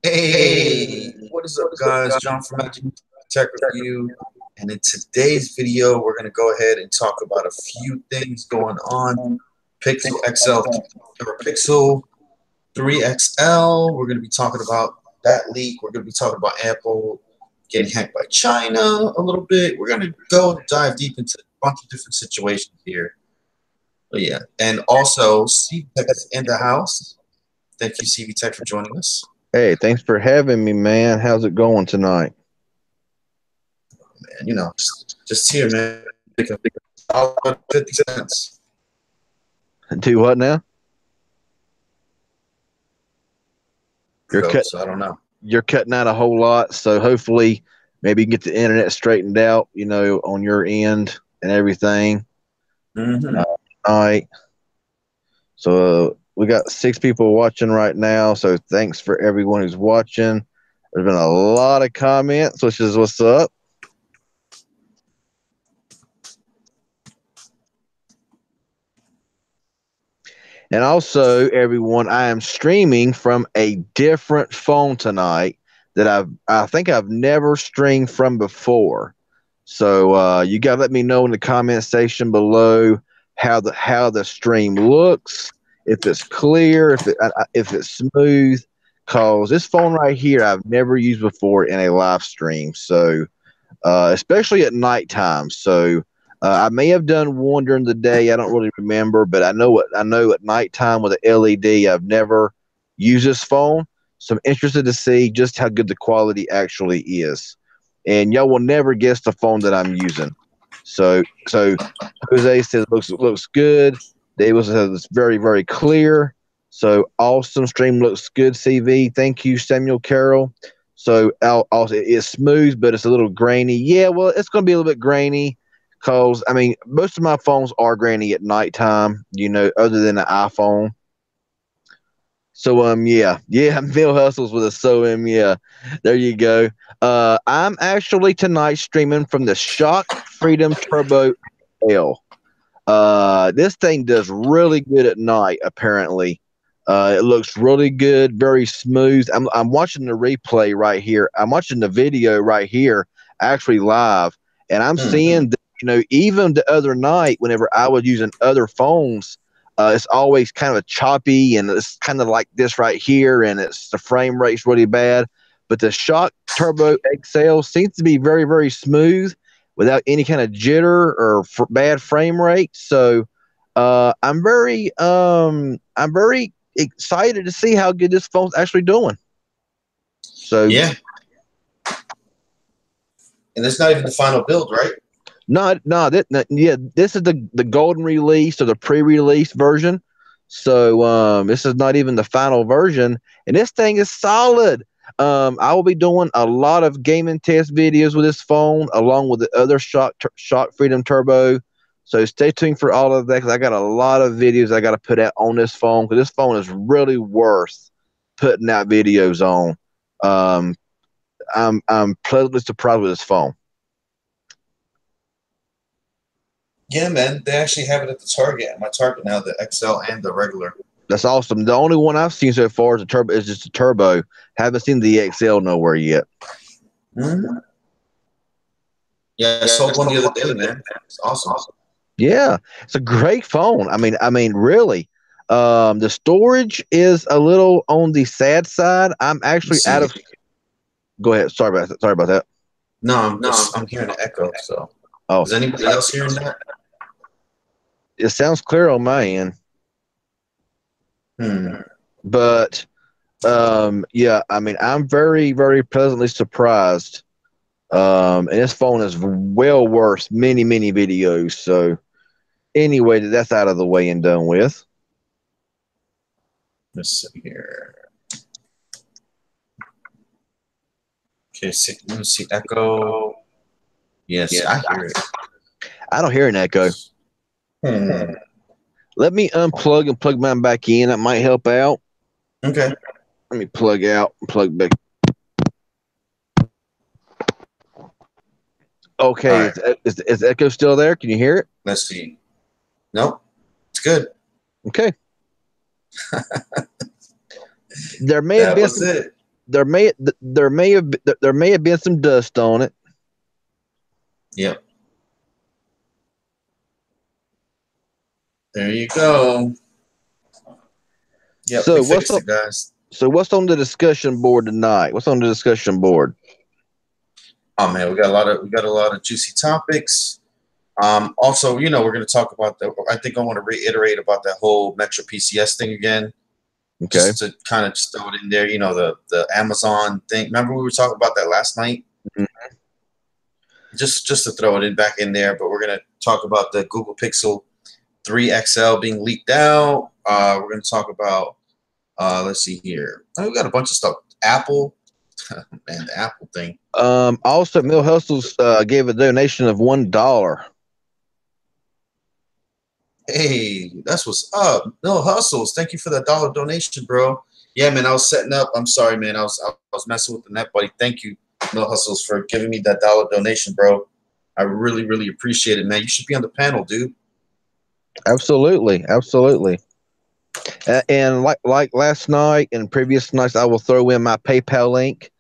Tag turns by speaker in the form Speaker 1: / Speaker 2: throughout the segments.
Speaker 1: Hey, what is up, guys? John from Magic Tech Review, and in today's video, we're going to go ahead and talk about a few things going on. Pixel XL or Pixel 3XL. We're going to be talking about that leak. We're going to be talking about Apple getting hacked by China a little bit. We're going to go dive deep into a bunch of different situations here. But yeah, and also CV Tech is in the house. Thank you, CV Tech, for joining us.
Speaker 2: Hey, thanks for having me, man. How's it going tonight?
Speaker 1: Man, you know, just here, man. 50 cents.
Speaker 2: Do what now?
Speaker 1: So I don't know.
Speaker 2: You're cutting out a whole lot, so hopefully maybe you can get the internet straightened out, you know, on your end and everything. All right. So we got 6 people watching right now, so thanks for everyone who's watching. There's been a lot of comments, which is what's up. And also, everyone, I am streaming from a different phone tonight that I think I've never streamed from before. So you gotta let me know in the comment section below how the stream looks, if it's clear, if it's smooth. Cause this phone right here I've never used before in a live stream. So especially at nighttime. So I may have done one during the day. I don't really remember, but I know at nighttime with an LED. I've never used this phone, so I'm interested to see just how good the quality actually is. And y'all will never guess the phone that I'm using. So Jose says looks good. David says it's very, very clear. So awesome. Stream looks good. CV. Thank you, Samuel Carroll. So also it's smooth, but it's a little grainy. Yeah, well, it's going to be a little bit grainy because, I mean, most of my phones are grainy at nighttime, you know, other than the iPhone. So, yeah, Bill Hustles with a yeah, there you go. I'm actually tonight streaming from the Shock Freedom Turbo L. This thing does really good at night, apparently. It looks really good, very smooth. I'm watching the replay right here. I'm watching the video right here, actually live, and I'm seeing that, you know, even the other night, whenever I was using other phones, it's always kind of choppy, and it's kind of like this right here, and the frame rate's really bad. But the Shock Turbo XL seems to be very, very smooth without any kind of jitter or bad frame rate. So I'm very excited to see how good this phone's actually doing. So
Speaker 1: yeah, and it's not even the final build, right?
Speaker 2: This is the golden release or the pre-release version. So this is not even the final version, and this thing is solid. I will be doing a lot of gaming test videos with this phone, along with the other Shock Freedom Turbo. So stay tuned for all of that, because I got a lot of videos I got to put out on this phone, because this phone is really worth putting out videos on. I'm pleasantly surprised with this phone.
Speaker 1: Yeah, man, they actually have it at the Target. At my Target now, the XL and the regular.
Speaker 2: That's awesome. The only one I've seen so far is just a turbo. Haven't seen the XL nowhere yet.
Speaker 1: Yeah, I sold one the other day, man. It's awesome.
Speaker 2: Yeah, it's a great phone. I mean, really. The storage is a little on the sad side. I'm actually out of. Go ahead. Sorry about that.
Speaker 1: No, I'm hearing an echo. So, is anybody else hearing that?
Speaker 2: It sounds clear on my end. But yeah, I mean, I'm very, very pleasantly surprised. And this phone is well worth many, many videos. So anyway, that's out of the way and done with.
Speaker 1: Let's see here. Okay, let me see echo. Yes, I hear it.
Speaker 2: I don't hear an echo. Let me unplug and plug mine back in. That might help out.
Speaker 1: Okay.
Speaker 2: Let me plug out and plug back. Okay, right. Is echo still there? Can you hear it?
Speaker 1: Let's see. Nope, it's good.
Speaker 2: Okay. There may have
Speaker 1: That
Speaker 2: been
Speaker 1: was
Speaker 2: some.
Speaker 1: it.
Speaker 2: There may have been some dust on it.
Speaker 1: Yep. There you go. Yep, we
Speaker 2: So
Speaker 1: fixed it, guys.
Speaker 2: what's on the discussion board tonight? What's on the discussion board?
Speaker 1: Oh man, we got a lot of juicy topics. Also, we're going to talk about I think I want to reiterate about that whole MetroPCS thing again.
Speaker 2: Okay.
Speaker 1: Just to kind of just throw it in there, the Amazon thing. Remember we were talking about that last night?
Speaker 2: Mm-hmm.
Speaker 1: Just to throw it back in there, but we're going to talk about the Google Pixel 3 XL being leaked out. We're going to talk about, let's see here. Oh, we got a bunch of stuff. Apple, man, the Apple thing.
Speaker 2: Also, Mill Hustles gave a donation of $1.
Speaker 1: Hey, that's what's up. No Hustles. Thank you for that $1 donation, bro. Yeah, man, I was setting up. I'm sorry, man. I was messing with the net, buddy. Thank you, No Hustles, for giving me that $1 donation, bro. I really, really appreciate it, man. You should be on the panel, dude.
Speaker 2: Absolutely. And like last night and previous nights, I will throw in my PayPal link.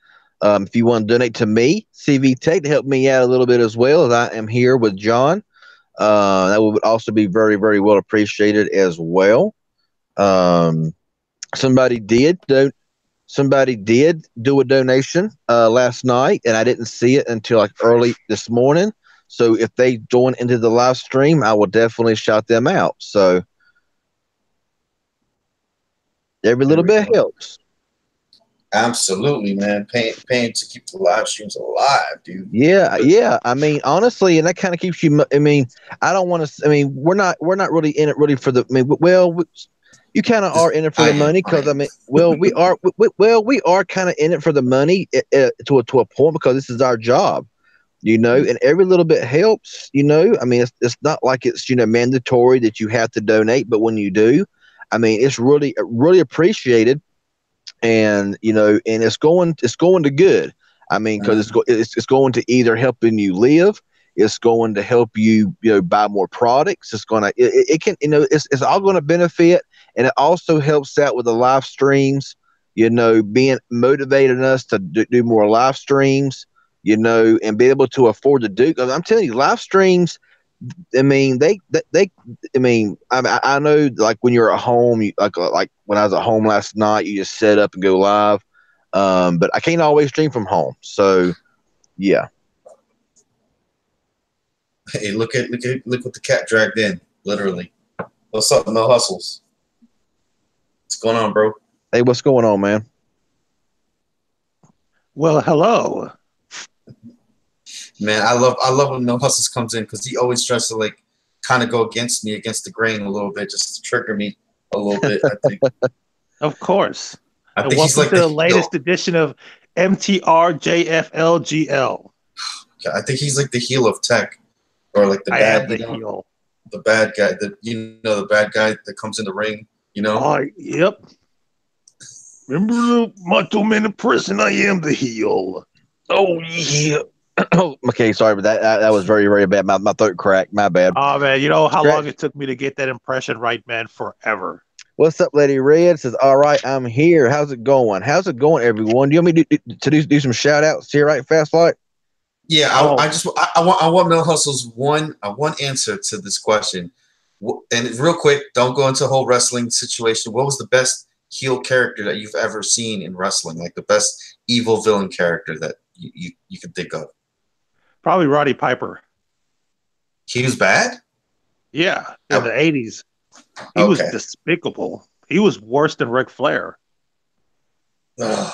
Speaker 2: If you want to donate to me, CV Tech, to help me out a little bit as well, as I am here with John. That would also be very, very well appreciated as well. Somebody did do a donation last night, and I didn't see it until like early this morning. So if they join into the live stream, I will definitely shout them out. So every little bit helps.
Speaker 1: Absolutely, man. Paying to keep the live streams alive, dude.
Speaker 2: Yeah. I mean, honestly, and that kind of keeps you. I mean, I don't want to. I mean, we're not really in it really for the. I mean, you kind of are in it for the money because I mean, we are kind of in it for the money to a point because this is our job, and every little bit helps. I mean, it's not like it's mandatory that you have to donate, but when you do, I mean, it's really appreciated. And and it's going to good. I mean, because it's going to either helping you live, it's going to help you buy more products. It's going to it can it's all going to benefit, and it also helps out with the live streams. Being motivating us to do more live streams. And be able to afford to do. Because I'm telling you, live streams. I mean, I know, like when you're at home, like when I was at home last night, you just set up and go live. But I can't always stream from home, so yeah.
Speaker 1: Hey, look what the cat dragged in, literally. What's up, No Hustles? What's going on, bro?
Speaker 2: Hey, what's going on, man?
Speaker 3: Well, hello.
Speaker 1: Man, I love when No Hustles comes in because he always tries to like kind of go against the grain a little bit, just to trigger me a little bit. I think.
Speaker 3: Of course.
Speaker 1: I think
Speaker 3: welcome to the latest edition of MTRJFLGL.
Speaker 1: I think he's like the heel of tech, or like the bad.
Speaker 3: Heel.
Speaker 1: The bad guy. The bad guy that comes in the ring.
Speaker 3: Oh, yep. Remember the Macho Man in prison? I am the heel.
Speaker 2: Oh yeah. Okay, sorry, but that was very, very bad. My throat cracked. My bad.
Speaker 3: Oh man, you know how long it took me to get that impression right, man? Forever.
Speaker 2: What's up, Lady Red? Says, all right, I'm here. How's it going? How's it going, everyone? Do you want me to do some shout outs here, right, Fast Light?
Speaker 1: Yeah, I want Mill Hustle's one answer to this question. And real quick, don't go into a whole wrestling situation. What was the best heel character that you've ever seen in wrestling? Like the best evil villain character that you can think of?
Speaker 3: Probably Roddy Piper.
Speaker 1: He was bad?
Speaker 3: Yeah, in the 80s. He was despicable. He was worse than Ric Flair.
Speaker 1: Oh,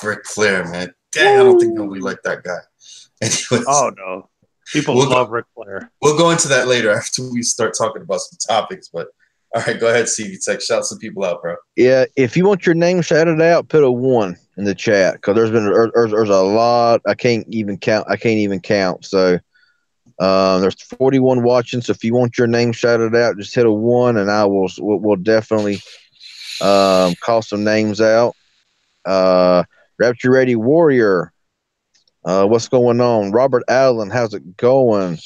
Speaker 1: Ric Flair, man. Dang, I don't think nobody liked that guy. Anyways,
Speaker 3: oh, no. People love Ric Flair.
Speaker 1: We'll go into that later after we start talking about some topics. But, all right, go ahead, CV Tech. Shout some people out, bro.
Speaker 2: Yeah, if you want your name shouted out, put a 1 in the chat because there's a lot. I can't even count. So there's 41 watching. So if you want your name shouted out, just hit a 1, and we'll definitely call some names out. Rapture Ready Warrior, what's going on? Robert Allen, how's it going?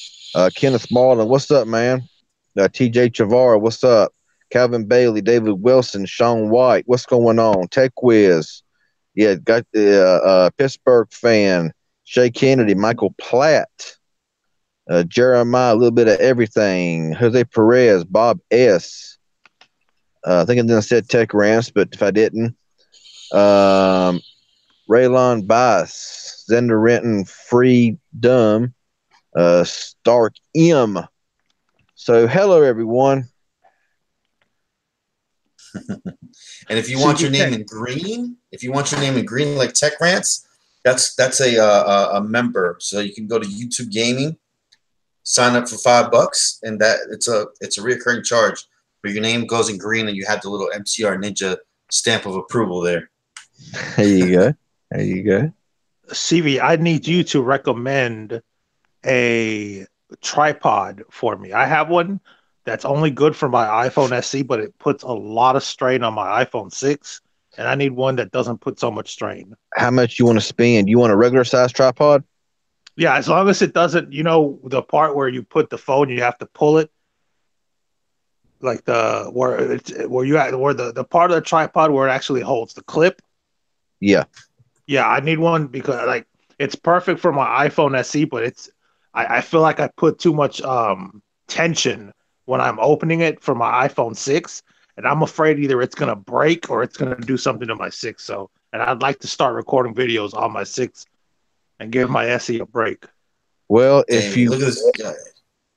Speaker 2: Kenneth Marlin, what's up, man? TJ Chavara, what's up? Calvin Bailey, David Wilson, Sean White. What's going on? Tech Wiz. Yeah, got the Pittsburgh fan. Shay Kennedy, Michael Platt, Jeremiah, a little bit of everything. Jose Perez, Bob S. I think I didn't said Tech Rants, but if I didn't, Raylon Bass, Zender Renton, Free Dumb, Stark M. So hello everyone.
Speaker 1: And if you want your name in green, like Tech Rants, that's a member. So you can go to YouTube Gaming, sign up for $5, and that it's a reoccurring charge. But your name goes in green, and you have the little MTR Ninja stamp of approval there.
Speaker 2: There you go. There you go.
Speaker 3: CV, I need you to recommend a tripod for me. I have one that's only good for my iPhone SE, but it puts a lot of strain on my iPhone 6, and I need one that doesn't put so much strain.
Speaker 2: How much you want to spend? You want a regular size tripod?
Speaker 3: Yeah, as long as it doesn't, the part where you put the phone, you have to pull it, like the part of the tripod where it actually holds the clip.
Speaker 2: Yeah.
Speaker 3: Yeah, I need one because it's perfect for my iPhone SE, but I feel like I put too much tension when I'm opening it for my iPhone 6, and I'm afraid either it's going to break or it's going to do something to my 6. So, and I'd like to start recording videos on my 6 and give my SE a break.
Speaker 2: Well, if you
Speaker 1: look at this guy.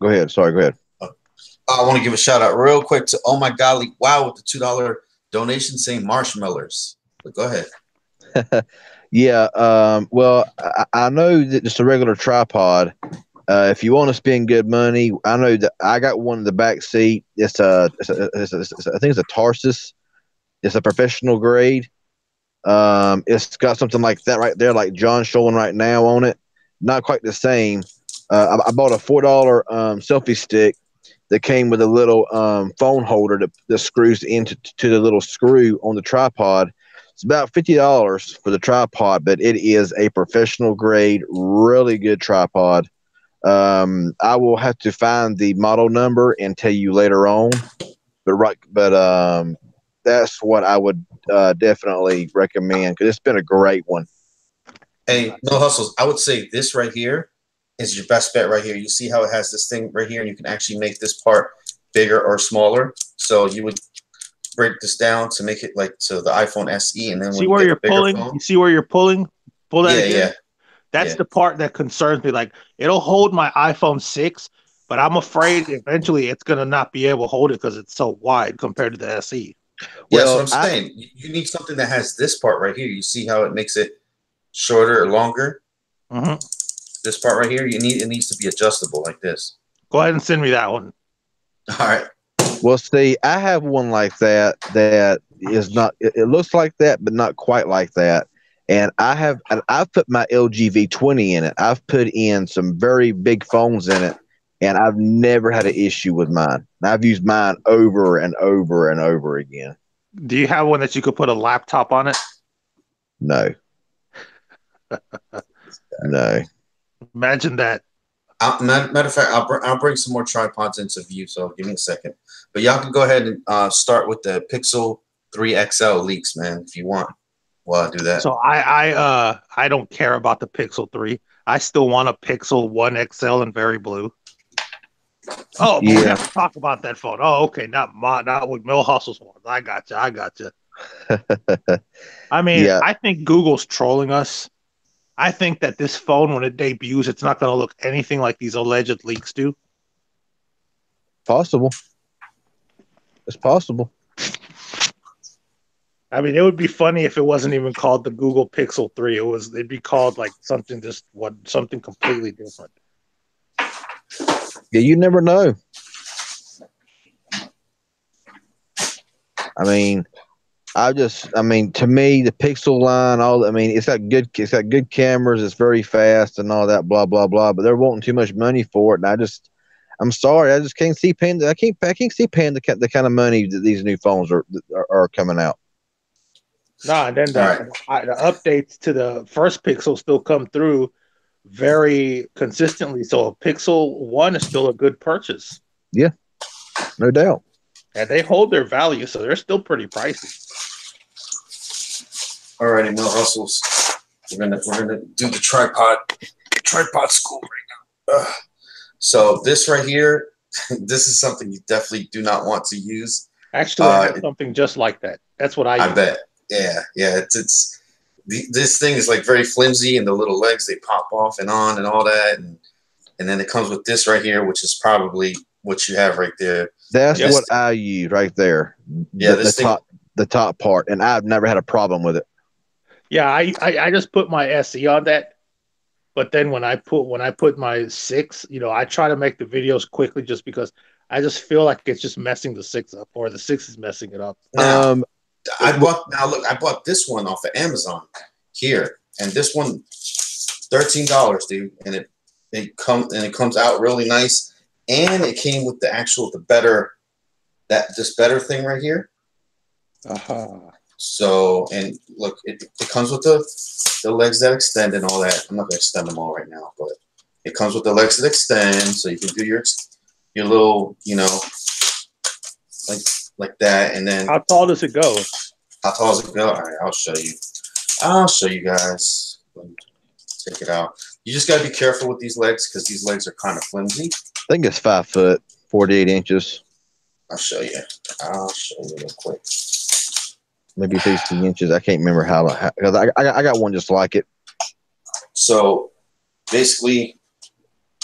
Speaker 2: Go ahead. Sorry, go ahead.
Speaker 1: I want to give a shout out real quick to Oh My Golly Wow with the $2 donation saying marshmallows. But go ahead.
Speaker 2: Yeah. Well, I know that just a regular tripod. If you want to spend good money, I know that I got one in the back seat. I think it's a Tarsus. It's a professional grade. It's got something like that right there, like John's showing right now on it. Not quite the same. I bought a $4 selfie stick that came with a little phone holder that screws into the little screw on the tripod. It's about $50 for the tripod, but it is a professional grade, really good tripod. I will have to find the model number and tell you later on. But that's what I would definitely recommend because it's been a great one.
Speaker 1: Hey, no hustles. I would say this right here is your best bet right here. You see how it has this thing right here, and you can actually make this part bigger or smaller. So you would break this down to make it like to the iPhone SE, and then
Speaker 3: see where you're pulling.
Speaker 1: Phone,
Speaker 3: you see where you're pulling. Pull that again.
Speaker 1: Yeah.
Speaker 3: That's the part that concerns me. Like it'll hold my iPhone 6, but I'm afraid eventually it's gonna not be able to hold it because it's so wide compared to the SE.
Speaker 1: Yeah, that's what I'm saying. You need something that has this part right here. You see how it makes it shorter or longer?
Speaker 3: Mm-hmm.
Speaker 1: This part right here, it needs to be adjustable like this.
Speaker 3: Go ahead and send me that one.
Speaker 1: All right.
Speaker 2: Well, see, I have one like that is not. It looks like that, but not quite like that. And I've put my LG V20 in it. I've put in some very big phones in it, and I've never had an issue with mine. I've used mine over and over and over again.
Speaker 3: Do you have one that you could put a laptop on it?
Speaker 2: No. No.
Speaker 3: Imagine that.
Speaker 1: Matter of fact, I'll bring some more tripods into view, so give me a second. But y'all can go ahead and start with the Pixel 3 XL leaks, man, if you want. Well, I'll do that.
Speaker 3: So I don't care about the Pixel 3. I still want a Pixel 1 XL in very blue. Oh, but we have to talk about that phone. Oh, okay, not with Mill Hustle's one. I got you. I mean, I think Google's trolling us. I think that this phone, when it debuts, it's not going to look anything like these alleged leaks do.
Speaker 2: Possible. It's possible.
Speaker 3: I mean, it would be funny if it wasn't even called the Google Pixel 3. It'd be called like something completely different.
Speaker 2: Yeah, you never know. I mean, to me, the Pixel line, it's got good cameras, it's very fast and all that, blah blah blah. But they're wanting too much money for it, and I'm sorry, I just can't see paying. I can't see paying the kind of money that these new phones are coming out.
Speaker 3: No, and then the updates to the first Pixel still come through very consistently. So a Pixel 1 is still a good purchase.
Speaker 2: Yeah, no doubt.
Speaker 3: And they hold their value, so they're still pretty pricey.
Speaker 1: Alrighty, Mill Hustles. We're gonna do the tripod school right now. So this right here, this is something you definitely do not want to use.
Speaker 3: Actually, I have something just like that. That's what I use.
Speaker 1: bet. Yeah. This thing is like very flimsy, and the little legs, they pop off and on and all that, and then it comes with this right here, which is probably what you have right there.
Speaker 2: That's what I use right there.
Speaker 1: Yeah,
Speaker 2: the top part, and I've never had a problem with it.
Speaker 3: Yeah, I just put my SE on that, but then when I put my 6, I try to make the videos quickly just because I just feel like it's just messing the 6 up, or the 6 is messing it up.
Speaker 1: I bought this one off of Amazon here, and this one $13, dude, and it comes out really nice, and it came with the better thing right here. So, and look, it comes with the legs that extend and all that. I'm not gonna extend them all right now, but it comes with the legs that extend, so you can do your little, like that. And then
Speaker 3: how tall does it go?
Speaker 1: How tall does it go? All right, I'll show you guys. Take it out. You just gotta be careful with these legs because these legs are kind of flimsy.
Speaker 2: I think it's 5 foot, 48 inches.
Speaker 1: I'll show you real quick.
Speaker 2: Maybe 60 inches. I can't remember how. Because I got one just like it.
Speaker 1: So basically,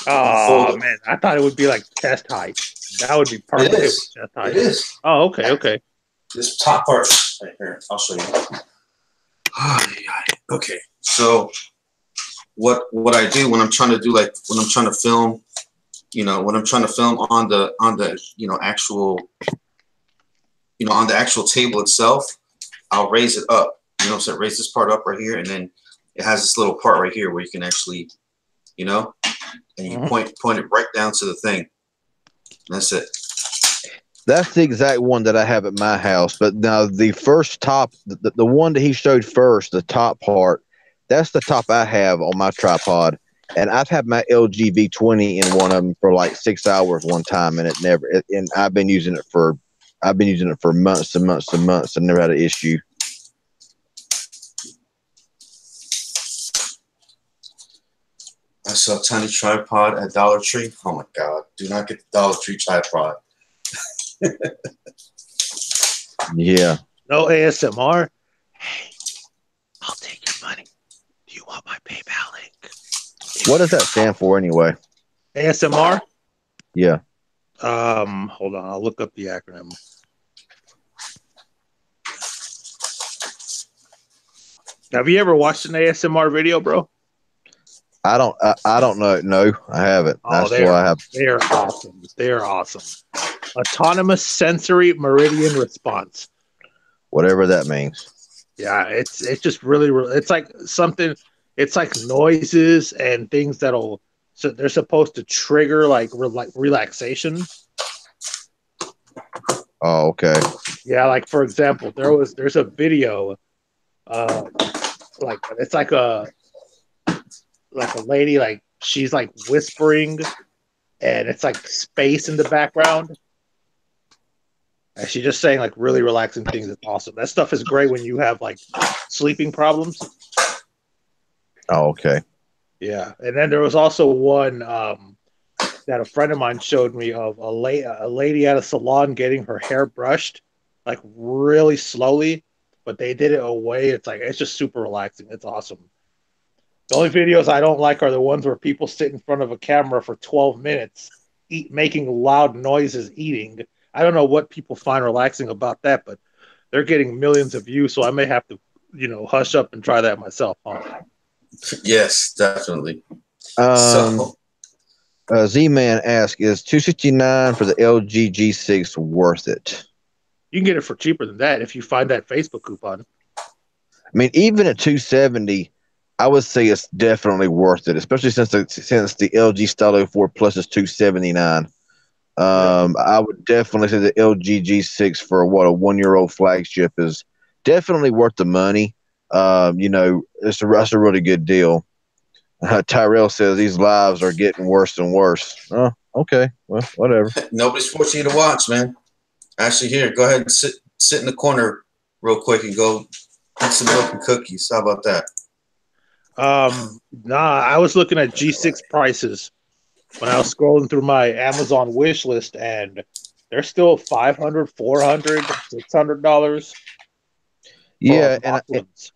Speaker 3: man, I thought it would be like chest height. That would be perfect.
Speaker 1: It is.
Speaker 3: Chest height.
Speaker 1: It is.
Speaker 3: Oh, okay.
Speaker 1: This top part right here. I'll show you. Okay. So what I do when I'm trying to film, when I'm trying to film on the actual table itself, I'll raise it up. So raise this part up right here, and then it has this little part right here where you can actually, and you point it right down to the thing. That's it.
Speaker 2: That's the exact one that I have at my house. But now the first top, the one that he showed first, the top part, that's the top I have on my tripod. And I've had my LG V20 in one of them for like 6 hours one time, and and I've been using it for months and months and months, and never had an issue.
Speaker 1: I saw a tiny tripod at Dollar Tree. Oh my God! Do not get the Dollar Tree tripod.
Speaker 2: Yeah.
Speaker 3: No ASMR. Hey, I'll take your money. Do you want my PayPal link?
Speaker 2: What does that stand for anyway?
Speaker 3: ASMR?
Speaker 2: Yeah.
Speaker 3: Hold on, I'll look up the acronym. Have you ever watched an ASMR video, bro?
Speaker 2: I don't know. No, I haven't. That's why I have.
Speaker 3: They're awesome. They're awesome. Autonomous sensory meridian response.
Speaker 2: Whatever that means.
Speaker 3: Yeah, it's just really it's like something. It's like noises and things so they're supposed to trigger like relaxation.
Speaker 2: Oh, okay.
Speaker 3: Yeah, like for example, there's a video, like it's like a lady, like she's like whispering, and it's like space in the background, and she's just saying like really relaxing things. It's awesome. That stuff is great when you have like sleeping problems.
Speaker 2: Oh, okay.
Speaker 3: Yeah, and then there was also one that a friend of mine showed me of a lady at a salon getting her hair brushed, like really slowly, but they did it away. It's just super relaxing. It's awesome. The only videos I don't like are the ones where people sit in front of a camera for 12 minutes, making loud noises, eating. I don't know what people find relaxing about that, but they're getting millions of views, so I may have to, hush up and try that myself. Huh?
Speaker 1: Yes, definitely.
Speaker 2: Z-Man asks, is $269 for the LG G6 worth it?
Speaker 3: You can get it for cheaper than that if you find that Facebook coupon.
Speaker 2: I mean, even at $270, I would say it's definitely worth it, especially since the LG Stylo 4 Plus is $279. I would definitely say the LG G6 for a 1-year-old flagship is definitely worth the money. That's a really good deal. Tyrell says these lives are getting worse and worse. Oh, okay. Well, whatever.
Speaker 1: Nobody's forcing you to watch, man. Actually, here, go ahead and sit in the corner real quick and go eat some milk and cookies. How about that?
Speaker 3: Nah, I was looking at G6 prices when I was scrolling through my Amazon wish list, and they're still $500, $400, $600.
Speaker 2: Yeah,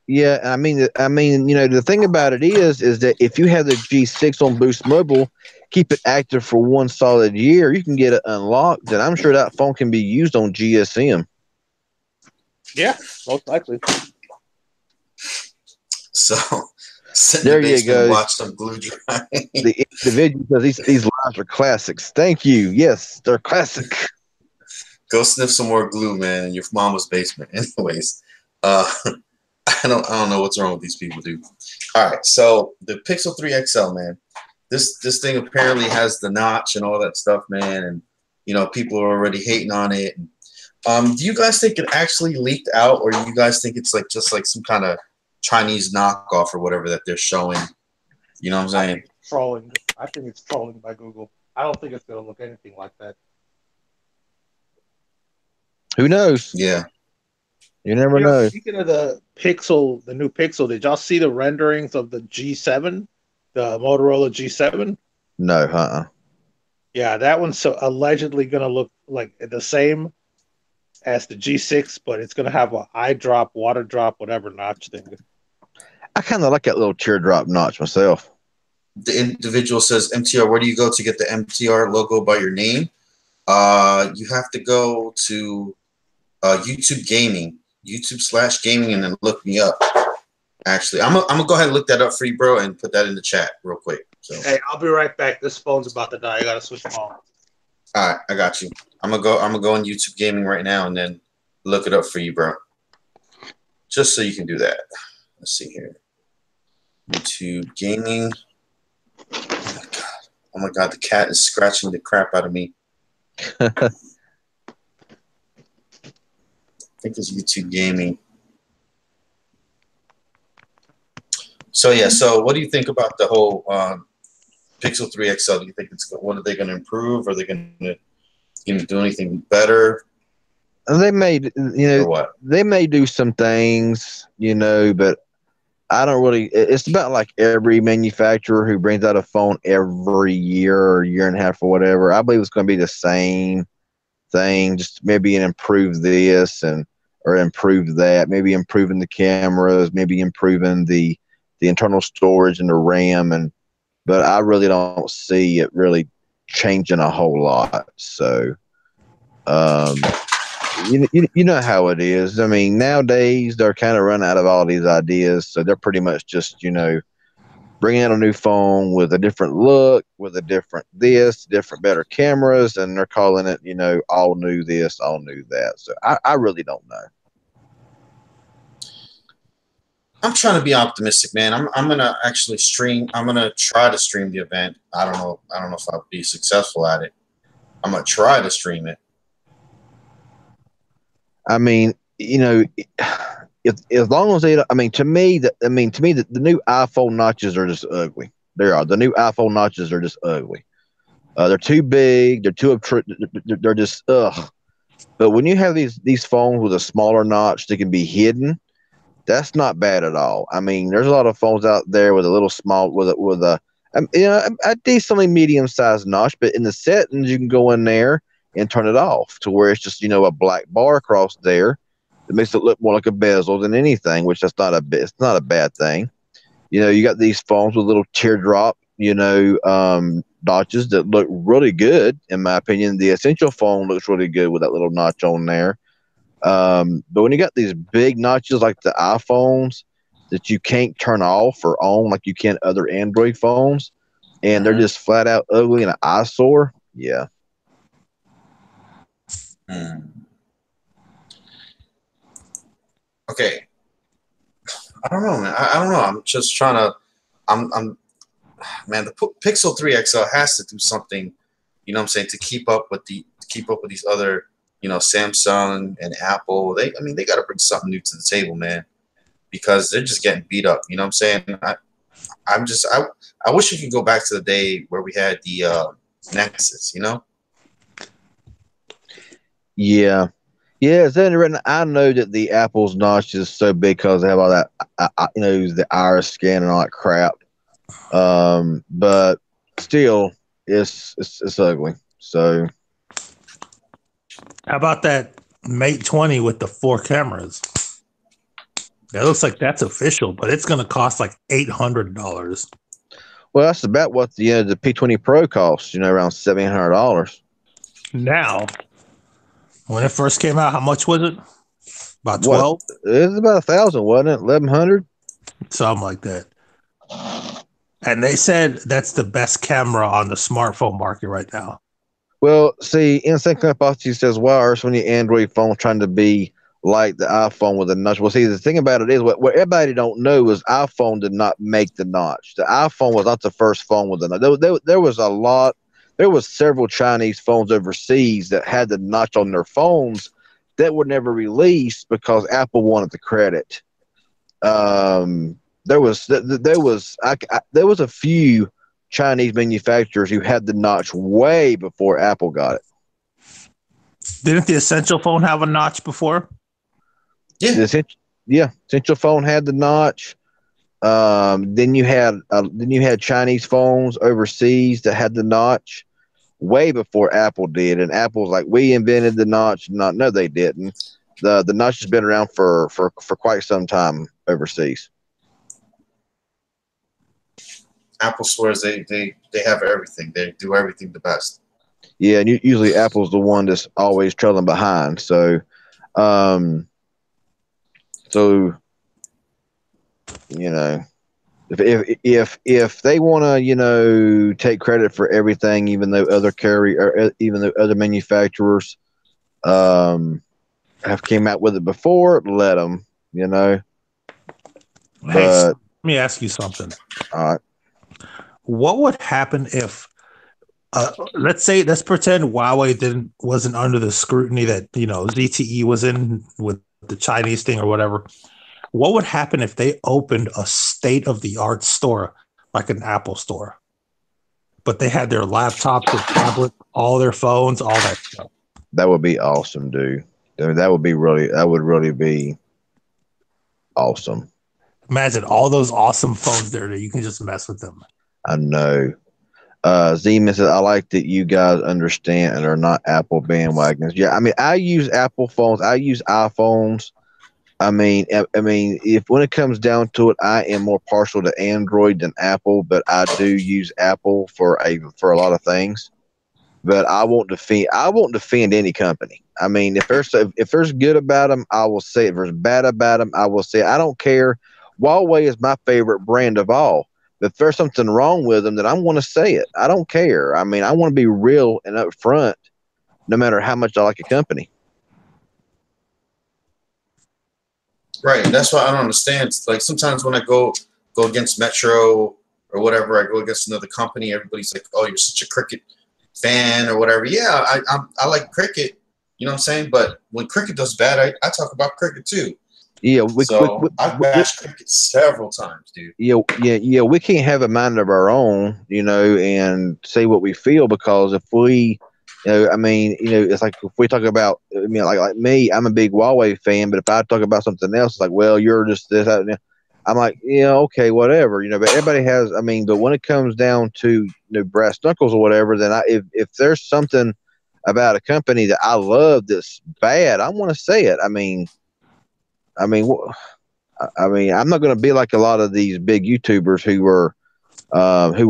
Speaker 2: yeah, I mean, you know, the thing about it is that if you have the G6 on Boost Mobile, keep it active for one solid year, you can get it unlocked, and I'm sure that phone can be used on GSM.
Speaker 3: Yeah, most likely.
Speaker 1: So, sit in
Speaker 2: There
Speaker 1: the
Speaker 2: you
Speaker 1: basement and
Speaker 2: go.
Speaker 1: watch some glue dry.
Speaker 2: The individual, because these lives are classics. Thank you. Yes, they're classic.
Speaker 1: Go sniff some more glue, man, in your mama's basement. Anyways, uh, I don't know what's wrong with these people, dude. All right, so the Pixel 3 XL, man. This thing apparently has the notch and all that stuff, man, and you know people are already hating on it. Do you guys think it actually leaked out, or do you guys think it's like just like some kind of Chinese knockoff or whatever that they're showing? You know what I'm saying?
Speaker 3: I think it's trolling. I think it's trolling by Google. I don't think it's going to look anything like that.
Speaker 2: Who knows?
Speaker 1: Yeah.
Speaker 2: You never know.
Speaker 3: Speaking of the Pixel, the new Pixel, did y'all see the renderings of the G7, the Motorola G7?
Speaker 2: No,
Speaker 3: Yeah, that one's so allegedly going to look like the same as the G6, but it's going to have a eye drop, water drop, whatever notch thing.
Speaker 2: I kind of like that little teardrop notch myself.
Speaker 1: The individual says, MTR, where do you go to get the MTR logo by your name? You have to go to YouTube Gaming, YouTube/gaming, and then look me up. Actually, I'm gonna go ahead and look that up for you, bro, and put that in the chat real quick. So,
Speaker 3: hey, I'll be right back. This phone's about to die. I gotta switch phone.
Speaker 1: All right, I got you. I'm gonna go on YouTube Gaming right now and then look it up for you, bro. Just so you can do that. Let's see here. YouTube Gaming. Oh my god, the cat is scratching the crap out of me. I think it's YouTube Gaming. So yeah, so what do you think about the whole Pixel 3 XL? Do you think what are they going to improve? Are they going to do anything better?
Speaker 2: They may, you know, they may do some things, you know, but I don't really. It's about like every manufacturer who brings out a phone every year or year and a half or whatever. I believe it's going to be the same thing, just maybe improve this or improve that, maybe improving the cameras, maybe improving the internal storage and the RAM, but I really don't see it really changing a whole lot. So, you know how it is. I mean, nowadays they're kind of run out of all these ideas, so they're pretty much just, you know, bringing out a new phone with a different look, with a different better cameras, and they're calling it, you know, all new this, all new that. So I really don't know.
Speaker 1: I'm trying to be optimistic, man. I'm gonna actually stream. I'm gonna try to stream the event. I don't know if I'll be successful at it. I'm gonna try to stream it.
Speaker 2: I mean, you know, as long as they, I mean, to me, the new iPhone notches are just ugly. The new iPhone notches are just ugly. They're too big. They're too they're just ugh. But when you have these phones with a smaller notch that can be hidden, that's not bad at all. I mean, there's a lot of phones out there with a little small with you know, a decently medium sized notch, but in the settings you can go in there and turn it off to where it's just, you know, a black bar across there that makes it look more like a bezel than anything, which it's not a bad thing. You know, you got these phones with little teardrop, you know, notches that look really good. In my opinion, the Essential phone looks really good with that little notch on there. But when you got these big notches like the iPhones that you can't turn off or on like you can other Android phones, and they're just flat out ugly and an eyesore, yeah.
Speaker 1: Okay. I don't know, man. I don't know. I'm just trying to. Man. The Pixel 3 XL has to do something. You know what I'm saying, to keep up with these other, you know, Samsung and Apple. They got to bring something new to the table, man, because they're just getting beat up. You know what I'm saying? I wish we could go back to the day where we had the Nexus. You know.
Speaker 2: Yeah. Yeah, it's interesting. I know that the Apple's notch is so big because they have all that, the iris scan and all that crap. But still, it's ugly. So,
Speaker 3: How about that Mate 20 with the 4 cameras? That looks like that's official, but it's going to cost like $800.
Speaker 2: well, that's about what the P20 Pro costs. Around $1,700.
Speaker 3: Now, when it first came out, how much was it? About
Speaker 2: What?
Speaker 3: 12?
Speaker 2: It was about 1,000, wasn't it? 1,100.
Speaker 3: Something like that. And they said that's the best camera on the smartphone market right now.
Speaker 2: Well, see, Instant Hypothesis says, why are so many Android phones trying to be like the iPhone with a notch? Well, see, the thing about it is, what everybody don't know is iPhone did not make the notch. The iPhone was not the first phone with a notch. There was a lot. There was several Chinese phones overseas that had the notch on their phones that were never released because Apple wanted the credit. There was a few Chinese manufacturers who had the notch way before Apple got it.
Speaker 3: Didn't the Essential phone have a notch before?
Speaker 1: Yeah.
Speaker 2: Essential phone had the notch. Then you had Chinese phones overseas that had the notch way before Apple did, and Apple's like, we invented the notch. No, they didn't. The notch has been around for quite some time overseas.
Speaker 1: Apple swears they have everything. They do everything the best.
Speaker 2: Yeah, and usually Apple's the one that's always trailing behind. So, if they want to, take credit for everything, even though other manufacturers have came out with it before, let them.
Speaker 3: Hey,
Speaker 2: But
Speaker 3: let me ask you something.
Speaker 2: all right.
Speaker 3: What would happen if, let's pretend Huawei wasn't under the scrutiny that ZTE was in with the Chinese thing or whatever. What would happen if they opened a state-of-the-art store like an Apple store, but they had their laptops, their tablets, all their phones, all that stuff?
Speaker 2: That would be awesome, dude. That would really be awesome.
Speaker 3: Imagine all those awesome phones there that you can just mess with them.
Speaker 2: I know. Zeman says, I like that you guys understand and are not Apple bandwagons. Yeah, I mean, I use Apple phones. I use iPhones. I mean, if when it comes down to it, I am more partial to Android than Apple, but I do use Apple for a lot of things. But I won't defend any company. I mean, if there's good about them, I will say it. If there's bad about them, I will say it. I don't care. Huawei is my favorite brand of all. If there's something wrong with them, then I want to say it. I don't care. I mean, I want to be real and upfront, no matter how much I like a company.
Speaker 1: Right. That's why I don't understand. Like sometimes when I go against Metro or whatever, I go against another company. Everybody's like, "Oh, you're such a Cricket fan or whatever." Yeah, I like Cricket. You know what I'm saying? But when Cricket does bad, I talk about Cricket too.
Speaker 2: Yeah,
Speaker 1: I've bashed Cricket several times, dude.
Speaker 2: Yeah. We can't have a mind of our own, and say what we feel, because if we, it's like if we talk about, like me, I'm a big Huawei fan, but if I talk about something else, it's like, well, you're just this, that, and I'm like, okay, whatever, but everybody has, but when it comes down to brass knuckles or whatever, then if there's something about a company that I love that's bad, I want to say it. I'm not going to be like a lot of these big YouTubers who were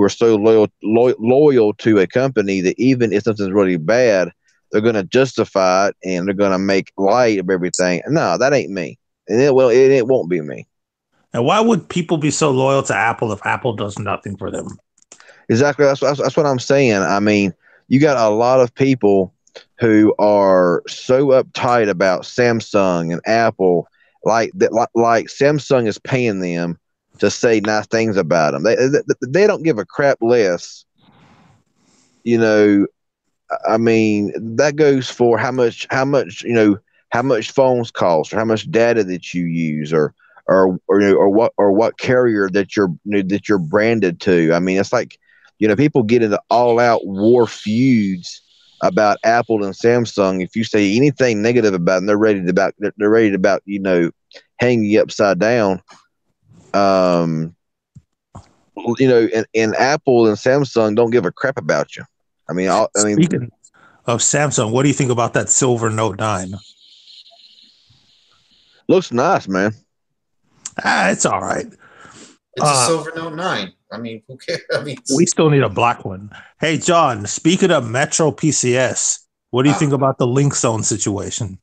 Speaker 2: so loyal to a company that even if something's really bad, they're going to justify it and they're going to make light of everything. No, that ain't me, and it won't be me.
Speaker 3: And why would people be so loyal to Apple if Apple does nothing for them?
Speaker 2: Exactly. That's what I'm saying. I mean, you got a lot of people who are so uptight about Samsung and Apple. Like Samsung is paying them to say nice things about them. They don't give a crap less. That goes for how much phones cost, or how much data that you use, or what carrier that you're branded to. I mean, it's like, people get into all out war feuds about Apple and Samsung. If you say anything negative about them, they're ready to you know, hang you upside down. You know, and Apple and Samsung don't give a crap about you. I mean,
Speaker 3: Speaking of Samsung, what do you think about that silver Note 9?
Speaker 2: Looks nice, man.
Speaker 3: It's all right.
Speaker 1: It's a silver Note 9. I mean, who cares? I mean,
Speaker 3: we still need a black one. Hey, John, speaking of MetroPCS, what do you think about the link zone situation?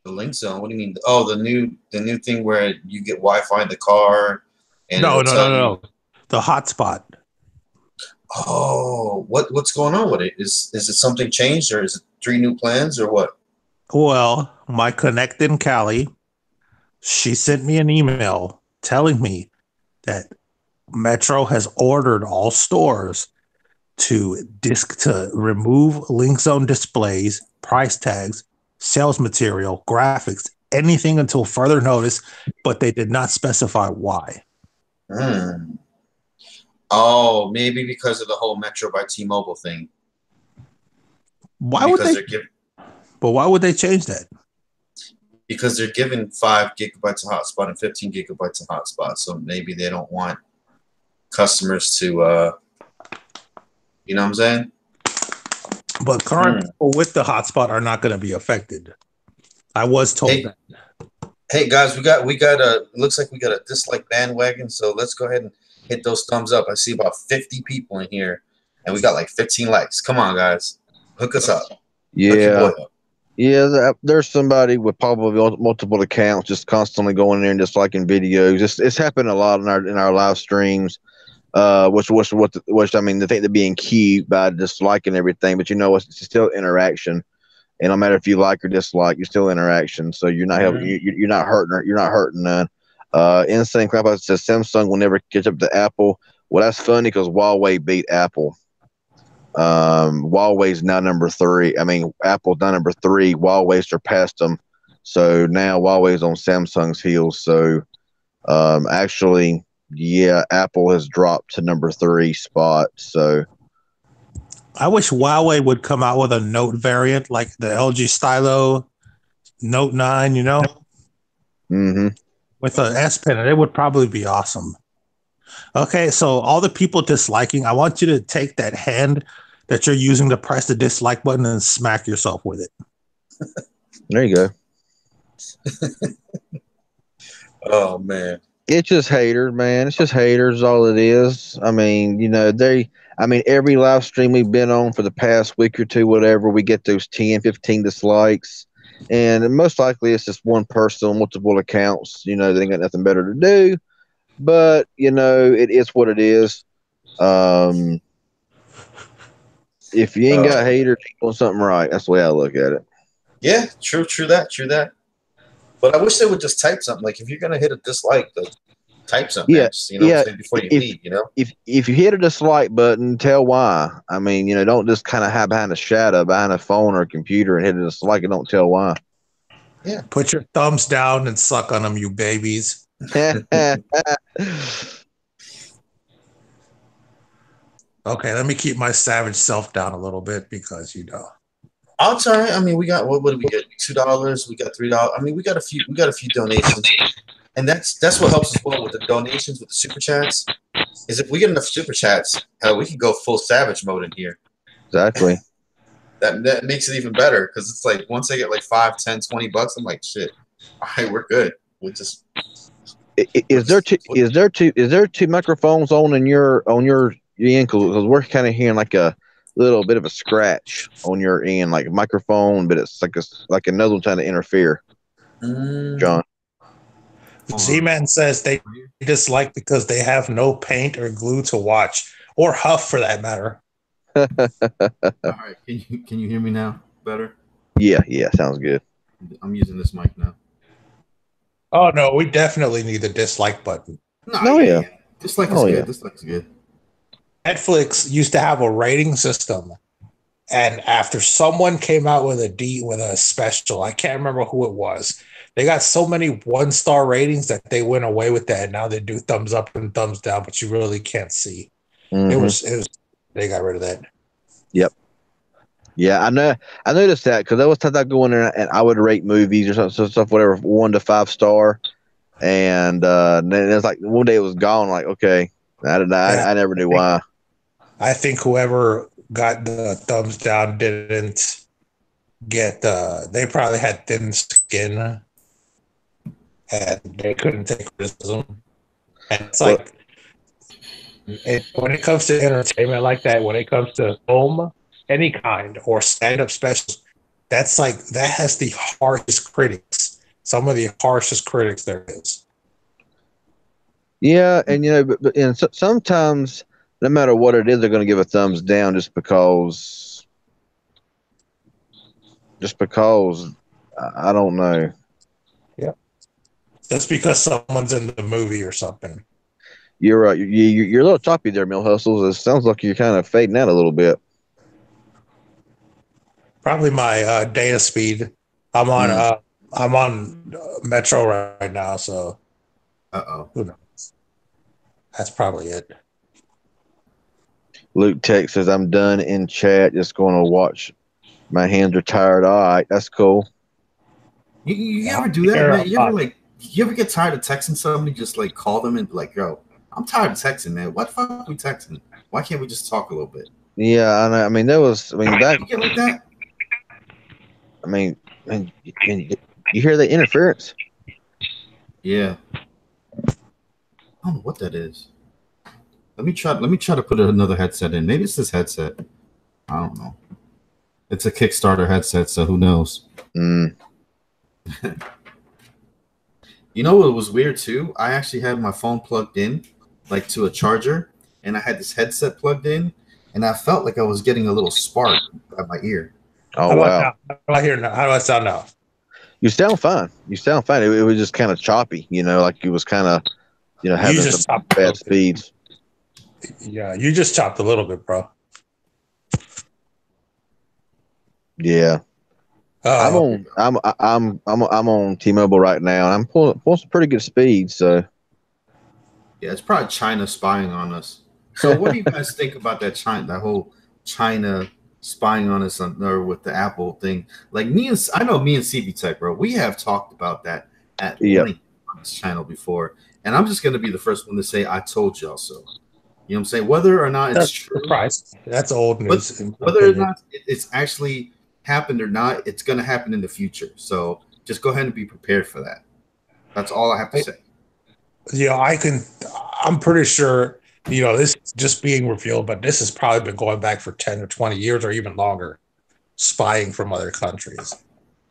Speaker 1: The link zone? What do you mean? Oh, the new thing where you get Wi-Fi in the car. And
Speaker 3: no. The hotspot.
Speaker 1: Oh, what's going on with it? Is it something changed, or is it 3 new plans, or what?
Speaker 3: Well, my Connect in Cali, she sent me an email telling me that Metro has ordered all stores to remove link zone displays, price tags, sales material, graphics, anything until further notice, but they did not specify why.
Speaker 1: Oh, maybe because of the whole Metro by T-Mobile thing.
Speaker 3: Why would they change that?
Speaker 1: Because they're giving 5 gigabytes of hotspot and 15 gigabytes of hotspot, so maybe they don't want customers to, you know what I'm saying?
Speaker 3: But current people with the hotspot are not going to be affected. I was told that.
Speaker 1: Hey guys, we got looks like we got a dislike bandwagon, so let's go ahead and hit those thumbs up. I see about 50 people in here, and we got like 15 likes. Come on, guys, hook us up.
Speaker 2: Yeah. Yeah, there's somebody with probably multiple accounts just constantly going in there and disliking videos. It's happened a lot in our live streams, which I mean, they think they're being key by disliking everything, but you know, it's still interaction, and no matter if you like or dislike, you're still interaction. So you're not helping, you're not hurting none. Insane crap says Samsung will never catch up to Apple. Well, that's funny because Huawei beat Apple. Huawei's now number 3. I mean, Apple's now number 3. Huawei surpassed them, so now Huawei's on Samsung's heels. So, actually, yeah, Apple has dropped to number 3 spot. So,
Speaker 3: I wish Huawei would come out with a Note variant like the LG Stylo Note 9. You know, with an S Pen, it would probably be awesome. Okay, so all the people disliking, I want you to take that hand that you're using to press the dislike button and smack yourself with it.
Speaker 2: There you go.
Speaker 1: Oh, man.
Speaker 2: It's just haters, man. It's just haters, all it is. I mean, you know, every live stream we've been on for the past week or two, whatever, we get those 10, 15 dislikes. And most likely it's just one person on multiple accounts, you know, they ain't got nothing better to do. But, you know, it is what it is. If you ain't got haters, you're doing something right. That's the way I look at it.
Speaker 1: Yeah, true that. But I wish they would just type something. Like, if you're gonna hit a dislike, type something.
Speaker 2: Yeah,
Speaker 1: just, you know, before you leave. You know,
Speaker 2: if you hit a dislike button, tell why. I mean, you know, don't just kind of hide behind a shadow, behind a phone or a computer, and hit a dislike and don't tell why.
Speaker 1: Yeah,
Speaker 3: put your thumbs down and suck on them, you babies. Okay, let me keep my savage self down a little bit because, you know.
Speaker 1: Oh, it's all right. I mean, we got what did we get? $2. We got $3. I mean, we got a few donations, and that's what helps us well with the donations, with the super chats. Is if we get enough super chats, we can go full savage mode in here.
Speaker 2: Exactly.
Speaker 1: That makes it even better because it's like once I get like $5, $10, $20, I'm like, shit. All right, we're good. We just.
Speaker 2: Is there two microphones on in your end? Because we're kind of hearing like a little bit of a scratch on your end, like a microphone, but it's like another one trying to interfere. John.
Speaker 3: Z-Man says they dislike because they have no paint or glue to watch, or Huff for that matter.
Speaker 4: All right, can you hear me now better?
Speaker 2: Yeah, sounds good.
Speaker 4: I'm using this mic now.
Speaker 3: Oh no, we definitely need the dislike button.
Speaker 2: No, yeah.
Speaker 4: Dislike is good. Dislike is good.
Speaker 3: Netflix used to have a rating system, and after someone came out with a special, I can't remember who it was. They got so many 1-star ratings that they went away with that. And now they do thumbs up and thumbs down, but you really can't see. It was. They got rid of that.
Speaker 2: Yep. Yeah, I know. I noticed that because there was times I go in there and I would rate movies or something, stuff, whatever, 1 to 5 star, and then it's like one day it was gone. Like, okay, I never knew why.
Speaker 3: I think whoever got the thumbs down didn't get. They probably had thin skin, and they couldn't take criticism. And it's like, when it comes to entertainment like that, when it comes to film, any kind, or stand-up specials, that has the harshest critics. Some of the harshest critics there is.
Speaker 2: Yeah, and and sometimes no matter what it is, they're going to give a thumbs down just because. I don't know.
Speaker 3: Yeah, just because someone's in the movie or something.
Speaker 2: You're right. You're a little choppy there, Mill Hustles. It sounds like you're kind of fading out a little bit.
Speaker 3: Probably my data speed. I'm on Metro right now, so who knows? That's probably it.
Speaker 2: Luke Tech says I'm done in chat. Just going to watch. My hands are tired. All right, that's cool.
Speaker 1: You ever do that, man? You ever get tired of texting somebody? Just like call them and be like, yo, I'm tired of texting, man. What the fuck are we texting? Why can't we just talk a little bit?
Speaker 2: Yeah, I know. I mean, back.
Speaker 1: You get like that?
Speaker 2: I mean, and you hear the interference?
Speaker 1: Yeah. I don't know what that is. Let me try to put another headset in. Maybe it's this headset. I don't know. It's a Kickstarter headset, so who knows?
Speaker 2: Mm.
Speaker 1: You know what was weird too? I actually had my phone plugged in, like to a charger, and I had this headset plugged in, and I felt like I was getting a little spark at my ear.
Speaker 2: Oh, wow.
Speaker 3: How do I hear now? How do I sound now?
Speaker 2: You sound fine. It was just kind of choppy, like it was kind of, having some bad speeds.
Speaker 3: Yeah, you just chopped a little bit, bro.
Speaker 2: Yeah. I'm on T-Mobile right now, and I'm pulling some pretty good speed. So
Speaker 1: yeah, it's probably China spying on us. So what do you guys think about that whole China spying on us or with the Apple thing? Like I know me and CB Tech, bro, we have talked about that at length on this channel before, and I'm just gonna be the first one to say I told y'all so. You know what I'm saying? Whether or not it's true,
Speaker 3: that's old news.
Speaker 1: Whether or not it's actually happened or not, it's going to happen in the future. So just go ahead and be prepared for that. That's all I have to say.
Speaker 3: Yeah, I'm pretty sure, this is just being revealed, but this has probably been going back for 10 or 20 years or even longer, spying from other countries.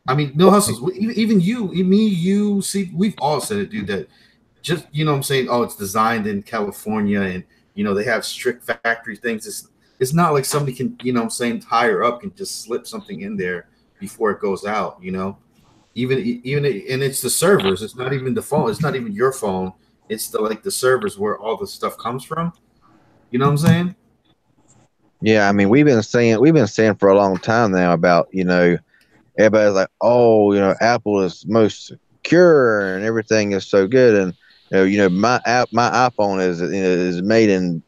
Speaker 1: I mean, no hustles. Even you, see, we've all said it, dude, that just, what I'm saying? Oh, it's designed in California and, they have strict factory things. It's not like somebody can, what I'm saying, higher up can just slip something in there before it goes out, Even and it's the servers. It's not even the phone. It's not even your phone. It's the servers where all the stuff comes from. You know what I'm saying?
Speaker 2: Yeah, I mean, we've been saying for a long time now about, everybody's like, oh, Apple is most secure and everything is so good, and my iPhone is made in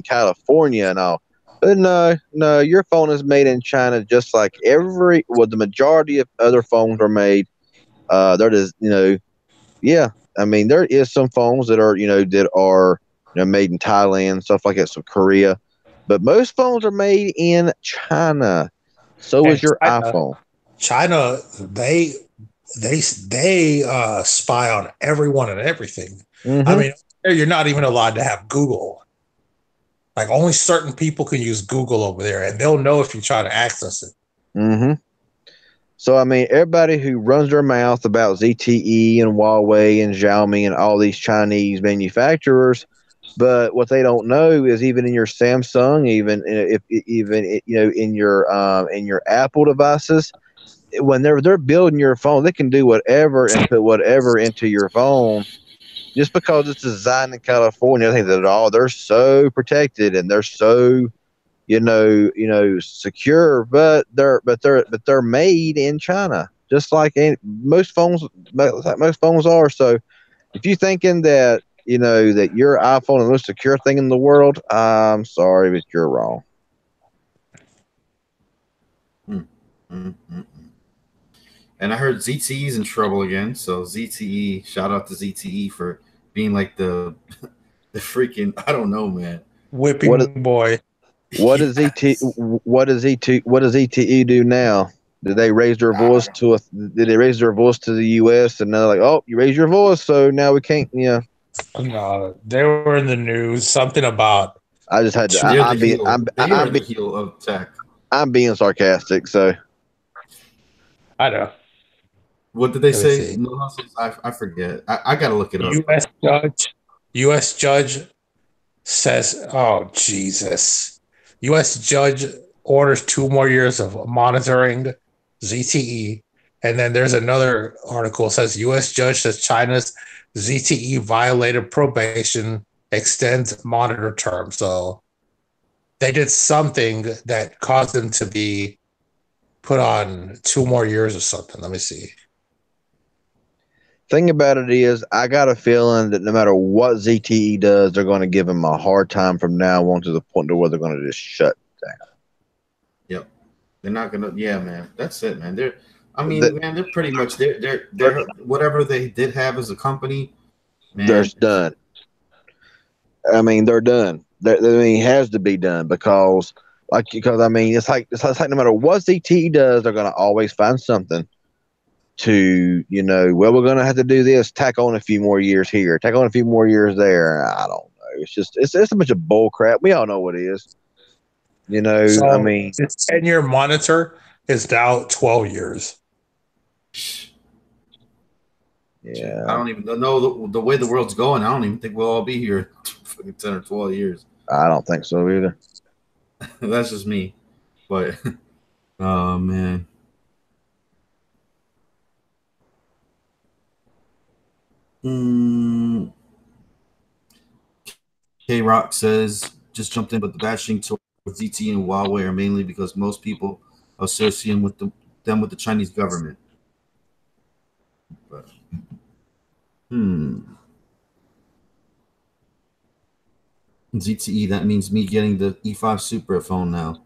Speaker 2: California and all. But no, your phone is made in China, just like the majority of other phones are made. They're just, yeah. I mean, there is some phones that are, made in Thailand, stuff like that, so Korea. But most phones are made in China. So is your iPhone.
Speaker 3: China, they spy on everyone and everything.
Speaker 2: Mm-hmm.
Speaker 3: I mean, you're not even allowed to have Google. Like, only certain people can use Google over there, and they'll know if you try to access it.
Speaker 2: Mm-hmm. So, I mean, everybody who runs their mouth about ZTE and Huawei and Xiaomi and all these Chinese manufacturers, but what they don't know is even in your Samsung, even in your Apple devices, when they're building your phone, they can do whatever and put whatever into your phone. Just because it's designed in California, I think that they're so protected and they're so secure, but they're made in China, just like most phones are. So if you're thinking that that your iPhone is the most secure thing in the world, I'm sorry, but you're wrong.
Speaker 4: mm. And I heard ZTE's in trouble again. So ZTE, shout out to ZTE for being like the the freaking, I don't know, man.
Speaker 5: Whipping boy.
Speaker 2: What does
Speaker 4: Yes.
Speaker 2: what does ZTE do now? Did they raise their voice to Did they raise their voice to the U.S. and they're like, oh, you raised your voice, so now we can't? Yeah.
Speaker 5: No, they were in the news. Something about
Speaker 2: I just had to.
Speaker 4: They're
Speaker 2: I'm
Speaker 4: the
Speaker 2: being.
Speaker 4: heel.
Speaker 2: I'm.
Speaker 4: They are
Speaker 2: I'm,
Speaker 4: the
Speaker 2: be,
Speaker 4: heel of tech.
Speaker 2: I'm being sarcastic. So
Speaker 5: I know.
Speaker 4: What did they
Speaker 5: Let me
Speaker 4: say?
Speaker 5: see.
Speaker 4: No, I forget. I gotta look it up.
Speaker 5: U.S. judge says, "Oh Jesus!" U.S. judge orders 2 more years of monitoring ZTE, and then there's another article that says U.S. judge says China's ZTE violated probation, extends monitor term. So they did something that caused them to be put on 2 more years or something. Let me see.
Speaker 2: thing about it is, I got a feeling that no matter what ZTE does, they're going to give him a hard time from now on to the point to where they're going to just shut down.
Speaker 4: Yep, they're not gonna. Yeah, man, that's it, man. They're. I mean,
Speaker 2: That-
Speaker 4: man, they're pretty much they're whatever they did have as a company. Man,
Speaker 2: They're done. I mean, they're done. I mean, it has to be done because I mean, it's like no matter what ZTE does, they're going to always find something to, well, we're going to have to do this, tack on a few more years here, tack on a few more years there. I don't know. It's a bunch of bull crap. We all know what it is.
Speaker 5: So
Speaker 2: I mean,
Speaker 5: this 10-year monitor is now 12 years.
Speaker 2: yeah,
Speaker 4: I don't even know the way the world's going. I don't even think we'll all be here fucking 10 or 12 years.
Speaker 2: I don't think so either.
Speaker 4: That's just me. But oh man. K-Rock says, just jumped in, but the bashing towards ZTE and Huawei are mainly because most people associate them with the Chinese government. But, ZTE, that means me getting the E5 Super phone now.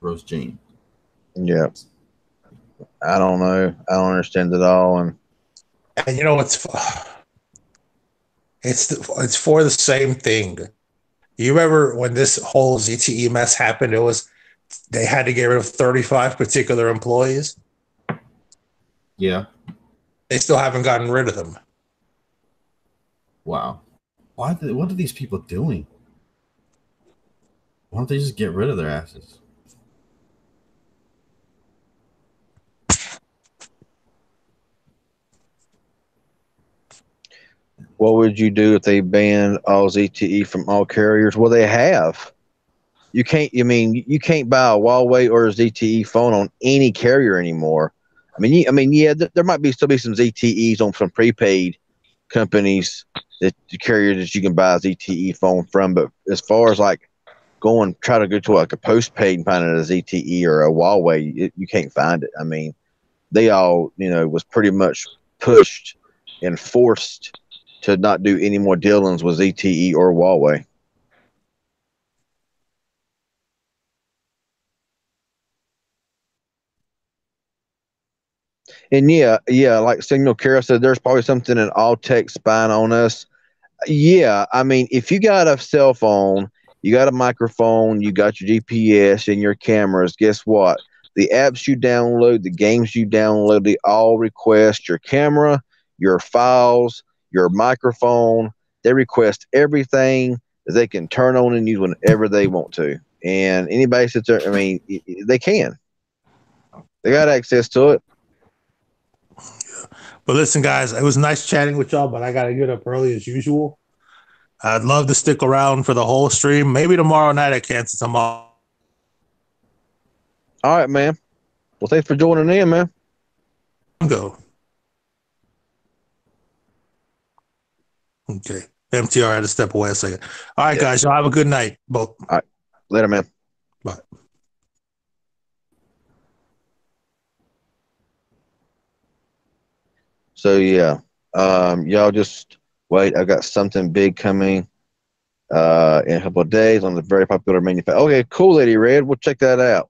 Speaker 4: Rose Jane.
Speaker 2: Yeah. I don't know. I don't understand it all. And
Speaker 5: you know it's for the same thing. You remember when this whole ZTE mess happened? They had to get rid of 35 particular employees.
Speaker 4: Yeah.
Speaker 5: They still haven't gotten rid of them.
Speaker 4: Wow. What are these people doing? Why don't they just get rid of their asses?
Speaker 2: what would you do if they banned all ZTE from all carriers? Well, they have. You can't. I mean, you can't buy a Huawei or a ZTE phone on any carrier anymore. Yeah, there might still be some ZTEs on some prepaid companies that the carrier that you can buy a ZTE phone from. But as far as like try to go to like a postpaid and find a ZTE or a Huawei, you can't find it. I mean, they all was pretty much pushed and forced to not do any more dealings with ZTE or Huawei. And yeah, like Signal Kara said, there's probably something in all tech spying on us. Yeah, I mean, if you got a cell phone, you got a microphone, you got your GPS and your cameras, guess what? The apps you download, the games you download, they all request your camera, your files, your microphone. They request everything that they can turn on and use whenever they want to. And anybody sits there, I mean, they can. They got access to it.
Speaker 5: But listen, guys, it was nice chatting with y'all, but I got to get up early as usual. I'd love to stick around for the whole stream. Maybe tomorrow night I can, since I'm off.
Speaker 2: All right, man. Well, thanks for joining in, man.
Speaker 5: Go. Okay. MTR had to step away a second. All right, guys. Y'all have a good night. Both.
Speaker 2: All right. Later, man.
Speaker 5: Bye.
Speaker 2: So yeah, y'all just wait. I got something big coming in a couple of days on the very popular manufacturer. Okay, cool, Lady Red. We'll check that out.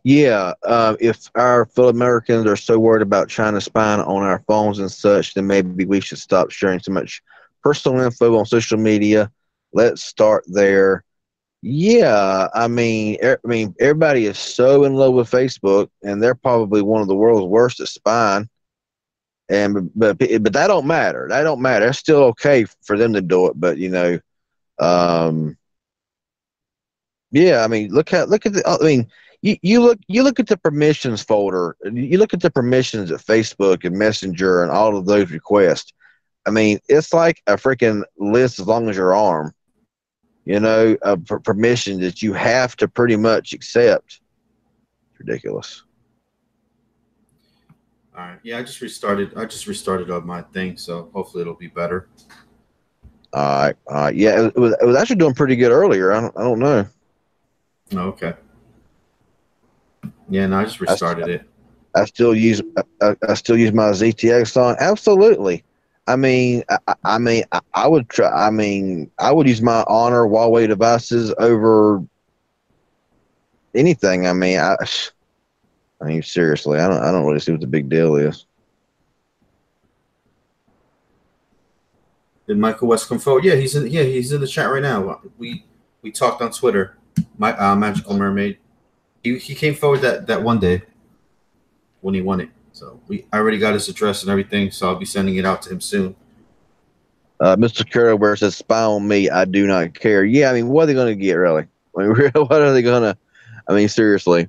Speaker 2: Yeah, if our fellow Americans are so worried about China spying on our phones and such, then maybe we should stop sharing so much personal info on social media. Let's start there. Yeah, I mean, everybody is so in love with Facebook, and they're probably one of the world's worst at spying. And but that don't matter. That don't matter. It's still okay for them to do it. But um, yeah, I mean, look at the. I mean, you look at the permissions folder. You look at the permissions at Facebook and Messenger and all of those requests. I mean, it's like a freaking list as long as your arm. Of permission that you have to pretty much accept. It's ridiculous.
Speaker 4: All right. Yeah, I just restarted. On my thing, so hopefully it'll be better.
Speaker 2: All right. Yeah, it was actually doing pretty good earlier. I don't know.
Speaker 4: Oh, okay. Yeah, no, I just restarted it.
Speaker 2: I still use I still use my ZTX on. Absolutely. I would try. I would use my Honor Huawei devices over anything. I mean, seriously, I don't really see what the big deal is.
Speaker 4: Did Michael West come forward? Yeah, he's in the chat right now. We talked on Twitter. My Magical Mermaid. He came forward that one day when he won it. So I already got his address and everything, so I'll be sending it out to him soon.
Speaker 2: Mr. Carroll says, "Spy on me, I do not care." Yeah, I mean, what are they going to get, really? I mean, what are they going to? I mean, seriously.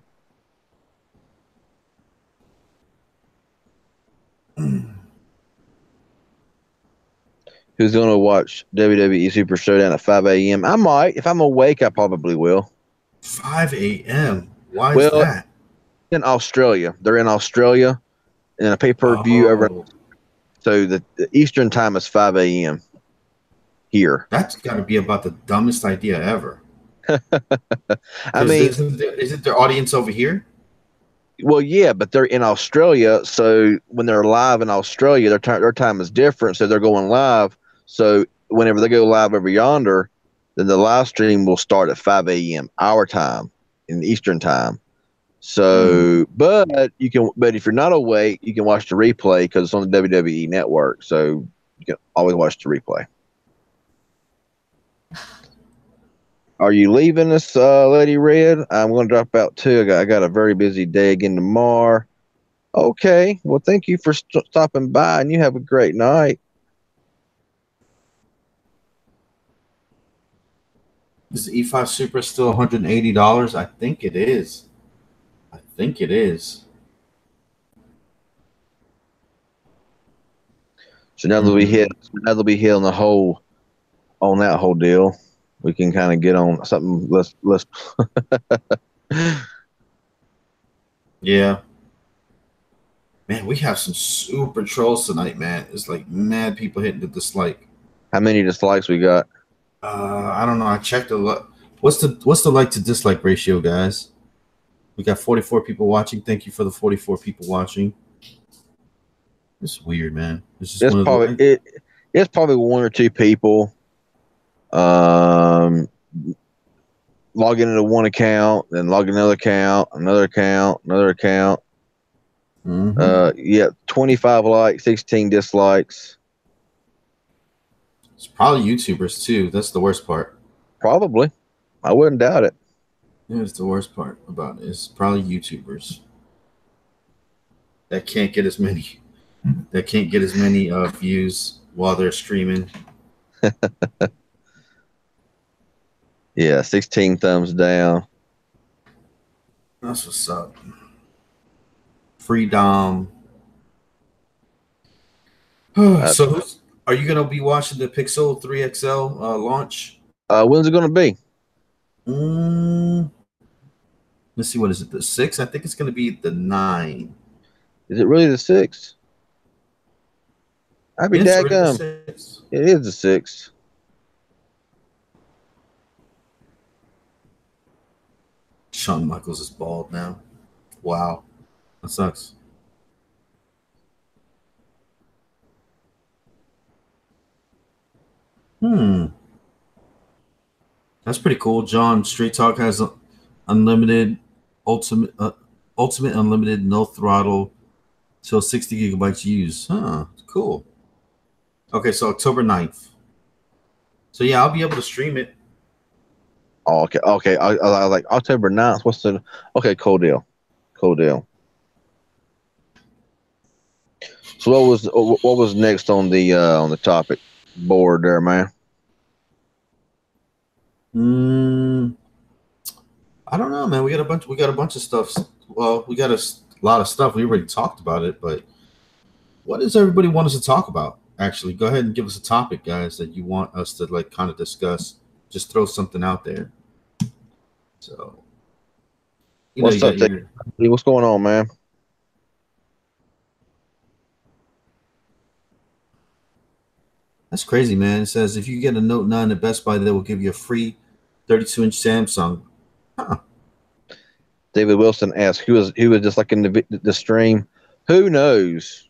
Speaker 2: Who's going to watch WWE Super Showdown at 5 a.m.? I might. If I'm awake, I probably will.
Speaker 4: 5 a.m. Why is that?
Speaker 2: In Australia. They're in Australia, and a pay-per-view over. So the Eastern time is 5 a.m. here.
Speaker 4: That's got to be about the dumbest idea ever.
Speaker 2: I mean,
Speaker 4: isn't their audience over here?
Speaker 2: Well, yeah, but they're in Australia, so when they're live in Australia, their time is different, so they're going live. So whenever they go live over yonder, then the live stream will start at 5 a.m. our time in Eastern time. So, but if you're not awake, you can watch the replay because it's on the WWE network. So you can always watch the replay. Are you leaving us, Lady Red? I'm going to drop out too. I got a very busy day again tomorrow. Okay. Well, thank you for stopping by, and you have a great night.
Speaker 4: Is the E5 Super still $180? I think it is.
Speaker 2: So now that we hit on the whole on that whole deal, we can kind of get on something less.
Speaker 4: Yeah. Man, we have some super trolls tonight, man. It's like mad people hitting the dislike.
Speaker 2: How many dislikes we got?
Speaker 4: I don't know. I checked a lot. What's the like to dislike ratio, guys? We got 44 people watching. Thank you for the 44 people watching. It's weird, man. It's
Speaker 2: probably one or two people log into one account, then log another account, another account.
Speaker 4: Mm-hmm.
Speaker 2: 25 likes, 16 dislikes.
Speaker 4: It's probably YouTubers too. That's the worst part.
Speaker 2: Probably. I wouldn't doubt it.
Speaker 4: Yeah, it's the worst part about it. It's probably YouTubers that can't get as many views while they're streaming.
Speaker 2: Yeah, 16 thumbs down.
Speaker 4: That's what's up. Freedom. So, are you gonna be watching the Pixel 3 XL launch?
Speaker 2: When's it gonna be?
Speaker 4: Let's see. What is it? The 6th? I think it's gonna be the 9.
Speaker 2: Is it really the 6th? I'd be daggum. It is the 6th.
Speaker 4: Shawn Michaels is bald now. Wow, that sucks. That's pretty cool. John, Straight Talk has unlimited ultimate unlimited, no throttle, till 60 gigabytes used. Huh, cool. Okay, so October 9th. So yeah, I'll be able to stream it.
Speaker 2: Oh, okay, okay. I like October 9th. What's the? Okay, cool deal, cool deal. So what was next on the topic board there, man?
Speaker 4: I don't know, man. We got a bunch of stuff. Well, we got a lot of stuff. We already talked about it, but what does everybody want us to talk about? Actually, go ahead and give us a topic, guys, that you want us to like kind of discuss. Just throw something out there. So,
Speaker 2: What's up, what's going on, man?
Speaker 4: That's crazy, man. It says if you get a Note 9 at Best Buy, they will give you a free 32-inch Samsung. Huh.
Speaker 2: David Wilson asked, who was just like in the stream? Who knows?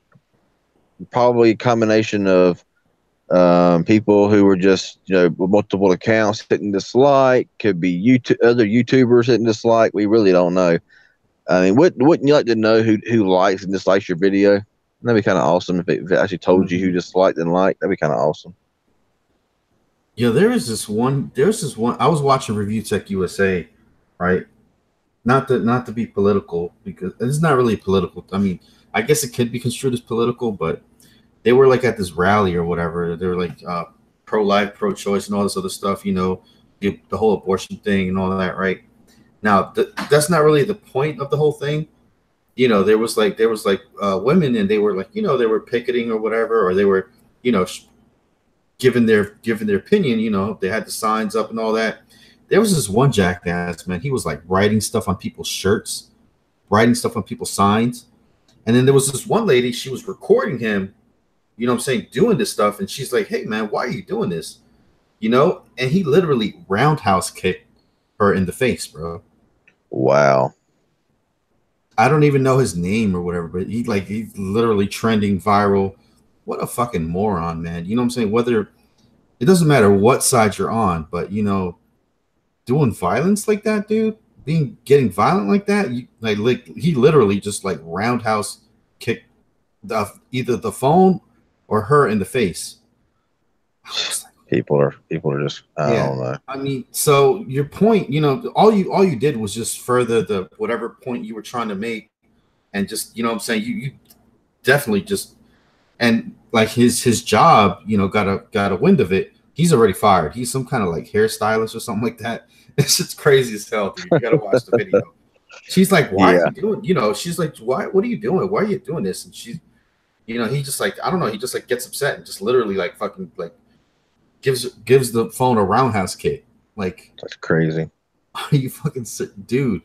Speaker 2: Probably a combination of people who were just, with multiple accounts hitting dislike. Could be other YouTubers hitting dislike. We really don't know. I mean, wouldn't you like to know who likes and dislikes your video? That'd be kind of awesome if it actually told you who disliked and liked. That'd be kind of awesome.
Speaker 4: Yeah, there's this one. I was watching Review Tech USA, right? Not to be political, because it's not really political. I mean, I guess it could be construed as political, but they were like at this rally or whatever. They were like pro-life, pro-choice, and all this other stuff. The whole abortion thing and all of that, right? Now, that's not really the point of the whole thing. There was women, and they were like, they were picketing or whatever, or they were, giving their opinion. They had the signs up and all that. There was this one jackass, man. He was like writing stuff on people's shirts, writing stuff on people's signs. And then there was this one lady, she was recording him, doing this stuff. And she's like, hey, man, why are you doing this? And he literally roundhouse kicked her in the face, bro. Wow. I don't even know his name or whatever, but he's literally trending viral. What a fucking moron, man. You know what I'm saying? Whether it doesn't matter what side you're on, but doing violence like that, dude, getting violent like that, he literally just like roundhouse kicked either the phone or her in the face.
Speaker 2: People are just I don't know.
Speaker 4: I mean, so your point, all you did was just further the whatever point you were trying to make, and just what I'm saying, you definitely just, and like his job, got a wind of it. He's already fired. He's some kind of like hairstylist or something like that. It's just crazy as hell, dude. You gotta watch the video. She's like, why are you doing? She's like, why? What are you doing? Why are you doing this? And she's, he just like, I don't know. He just like gets upset and just literally like fucking like gives the phone a roundhouse kick. Like,
Speaker 2: that's crazy.
Speaker 4: Are you fucking dude?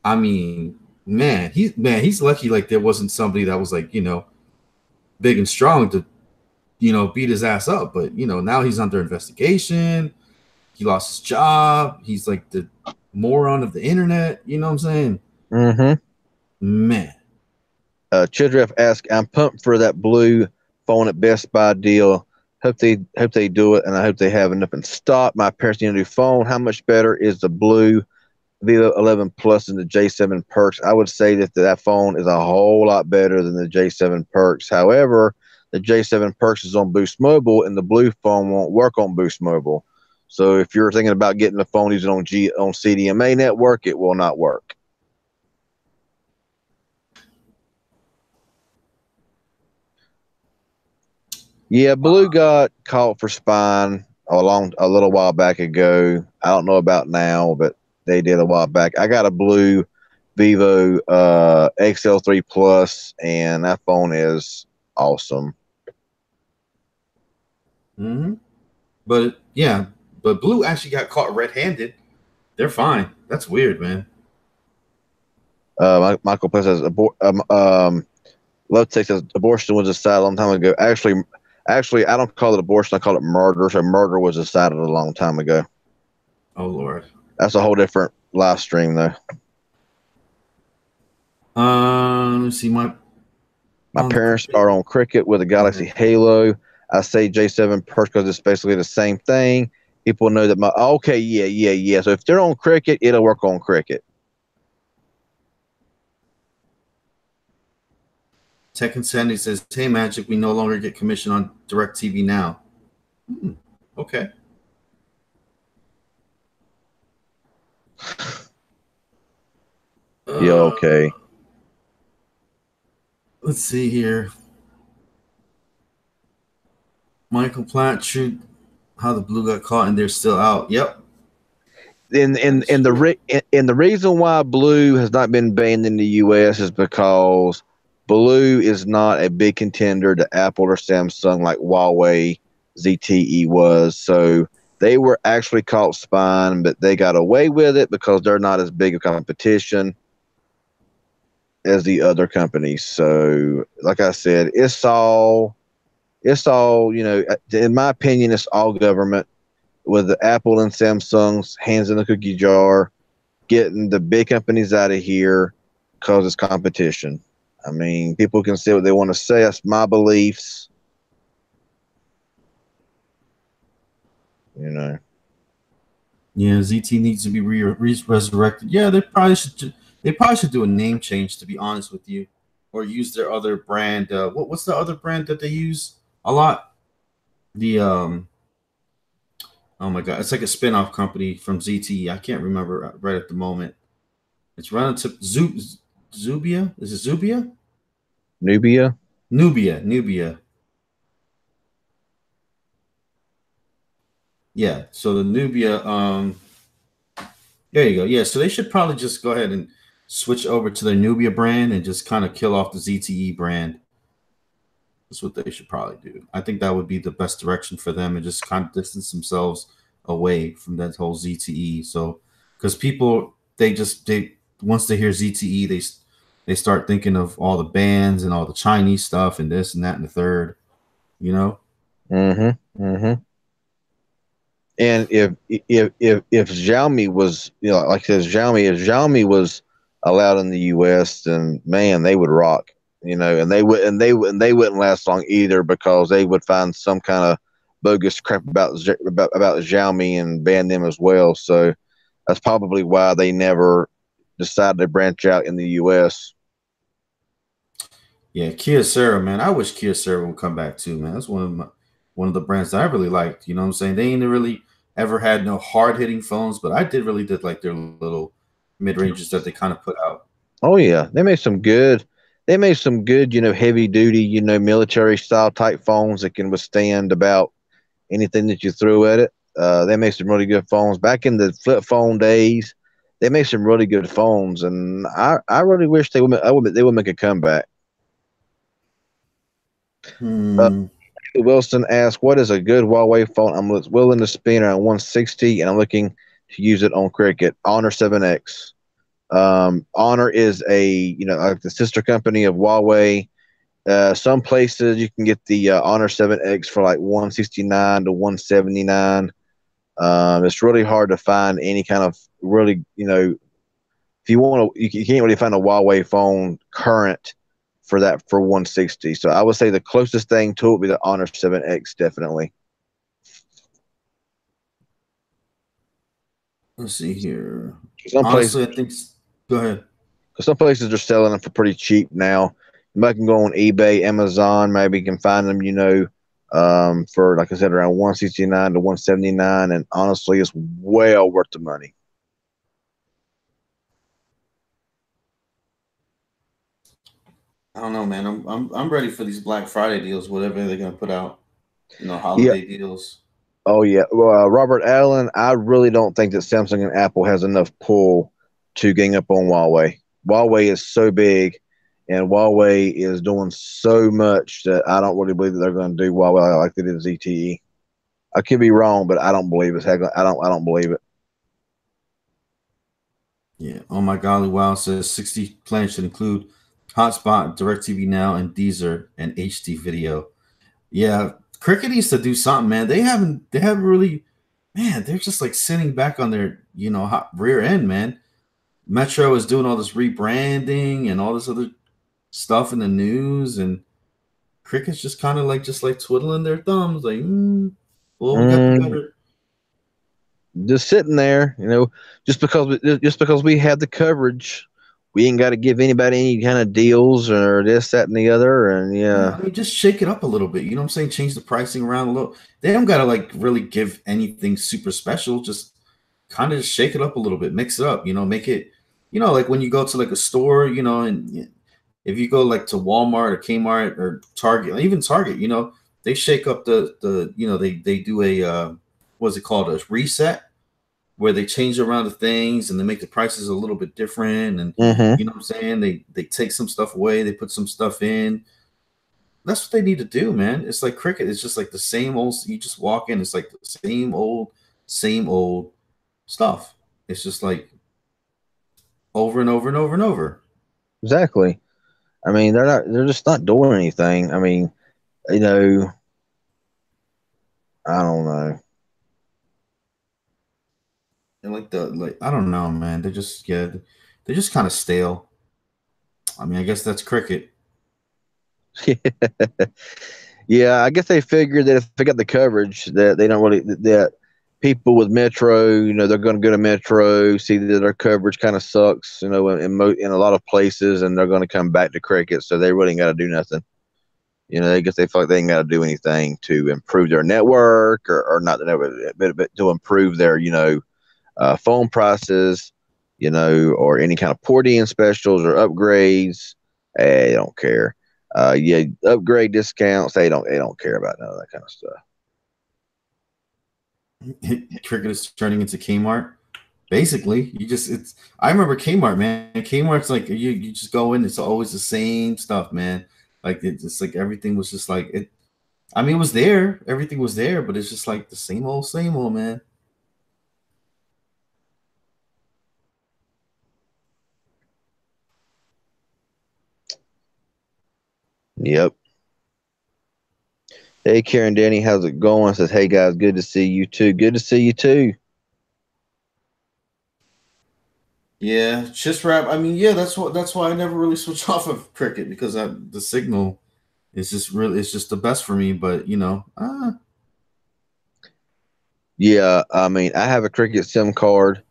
Speaker 4: I mean, man, he's lucky. Like there wasn't somebody that was like, big and strong to, beat his ass up. But now he's under investigation. He lost his job. He's like the moron of the internet. You know what I'm saying?
Speaker 2: Mm-hmm.
Speaker 4: Man.
Speaker 2: Chidref asked, I'm pumped for that blue phone at Best Buy deal. Hope they do it, and I hope they have enough in stock. My parents need a new phone. How much better is the blue Vivo 11 Plus than the J7 Perks? I would say that phone is a whole lot better than the J7 Perks. However, the J7 Perks is on Boost Mobile, and the blue phone won't work on Boost Mobile. So if you're thinking about getting a phone using on CDMA network, it will not work. Yeah, Blue got caught for spying a little while back ago. I don't know about now, but they did a while back. I got a blue Vivo XL3 Plus, and that phone is awesome.
Speaker 4: Mm-hmm. But Blue actually got caught red-handed. They're fine. That's weird, man.
Speaker 2: Michael Plus says, Love Tech says abortion was decided a long time ago. Actually, I don't call it abortion. I call it murder. So murder was decided a long time ago.
Speaker 4: Oh, Lord.
Speaker 2: That's a whole different live stream, though.
Speaker 4: Let's see. My
Speaker 2: parents are on Cricket with a Galaxy Halo. I say J7 Perks because it's basically the same thing. People know that yeah. So if they're on Cricket, it'll work on Cricket.
Speaker 4: Tech Insanity says, "Hey Magic, we no longer get commission on DirecTV now." Okay.
Speaker 2: Yeah, okay.
Speaker 4: Let's see here. Michael Platt, shoot, how the Blue got caught and they're still out. Yep.
Speaker 2: And the reason why Blue has not been banned in the U.S. is because Blue is not a big contender to Apple or Samsung like Huawei ZTE was. So they were actually caught spying, but they got away with it because they're not as big a competition as the other companies. So, like I said, it's all, in my opinion, it's all government, with the Apple and Samsung's hands in the cookie jar, getting the big companies out of here because it's competition. I mean, people can say what they want to say. That's my beliefs.
Speaker 4: Yeah, ZT needs to be resurrected. Yeah, they probably should. They probably should do a name change, to be honest with you, or use their other brand. What's the other brand that they use a lot? The oh my god, it's like a spin-off company from ZTE. I can't remember right at the moment. It's relative Zubia. Is it Zubia?
Speaker 2: Nubia.
Speaker 4: Yeah. So the Nubia. There you go. Yeah. So they should probably just go ahead and switch over to their Nubia brand and just kind of kill off the ZTE brand. That's what they should probably do. I think that would be the best direction for them, and just kind of distance themselves away from that whole ZTE. So, because people, they once they hear ZTE, they start thinking of all the bands and all the Chinese stuff and this and that and the third, you know.
Speaker 2: And if Xiaomi was, like I said, if Xiaomi was allowed in the U.S., then man, they would rock. And they wouldn't last long either, because they would find some kind of bogus crap about Xiaomi and ban them as well. So that's probably why they never decided to branch out in the U.S.
Speaker 4: Yeah, Kyocera, man. I wish Kyocera would come back too, man. That's one of the brands that I really liked. You know what I'm saying? They ain't really ever had no hard hitting phones, but I really did like their little mid ranges that they kind of put out.
Speaker 2: Oh yeah, they made some good, heavy duty, military style type phones that can withstand about anything that you threw at it. They made some really good phones back in the flip phone days. They made some really good phones, and I really wish they would make a comeback. Wilson asked, "What is a good Huawei phone? I'm willing to spend around 160, and I'm looking to use it on Cricket. Honor 7X. Honor is like the sister company of Huawei. Some places you can get the Honor 7X for like 169 to 179. It's really hard to find any kind of really, if you want to, you can't really find a Huawei phone current for 160. So I would say the closest thing to it would be the Honor 7X, definitely.
Speaker 4: Let's see here.
Speaker 2: Honestly,
Speaker 4: I think. Go ahead.
Speaker 2: Some places are selling them for pretty cheap now. You might can go on eBay, Amazon, maybe you can find them, for, like I said, around 169 to 179, and honestly, it's well worth the money.
Speaker 4: I don't know, man. I'm ready for these Black Friday deals, whatever they're gonna put out. Holiday deals.
Speaker 2: Oh yeah. Well, Robert Allen, I really don't think that Samsung and Apple has enough pull to gang up on Huawei. Huawei is so big, and Huawei is doing so much that I don't really believe that they're going to do Huawei like they did ZTE. I could be wrong, but I don't believe it. I don't believe it.
Speaker 4: Yeah. Oh my golly! Wow. Says 60 plans should include Hotspot, DirecTV Now, and Deezer, and HD video. Yeah, Cricket needs to do something, man. They haven't really, man. They're just like sitting back on their hot rear end, man. Metro is doing all this rebranding and all this other stuff in the news, and Cricket's just kind of like twiddling their thumbs, like, well, we got the better.
Speaker 2: Just sitting there, just because we had the coverage, we ain't got to give anybody any kind of deals or this, that, and the other. And
Speaker 4: Yeah, I mean, just shake it up a little bit. You know what I'm saying? Change the pricing around a little. They don't gotta like really give anything super special. Just kind of just shake it up a little bit, mix it up. You know, make it. You know, like when you go to like a store, you know, and if you go like to Walmart or Kmart or Target, or even Target, you know, they shake up the you know, they do a what's it called, a reset, where they change around the things and they make the prices a little bit different. And you know what I'm saying? They take some stuff away, they put some stuff in. That's what they need to do, man. It's like cricket. It's just like the same old. You just walk in. It's like the same old stuff. It's just like over and over and over and over.
Speaker 2: Exactly. I mean, they're just not doing anything. I mean, you know, I don't know.
Speaker 4: And like I don't know, man. They're just they're just kind of stale. I mean, I guess that's cricket.
Speaker 2: Yeah, I guess they figured that if they got the coverage, that they don't really that people with Metro, you know, they're going to go to Metro, see that their coverage kind of sucks, you know, in a lot of places, and they're going to come back to cricket, so they really ain't got to do nothing. You know, I guess they feel like they ain't got to do anything to improve their network or not the network, but to improve their, you know, phone prices, you know, or any kind of port-in specials or upgrades. They don't care. Yeah, upgrade discounts. They don't care about none of that kind of stuff.
Speaker 4: Cricket is turning into Kmart. Basically, I remember Kmart, man. Kmart's like you just go in, it's always the same stuff, man. Like it's like everything was just like it. I mean, it was there, everything was there, but it's just like the same old, man.
Speaker 2: Yep. Hey, Karen Denny, how's it going? Says, hey guys, good to see you too. Good to see you too.
Speaker 4: Yeah, just wrap. I mean, yeah, that's why I never really switch off of cricket, because the signal is just really, it's just the best for me. But you know,
Speaker 2: yeah, I mean, I have a cricket SIM card.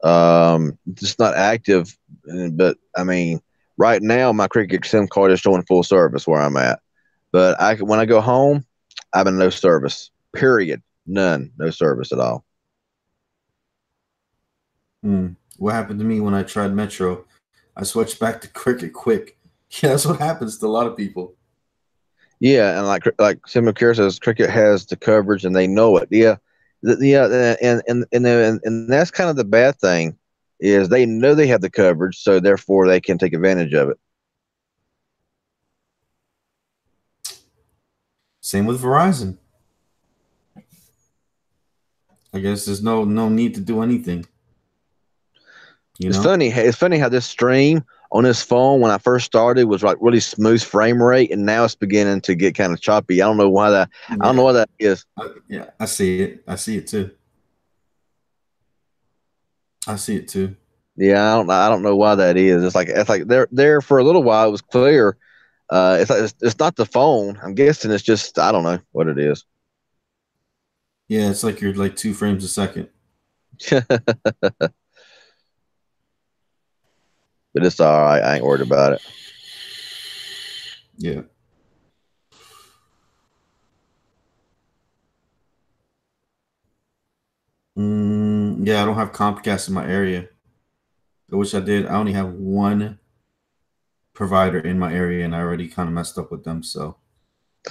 Speaker 2: It's not active, but I mean, right now my cricket SIM card is showing full service where I'm at. But when I go home, I'm in no service. Period. None. No service at all.
Speaker 4: What happened to me when I tried Metro? I switched back to cricket quick. Yeah, that's what happens to a lot of people.
Speaker 2: Yeah, and like Simacare says, cricket has the coverage and they know it. Yeah, and that's kind of the bad thing, is they know they have the coverage, so therefore they can take advantage of it.
Speaker 4: Same with Verizon. I guess there's no need to do anything. You know?
Speaker 2: It's funny how this stream on this phone, when I first started, was like really smooth frame rate, and now it's beginning to get kind of choppy. I don't know why that. Yeah. I don't know why that is.
Speaker 4: Yeah, I see it. I see it too.
Speaker 2: Yeah, I don't know why that is. It's like there for a little while it was clear. It's not the phone. I'm guessing it's just, I don't know what it is.
Speaker 4: Yeah, it's like you're like 2 frames a second.
Speaker 2: But it's all right. I ain't worried about it.
Speaker 4: Yeah. Yeah, I don't have Comcast in my area. I wish I did. I only have one provider in my area, and I already kind of messed up with them. So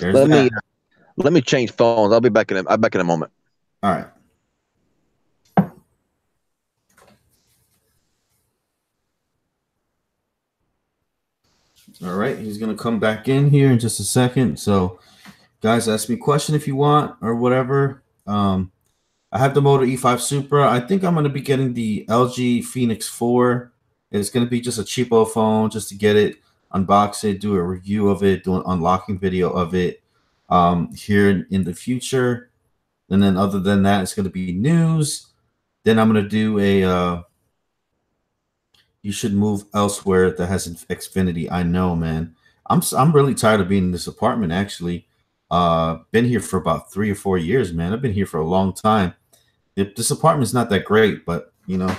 Speaker 2: let me change phones. I'll be back in a moment.
Speaker 4: All right. All right, he's gonna come back in here in just a second. So, guys, ask me a question if you want or whatever. I have the Moto E5 Supra. I think I'm gonna be getting the LG Phoenix 4. It's gonna be just a cheapo phone, just to get it, unbox it, do a review of it, do an unlocking video of it here in the future. And then other than that, it's gonna be news. Then I'm gonna do a you should move elsewhere that has Xfinity. I know, man. I'm really tired of being in this apartment, actually. Been here for about 3 or 4 years, man. I've been here for a long time. This apartment's not that great, but you know,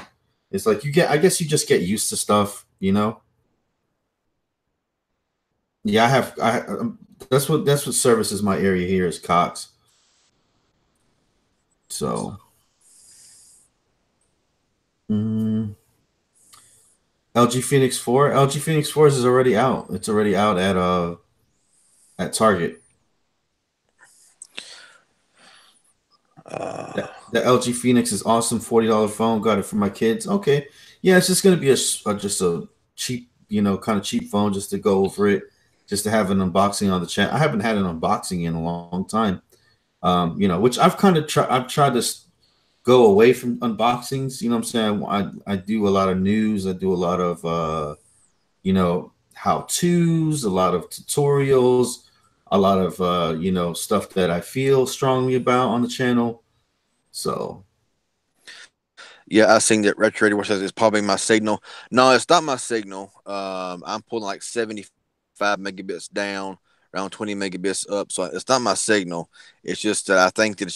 Speaker 4: it's like I guess you just get used to stuff. You know. Yeah, I have. That's what services my area here is Cox. So, LG Phoenix 4. LG Phoenix 4 is already out. It's already out at Target. The LG Phoenix is awesome. $40 phone. Got it for my kids. Okay, yeah, it's just gonna be just a cheap, kind of cheap phone just to go over it, just to have an unboxing on the channel. I haven't had an unboxing in a long time. Which I've kind of I've tried to go away from unboxings. You know what I'm saying? I do a lot of news. I do a lot of how-tos, a lot of tutorials, a lot of stuff that I feel strongly about on the channel. So
Speaker 2: yeah, I seen that Retro 81 says it's probably my signal. No, it's not my signal. I'm pulling like 75 megabits down, around 20 megabits up. So it's not my signal. It's just that I think that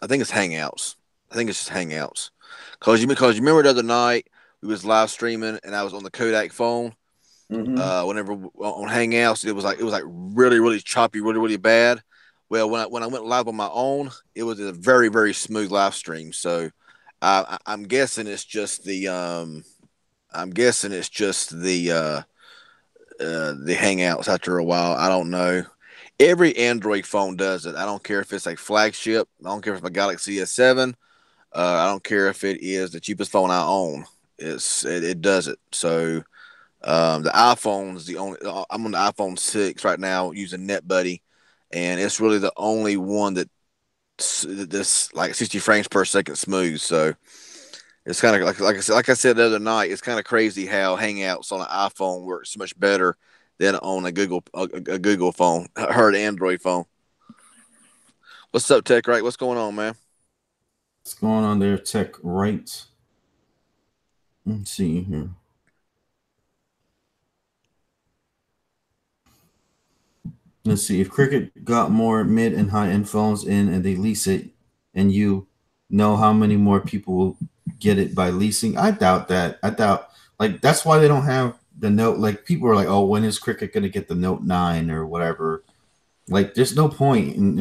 Speaker 2: I think it's Hangouts. I think it's just Hangouts. Because you remember the other night we was live streaming and I was on the Kodak phone. Whenever on Hangouts, it was like really, really choppy, really, really bad. Well, when I went live on my own, it was a very, very smooth live stream. So I'm guessing it's just the the Hangouts after a while. I don't know. Every Android phone does it. I don't care if it's a flagship. I don't care if it's a Galaxy S7. I don't care if it is the cheapest phone I own. It does it. So the iPhone is the only. I'm on the iPhone 6 right now using NetBuddy, and it's really the only one that's like 60 frames per second smooth. So it's kind of like I said the other night. It's kind of crazy how Hangouts on an iPhone works so much better than on a Google phone or an Android phone. What's up, Tech? Right? What's going on, man?
Speaker 4: What's going on there, Tech? Right. Let's see here. Let's see if Cricket got more mid and high end phones in and they lease it, and you know how many more people will get it by leasing. I doubt that. I doubt that's why they don't have the Note. Like people are like, oh, when is Cricket gonna get the Note 9 or whatever? Like there's no point in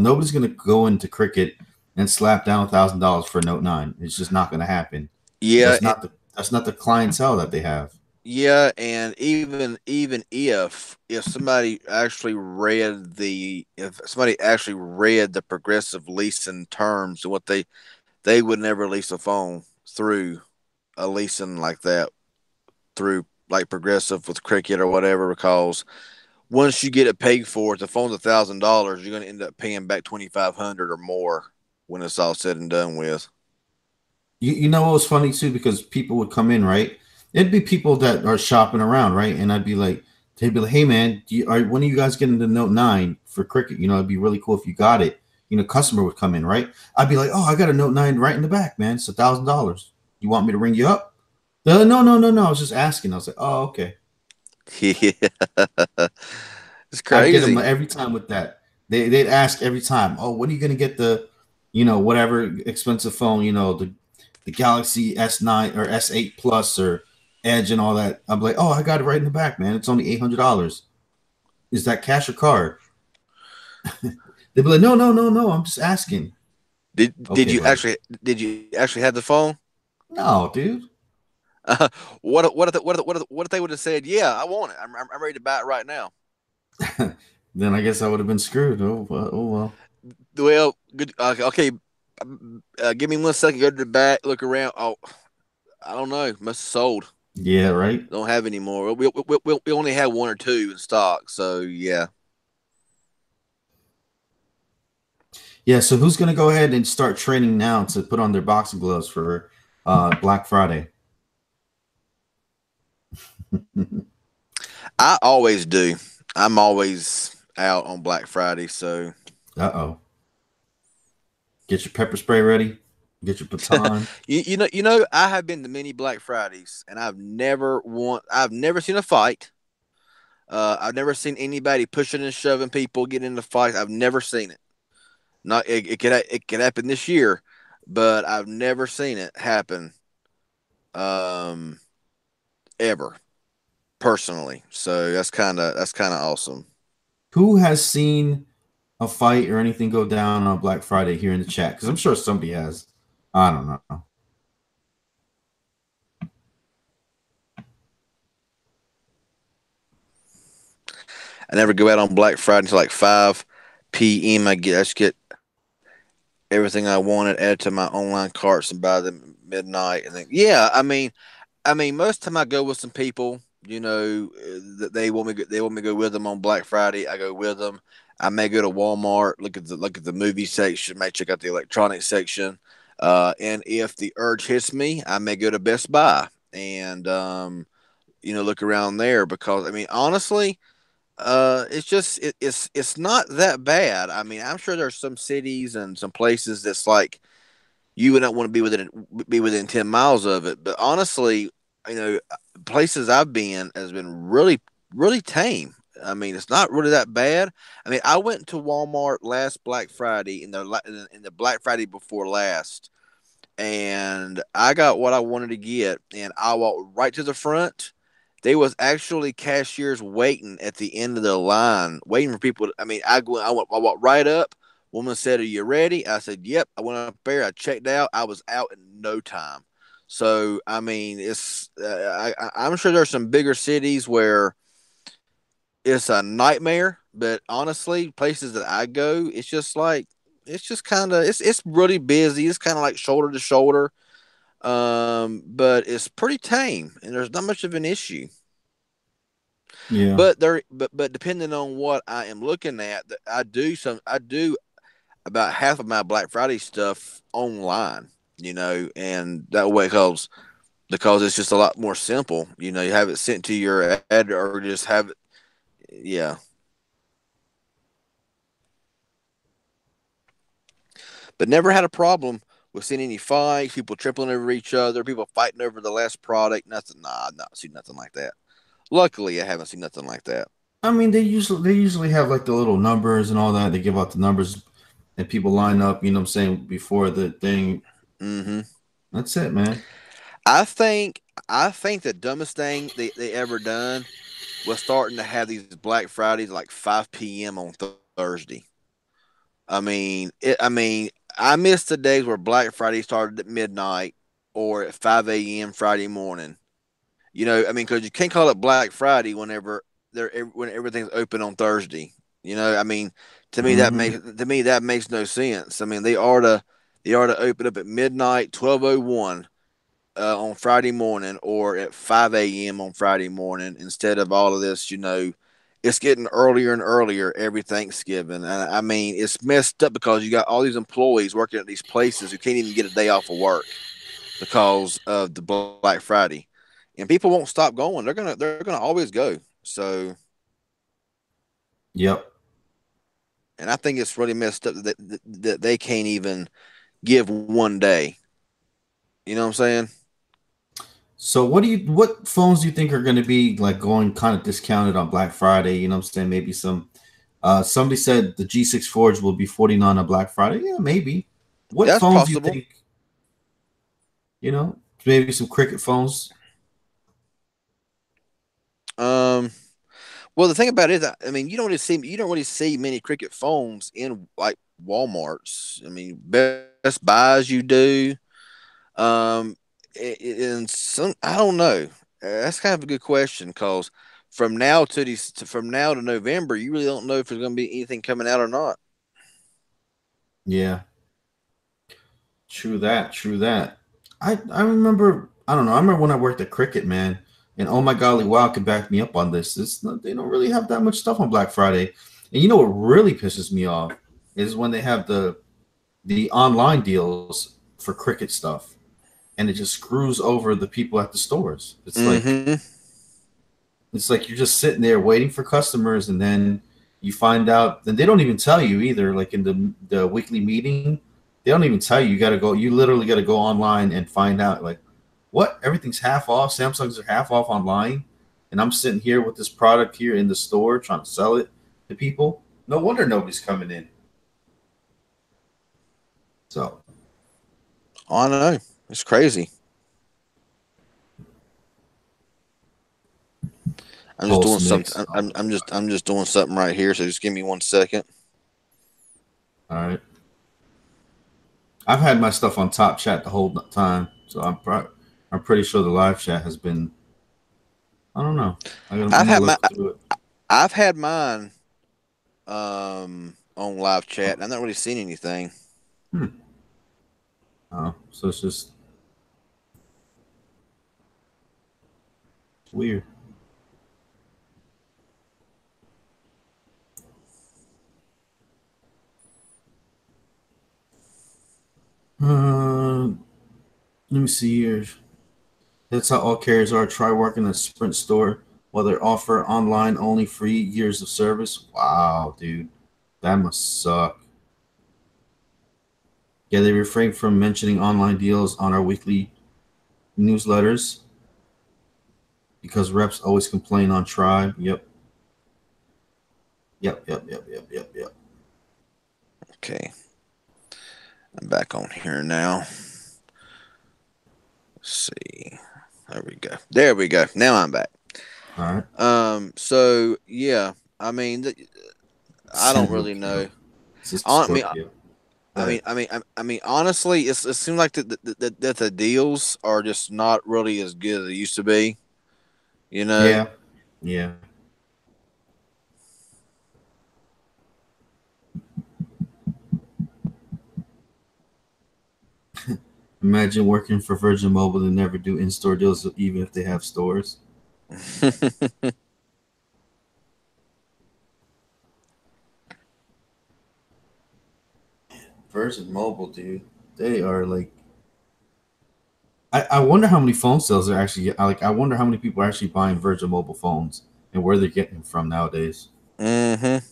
Speaker 4: nobody's gonna go into Cricket and slap down $1,000 for a Note 9. It's just not gonna happen.
Speaker 2: Yeah,
Speaker 4: That's not the clientele that they have.
Speaker 2: yeah, and even if somebody actually read the progressive leasing terms and what they would never lease a phone through a leasing like that through like progressive with Cricket or whatever, because once you get it paid for, if the phone's $1,000, you're going to end up paying back 2,500 or more when it's all said and done with.
Speaker 4: You know what was funny too, because people would come in, right? It'd be people that are shopping around, right? And they'd be like, hey man, when are you guys getting the Note 9 for Cricket? It'd be really cool if you got it. Customer would come in, right? I'd be like, oh, I got a Note 9 right in the back, man. It's $1,000. You want me to ring you up? No. I was just asking. I was like, oh, okay.
Speaker 2: Yeah, it's crazy.
Speaker 4: I get them every time with that. They'd ask every time, oh, when are you gonna get the, whatever expensive phone, the Galaxy S9 or S8 Plus or Edge and all that. I'm like, oh, I got it right in the back, man. It's only $800. Is that cash or card? They'd be like, no. I'm just asking.
Speaker 2: Did you actually have the phone?
Speaker 4: No, dude.
Speaker 2: What if they would have said, yeah, I want it. I'm ready to buy it right now.
Speaker 4: Then I guess I would have been screwed. Oh well.
Speaker 2: Well, good. Okay. Give me 1 second. Go to the back. Look around. Oh, I don't know. Must have sold.
Speaker 4: Yeah, right.
Speaker 2: Don't have any more. We only have 1 or 2 in stock. So yeah.
Speaker 4: Yeah. So who's gonna go ahead and start training now to put on their boxing gloves for Black Friday?
Speaker 2: I always do. I'm always out on Black Friday. So.
Speaker 4: Get your pepper spray ready. Get your baton.
Speaker 2: you know, I have been to many Black Fridays, and I've never seen a fight. I've never seen anybody pushing and shoving people, getting into fights. I've never seen it. It could happen this year, but I've never seen it happen. ever, personally. So that's kind of awesome.
Speaker 4: Who has seen a fight or anything go down on Black Friday here in the chat? Because I'm sure somebody has. I don't know.
Speaker 2: I never go out on Black Friday until like 5 p.m. I just get everything I wanted added to my online carts and by the midnight. And then, yeah, I mean, most of the time I go with some people. That they want me to go with them on Black Friday. I go with them. I may go to Walmart, look at the movie section, may check out the electronics section, and if the urge hits me, I may go to Best Buy and look around there because I mean, honestly, it's not that bad. I mean, I'm sure there's some cities and some places that's like you would not want to be within 10 miles of it. But honestly, you know, places I've been has been really tame. I mean, it's not really that bad. I mean, I went to Walmart last Black Friday in the Black Friday before last, and I got what I wanted to get, and I walked right to the front. They was actually cashiers waiting at the end of the line, waiting for people. I mean, I walked right up. Woman said, "Are you ready?" I said, "Yep." I went up there. I checked out. I was out in no time. So I mean, I'm sure there's some bigger cities where it's a nightmare. But honestly, places that I go, it's just kind of it's really busy. It's kind of like shoulder to shoulder, but it's pretty tame and there's not much of an issue.
Speaker 4: Yeah.
Speaker 2: But depending on what I am looking at, I do about half of my Black Friday stuff online, and that way because it's just a lot more simple. You have it sent to your ad or just have it. Yeah, but never had a problem with seeing any fights, people tripling over each other, people fighting over the last product. Nothing. Nah, I've not seen nothing like that. Luckily, I haven't seen nothing like that.
Speaker 4: I mean, they usually have like the little numbers and all that. They give out the numbers, and people line up. You know what I'm saying, before the thing.
Speaker 2: Hmm.
Speaker 4: That's it, man.
Speaker 2: I think I think the dumbest thing they ever done was starting to have these Black Fridays like 5 p.m. on Thursday. I missed the days where Black Friday started at midnight or at 5 a.m. Friday morning. Because you can't call it Black Friday when everything's open on Thursday. I mean,
Speaker 4: Hmm.
Speaker 2: to me that makes no sense. I mean, they ought to open up at midnight, 12:01 on Friday morning, or at 5 a.m. on Friday morning, instead of all of this. It's getting earlier and earlier every Thanksgiving, and I mean, it's messed up because you got all these employees working at these places who can't even get a day off of work because of the Black Friday, and people won't stop going. They're gonna always go. So,
Speaker 4: Yep.
Speaker 2: and I think it's really messed up that they can't even give one day. You know what I'm saying?
Speaker 4: So what phones do you think are going to be like going kind of discounted on Black Friday? You know what I'm saying? Maybe some. Somebody said the G6 Forge will be 49 on Black Friday. Yeah, maybe. What
Speaker 2: That's
Speaker 4: phones do you
Speaker 2: possible.
Speaker 4: think? Maybe some Cricket phones.
Speaker 2: Um, well, the thing about it is, I mean, you don't really see many Cricket phones in like WalMarts. I mean, Best Buys you do. Um, and some I don't know. That's kind of a good question because from now to November, you really don't know if there's going to be anything coming out or not.
Speaker 4: Yeah, true that. True that. I remember. I don't know. I remember when I worked at Cricket, man. And oh my golly, wow, can back me up on this. They don't really have that much stuff on Black Friday. And you know what really pisses me off is when they have the online deals for Cricket stuff, and it just screws over the people at the stores.
Speaker 2: Mm-hmm.
Speaker 4: It's like you're just sitting there waiting for customers, and then you find out, and they don't even tell you either. Like in the weekly meeting, they don't even tell you. You got to go. You literally got to go online and find out. Like, what? Everything's half off. Samsungs are half off online, and I'm sitting here with this product here in the store trying to sell it to people. No wonder nobody's coming in. So
Speaker 2: I know it's crazy. I'm just doing
Speaker 4: Postmates.
Speaker 2: something. I'm just doing something right here. So just give me 1 second.
Speaker 4: All right. I've had my stuff on top chat the whole time, so I'm pretty sure the live chat has been. I don't know. I'm gonna look through it.
Speaker 2: I've had mine on live chat. I've not really seen anything.
Speaker 4: Oh, so it's just weird. Let me see here. That's how all carriers are. Try working at a Sprint store while they offer online only free years of service. Wow, dude. That must suck. Yeah, they refrain from mentioning online deals on our weekly newsletters because reps always complain on Tribe. Yep.
Speaker 2: Okay. I'm back on here now. Let's see. There we go. Now I'm back.
Speaker 4: All right.
Speaker 2: So yeah, I mean, I don't really know. I mean, honestly, it seems like that the deals are just not really as good as they used to be. You know?
Speaker 4: Yeah. Imagine working for Virgin Mobile and never do in-store deals, even if they have stores. Virgin Mobile, dude, they are like. I wonder how many phone sales are actually like. I wonder how many people are actually buying Virgin Mobile phones and where they're getting them from nowadays.
Speaker 2: Mm-hmm.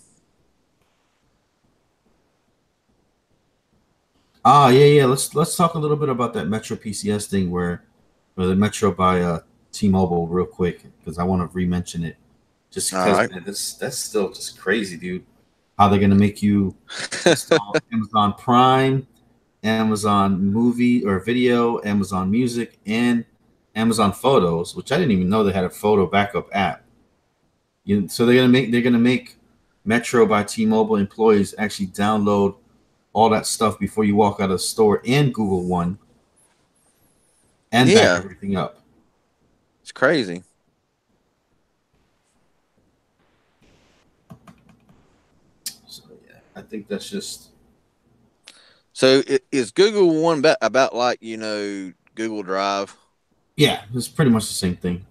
Speaker 4: Yeah. Let's talk a little bit about that MetroPCS thing where the Metro by T-Mobile real quick because I want to re-mention it. Just because
Speaker 2: right.
Speaker 4: Man, that's still just crazy, dude. How they're gonna make you install Amazon Prime, Amazon Movie or Video, Amazon Music, and Amazon Photos, which I didn't even know they had a photo backup app. So they're gonna make Metro by T-Mobile employees actually download all that stuff before you walk out of the store and Google One and back everything up.
Speaker 2: It's crazy.
Speaker 4: So yeah, I think that's just.
Speaker 2: So is Google One about like Google Drive?
Speaker 4: Yeah, it's pretty much the same thing.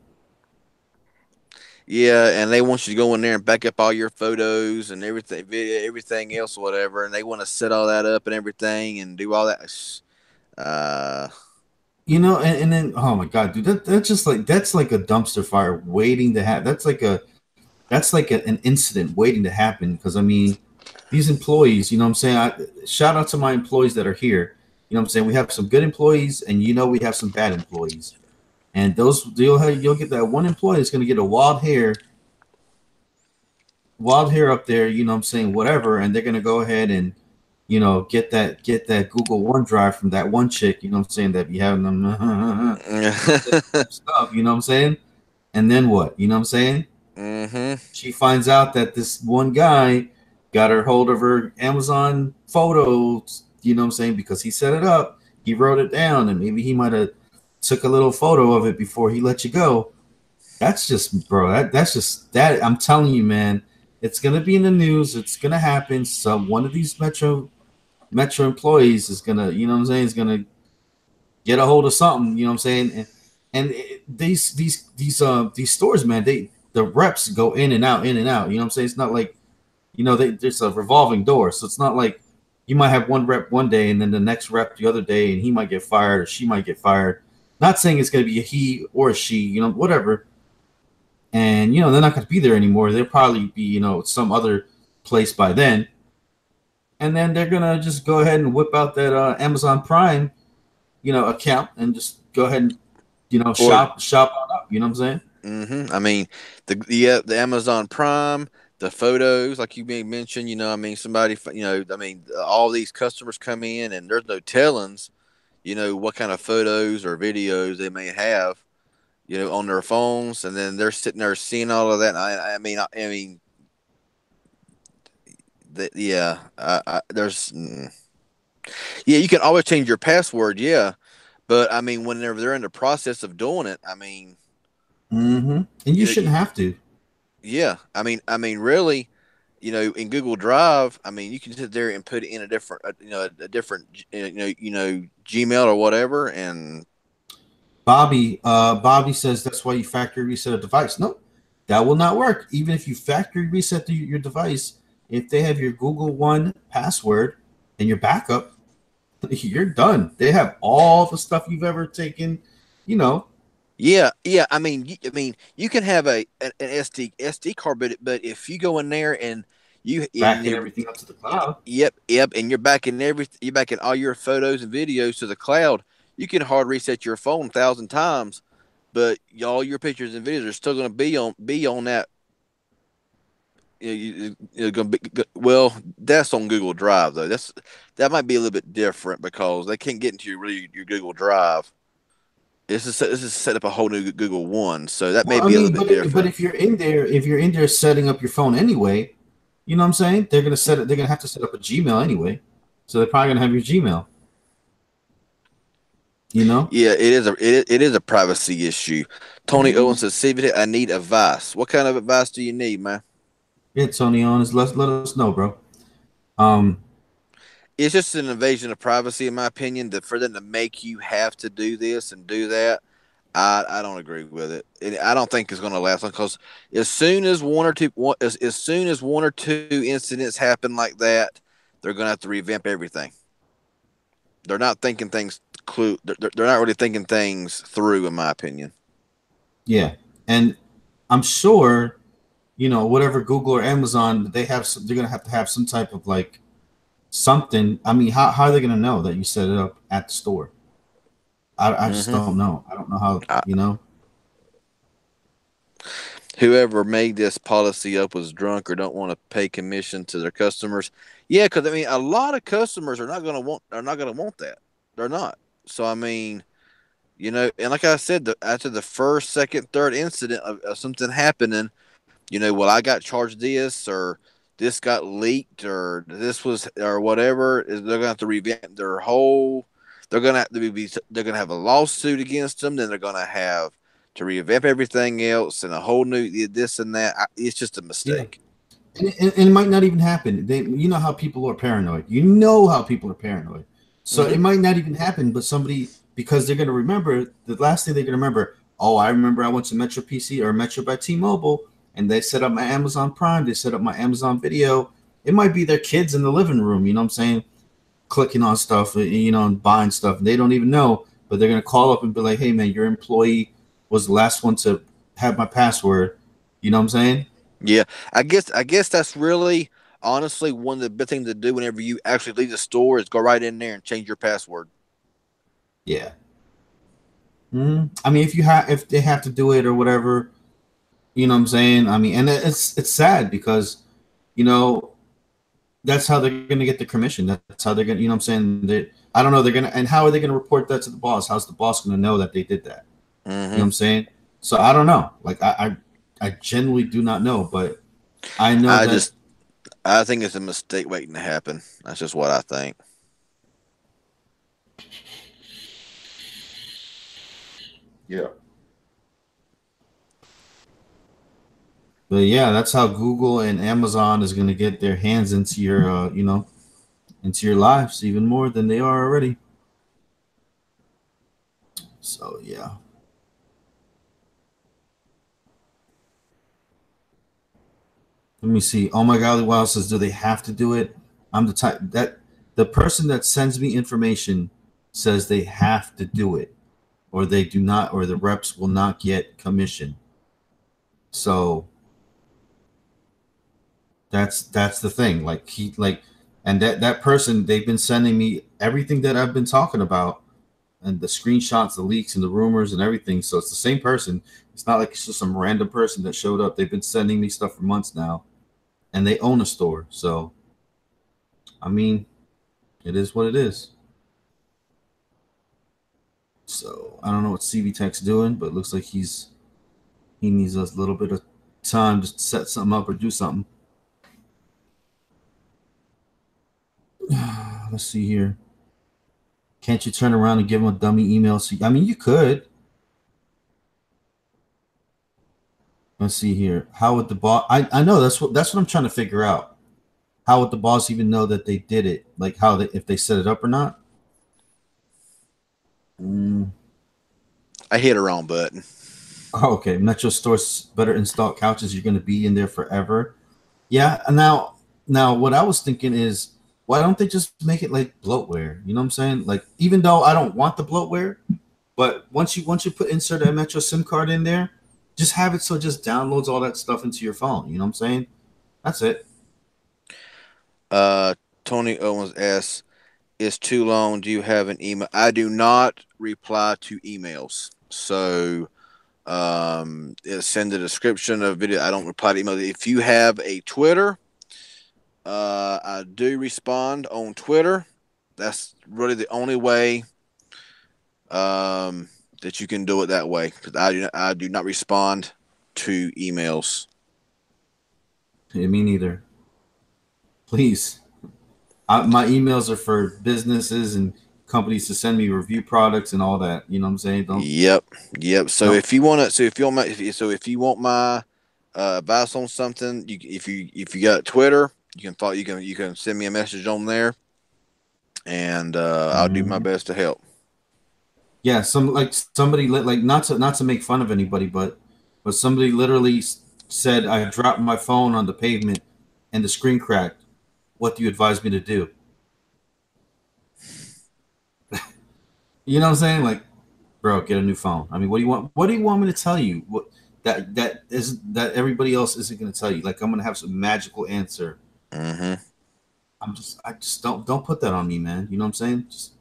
Speaker 2: Yeah, and they want you to go in there and back up all your photos and everything, video, everything else, whatever, and they want to set all that up and everything and do all that.
Speaker 4: And then oh my god, dude, that's just like that's like a dumpster fire waiting to happen. That's like an incident waiting to happen because I mean, these employees, you know what I'm saying? Shout out to my employees that are here. You know what I'm saying? We have some good employees and we have some bad employees. And those you'll get that one employee that's going to get a wild hair up there, you know what I'm saying, whatever, and they're going to go ahead and get that Google OneDrive from that one chick, you know what I'm saying, that be having them stuff, you know what I'm saying? And then what? You know what I'm saying?
Speaker 2: Mm-hmm.
Speaker 4: She finds out that this one guy got her hold of her Amazon photos, you know what I'm saying, because he set it up, he wrote it down, and maybe he might have took a little photo of it before he let you go. That's just, bro. That's just that. I'm telling you, man. It's gonna be in the news. It's gonna happen. So one of these Metro employees is gonna, you know what I'm saying, is gonna get a hold of something. You know what I'm saying? And these stores, man. The reps go in and out, in and out. You know what I'm saying? It's not like, there's a revolving door. So it's not like you might have one rep one day and then the next rep the other day, and he might get fired or she might get fired. Not saying it's going to be a he or a she, whatever. And, they're not going to be there anymore. They'll probably be, some other place by then. And then they're going to just go ahead and whip out that Amazon Prime, account and just go ahead and, shop on up. You know what I'm saying?
Speaker 2: Mm-hmm. I mean, the Amazon Prime, the photos, like you mentioned, I mean, somebody, I mean, all these customers come in and there's no tellings, what kind of photos or videos they may have, on their phones, and then they're sitting there seeing all of that. And I mean, yeah, there's, yeah, you can always change your password, yeah, but I mean, whenever they're in the process of doing it, I mean,
Speaker 4: And you shouldn't have to.
Speaker 2: yeah, I mean, really, in Google Drive, I mean, you can sit there and put it in a different, a different, Gmail or whatever, and
Speaker 4: Bobby says that's why you factory reset a device. No, that will not work. Even if you factory reset your device, if they have your Google One password and your backup, you're done. They have all the stuff you've ever taken, you know.
Speaker 2: Yeah, yeah. I mean, you can have an SD card, but if you go in there and
Speaker 4: Backing everything up to the cloud.
Speaker 2: yep, and you're backing all your photos and videos to the cloud. You can hard reset your phone 1,000 times, but all your pictures and videos are still going to be on that. You're going to be well. That's on Google Drive though. That might be a little bit different because they can't get into your Google Drive. This is set up a whole new Google One, so that may be a little bit different.
Speaker 4: But if you're in there setting up your phone anyway, you know what I'm saying? They're gonna They're gonna have to set up a Gmail anyway, so they're probably gonna have your Gmail. You know?
Speaker 2: Yeah, it is a privacy issue. Tony Owens says, "CVT, I need advice. What kind of advice do you need, man?"
Speaker 4: Yeah, Tony Owens, let us know, bro.
Speaker 2: It's just an invasion of privacy, in my opinion. That for them to make you have to do this and do that, I don't agree with it. I don't think it's going to last long because as soon as one or two incidents happen like that, they're going to have to revamp everything. They're not thinking things they're not really thinking things through, in my opinion.
Speaker 4: Yeah, and I'm sure, whatever Google or Amazon they're going to have some type of like something. I mean, how are they going to know that you set it up at the store? I just don't know. I don't know how,
Speaker 2: Whoever made this policy up was drunk or don't want to pay commission to their customers. Yeah, because I mean, a lot of customers are not going to want that. They're not. So I mean, and like I said, after the first, second, third incident of something happening, well, I got charged this or this got leaked or this was or whatever. They're going to have to revamp their whole. They're going to have to be. They're going to have a lawsuit against them. Then they're going to have to revamp everything else and a whole new this and that. It's just a mistake.
Speaker 4: Yeah. And it might not even happen. You know how people are paranoid. You know how people are paranoid. So it might not even happen, but somebody, because they're going to remember, the last thing they're going to remember, oh, I remember I went to MetroPCS or Metro by T-Mobile, and they set up my Amazon Prime, they set up my Amazon Video. It might be their kids in the living room, you know what I'm saying, clicking on stuff, and buying stuff. And they don't even know, but they're going to call up and be like, hey, man, your employee was the last one to have my password. You know what I'm saying?
Speaker 2: Yeah, I guess that's really, honestly, one of the big things to do whenever you actually leave the store is go right in there and change your password.
Speaker 4: Yeah. I mean, if they have to do it or whatever, you know what I'm saying? I mean, and it's sad because, that's how they're going to get the commission. That's how they're going to, you know what I'm saying? I don't know. And how are they going to report that to the boss? How's the boss going to know that they did that? You know what I'm saying? So I don't know. Like, I genuinely do not know, but I know
Speaker 2: I think it's a mistake waiting to happen. That's just what I think.
Speaker 4: Yeah. But yeah, that's how Google and Amazon is going to get their hands into your, into your lives even more than they are already. So yeah. Let me see. Oh my God, Wild says, do they have to do it? I'm the type that the person that sends me information says they have to do it, or they do not, or the reps will not get commission. So that's the thing. And that person, they've been sending me everything that I've been talking about, and the screenshots, the leaks, and the rumors and everything. So it's the same person. It's not like it's just some random person that showed up. They've been sending me stuff for months now. And they own a store. So, I mean, it is what it is. So I don't know what CV Tech's doing, but it looks like he needs us a little bit of time to set something up or do something. Let's see here. Can't you turn around and give him a dummy email? I mean, you could. Let's see here. How would the boss? I know that's what I'm trying to figure out. How would the boss even know that they did it? Like how they, if they set it up or not?
Speaker 2: I hit a wrong button.
Speaker 4: Oh, okay. Metro Stores better install couches. You're going to be in there forever. Yeah. Now, what I was thinking is, why don't they just make it like bloatware? You know what I'm saying? Like, even though I don't want the bloatware, but once you insert a Metro SIM card in there, just have it so it just downloads all that stuff into your phone. You know what I'm saying? That's it.
Speaker 2: Tony Owens asks, "It's too long. Do you have an email?" I do not reply to emails, so send the description of video. I don't reply to emails. If you have a Twitter, I do respond on Twitter. That's really the only way that you can do it that way, because I do not respond to emails.
Speaker 4: Yeah, me neither. Please. My emails are for businesses and companies to send me review products and all that. You know what I'm saying?
Speaker 2: Yep. So
Speaker 4: don't.
Speaker 2: if you want to, if you want my advice on something, if you got Twitter, you can send me a message on there, and I'll do my best to help.
Speaker 4: Yeah, somebody like not to make fun of anybody, but somebody literally said I dropped my phone on the pavement and the screen cracked. What do you advise me to do? You know what I'm saying? Like, bro, get a new phone. I mean, what do you want? What do you want me to tell you? What that everybody else isn't going to tell you? Like, I'm going to have some magical answer.
Speaker 2: Mm-hmm.
Speaker 4: I just don't put that on me, man. You know what I'm saying? Just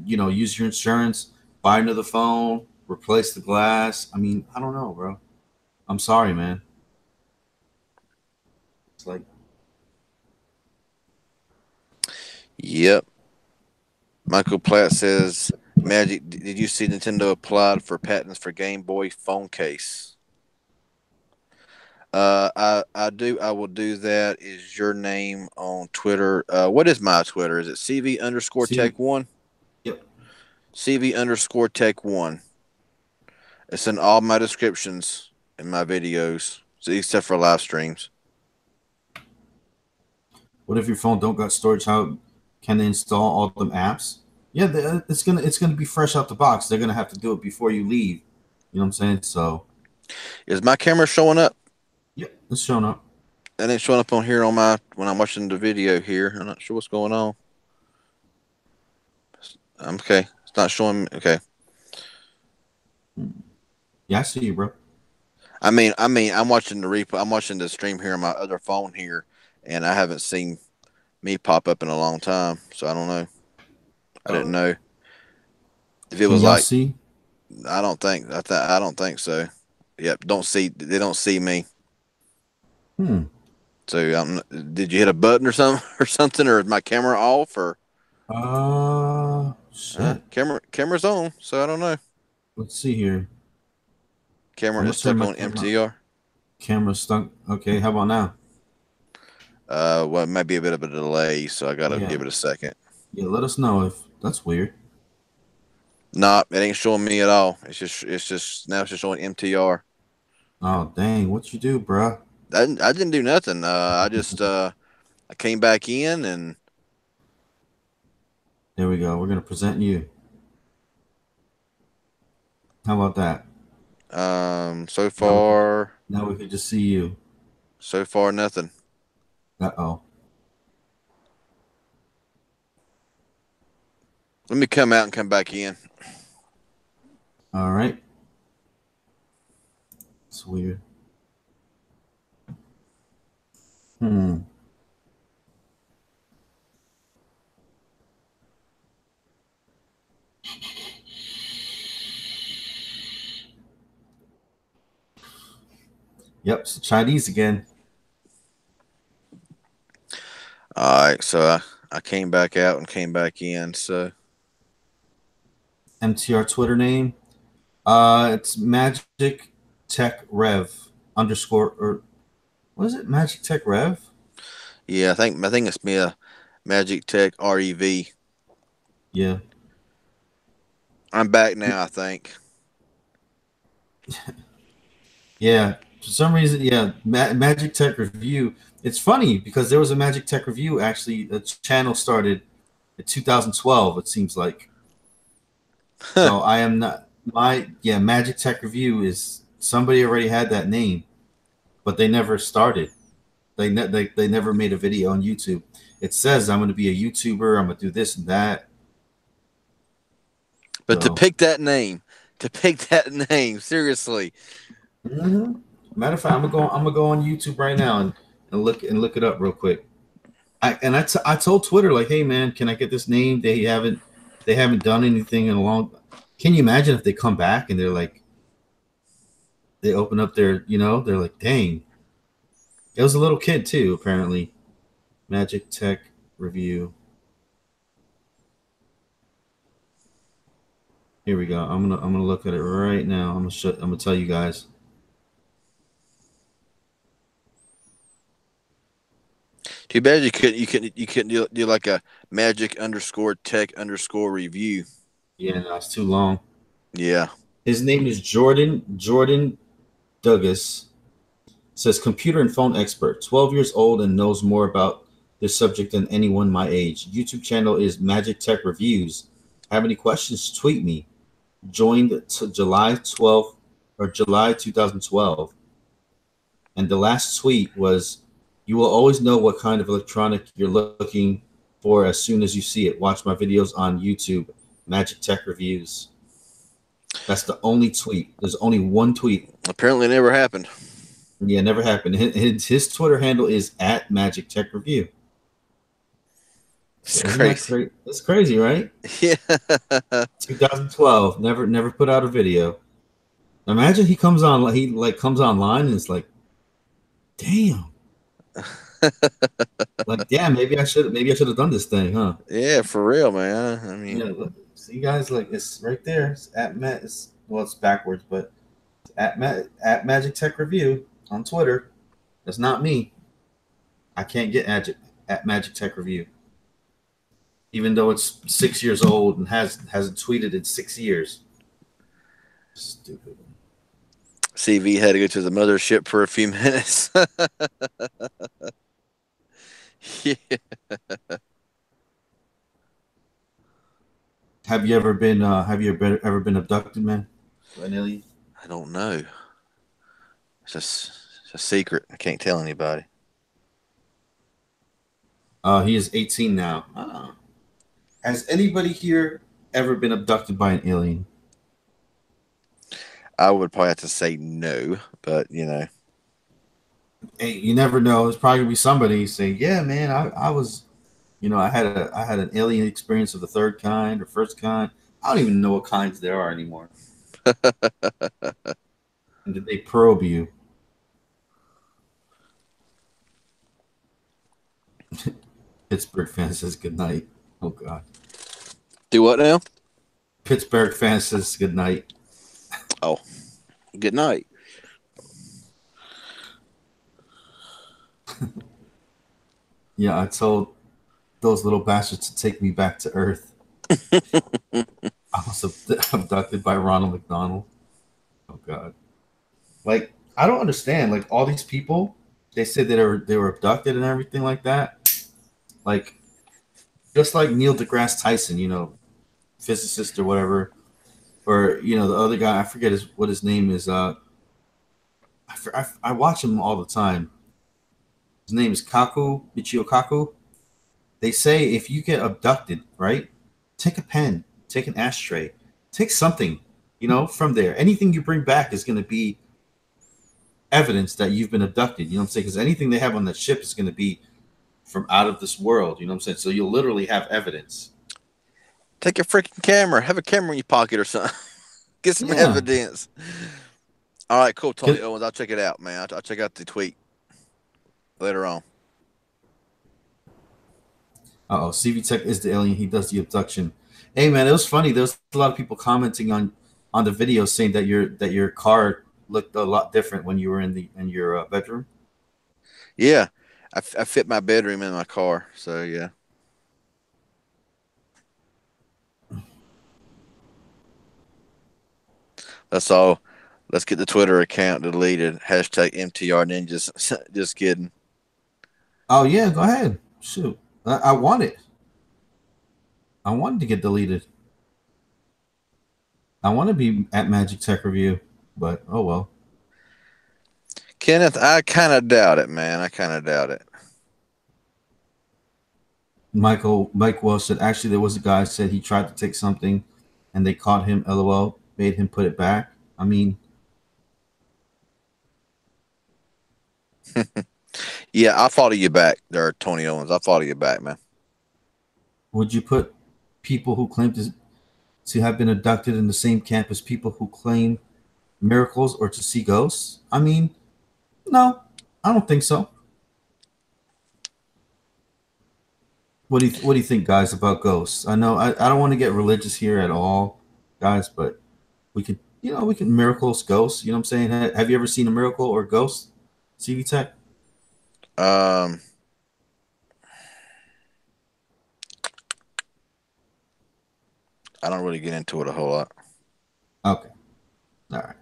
Speaker 4: use your insurance, buy another phone, replace the glass. I mean, I don't know, bro. I'm sorry, man. It's like,
Speaker 2: yep. Michael Platt says, "Magic, did you see Nintendo applied for patents for Game Boy phone case?" I do. I will do that. Is your name on Twitter? What is my Twitter? Is it CV_Tech1?
Speaker 4: yep.
Speaker 2: CV_Tech1. It's in all my descriptions in my videos, so except for live streams.
Speaker 4: What if your phone don't got storage? How can they install all them apps? Yeah, it's gonna be fresh out the box. They're gonna have to do it before you leave. You know what I'm saying? So,
Speaker 2: is my camera showing up?
Speaker 4: yep, it's showing up.
Speaker 2: That ain't showing up on here when I'm watching the video here. I'm not sure what's going on. Okay, it's not showing me. Okay.
Speaker 4: Yeah, I see you, bro.
Speaker 2: I mean, I'm watching the replay. I'm watching the stream here on my other phone here, and I haven't seen me pop up in a long time, so I don't know. I didn't know if it was like.
Speaker 4: See?
Speaker 2: I don't think. I don't think so. Yep. They don't see me. So did you hit a button or something, or is my camera off, or?
Speaker 4: Shit.
Speaker 2: Camera's on, so I don't know.
Speaker 4: Let's see here.
Speaker 2: Camera is stuck on MTR.
Speaker 4: Camera stuck. Okay, how about now?
Speaker 2: Well, it might be a bit of a delay, so I gotta give it a second.
Speaker 4: Yeah, let us know if that's weird.
Speaker 2: Nah, it ain't showing me at all. It's just now it's just showing MTR.
Speaker 4: Oh dang, what you do, bruh?
Speaker 2: I didn't do nothing. I just I came back in and
Speaker 4: there we go. We're gonna present you. How about that?
Speaker 2: So far
Speaker 4: now we can just see you.
Speaker 2: So far nothing.
Speaker 4: Uh-oh.
Speaker 2: Let me come out and come back in.
Speaker 4: All right. It's weird. Yep, it's the Chinese again.
Speaker 2: All right, so I came back out and came back in. So
Speaker 4: MTR Twitter name. It's Magic Tech Rev underscore or what is it? Magic Tech Rev?
Speaker 2: Yeah, I think it's me a Magic Tech REV.
Speaker 4: Yeah.
Speaker 2: I'm back now, I think.
Speaker 4: Yeah. For some reason, yeah, Magic Tech Review. It's funny because there was a Magic Tech Review actually. The channel started in 2012. It seems like. So I am not Magic Tech Review is somebody already had that name, but they never started. They never made a video on YouTube. It says I'm going to be a YouTuber. I'm going to do this and that.
Speaker 2: But
Speaker 4: So.
Speaker 2: to pick that name, seriously.
Speaker 4: Mm-hmm. Matter of fact, I'm gonna go on YouTube right now and look it up real quick. I told Twitter like, hey man, can I get this name? They haven't done anything in a long. Can you imagine if they come back and they're like, they open up their, they're like, dang. It was a little kid too, apparently. Magic Tech Review. Here we go. I'm gonna look at it right now. I'm gonna tell you guys.
Speaker 2: Too bad you couldn't do like a Magic underscore Tech underscore review.
Speaker 4: Yeah, no, it's too long.
Speaker 2: Yeah.
Speaker 4: His name is Jordan Douglas. Says computer and phone expert, 12 years old and knows more about this subject than anyone my age. YouTube channel is Magic Tech Reviews. Have any questions? Tweet me. Joined to July 12th or July 2012. And the last tweet was, you will always know what kind of electronic you're looking for as soon as you see it. Watch my videos on YouTube, Magic Tech Reviews. That's the only tweet. There's only one tweet.
Speaker 2: Apparently it never happened.
Speaker 4: Yeah, never happened. His Twitter handle is at Magic Tech Review.
Speaker 2: It's crazy.
Speaker 4: It's crazy, right?
Speaker 2: Yeah.
Speaker 4: 2012. Never put out a video. Imagine he comes online and it's like, damn. Like, damn, maybe I should have done this thing, huh?
Speaker 2: Yeah, for real, man. I mean,
Speaker 4: yeah, look, see guys, like it's right there. It's at Matt. It's backwards, but it's at Magic Tech Review on Twitter. That's not me. I can't get at Magic Tech Review, even though it's 6 years old and hasn't tweeted in 6 years. Stupid.
Speaker 2: CV had to go to the mothership for a few minutes. Yeah.
Speaker 4: Have you ever been abducted, man? By an alien?
Speaker 2: I don't know. It's a secret. I can't tell anybody.
Speaker 4: He is 18 now. Has anybody here ever been abducted by an alien?
Speaker 2: I would probably have to say no, but you know.
Speaker 4: Hey, you never know. It's probably gonna be somebody saying, "Yeah, man, I was, I had an alien experience of the third kind or first kind. I don't even know what kinds there are anymore." And did they probe you? Pittsburgh fan says good night. Oh God.
Speaker 2: Do what now?
Speaker 4: Pittsburgh fan says good night.
Speaker 2: Oh, good night.
Speaker 4: Yeah, I told those little bastards to take me back to Earth. I was abducted by Ronald McDonald. Oh God! Like I don't understand. Like all these people, they said that they were abducted and everything like that. Like just like Neil deGrasse Tyson, physicist or whatever, or the other guy. I forget what his name is. I watch him all the time. His name is Michio Kaku. They say if you get abducted, right, take a pen, take an ashtray, take something, from there. Anything you bring back is going to be evidence that you've been abducted. You know what I'm saying? Because anything they have on that ship is going to be from out of this world. You know what I'm saying? So you'll literally have evidence.
Speaker 2: Take a freaking camera. Have a camera in your pocket or something. Get some evidence. All right, cool. Tony Owens, I'll check it out, man. I'll check out the tweet later on.
Speaker 4: CV Tech is the alien. He does the abduction. Hey man, it was funny. There was a lot of people commenting on the video saying that your car looked a lot different when you were in your bedroom.
Speaker 2: Yeah, I fit my bedroom in my car, so yeah. That's all. Let's get the Twitter account deleted. Hashtag MTR Ninjas. Just kidding.
Speaker 4: Oh yeah, go ahead. Shoot, I want it. I wanted to get deleted. I want to be at Magic Tech Review, but oh well.
Speaker 2: Kenneth, I kind of doubt it, man. I kind of doubt it.
Speaker 4: Mike Wells said actually there was a guy said he tried to take something, and they caught him. LOL, made him put it back. I mean,
Speaker 2: Yeah, I'll follow you back there, Tony Owens. I'll follow you back, man.
Speaker 4: would you put people who claim to have been abducted in the same camp as people who claim miracles or to see ghosts? I mean, no, I don't think so. What do you think, guys, about ghosts? I know I don't want to get religious here at all, guys, but we can miracles, ghosts. You know what I'm saying? Have you ever seen a miracle or ghost, CV Tech?
Speaker 2: Um, I don't really get into it a whole lot.
Speaker 4: Okay, all right.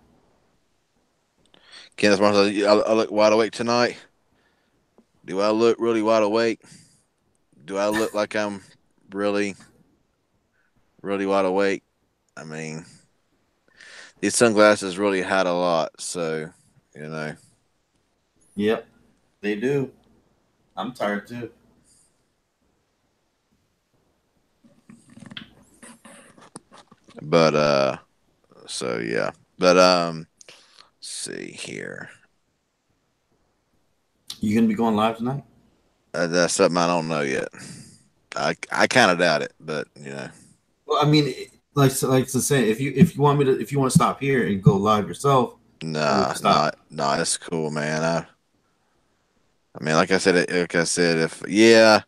Speaker 2: Kenneth Martin, I look wide awake tonight. Do I look really wide awake? Do I look like I'm really, really wide awake? I mean, these sunglasses really hide a lot, so you know.
Speaker 4: Yep, they do. I'm tired too.
Speaker 2: But so yeah. But let's see here.
Speaker 4: You gonna be going live tonight?
Speaker 2: That's something I don't know yet. I kind of doubt it, but you know.
Speaker 4: Well, I mean, like to say, if you want me to, if you want to stop here and go live yourself, then we can stop.
Speaker 2: Nah, that's cool, man. I mean, like I said, if it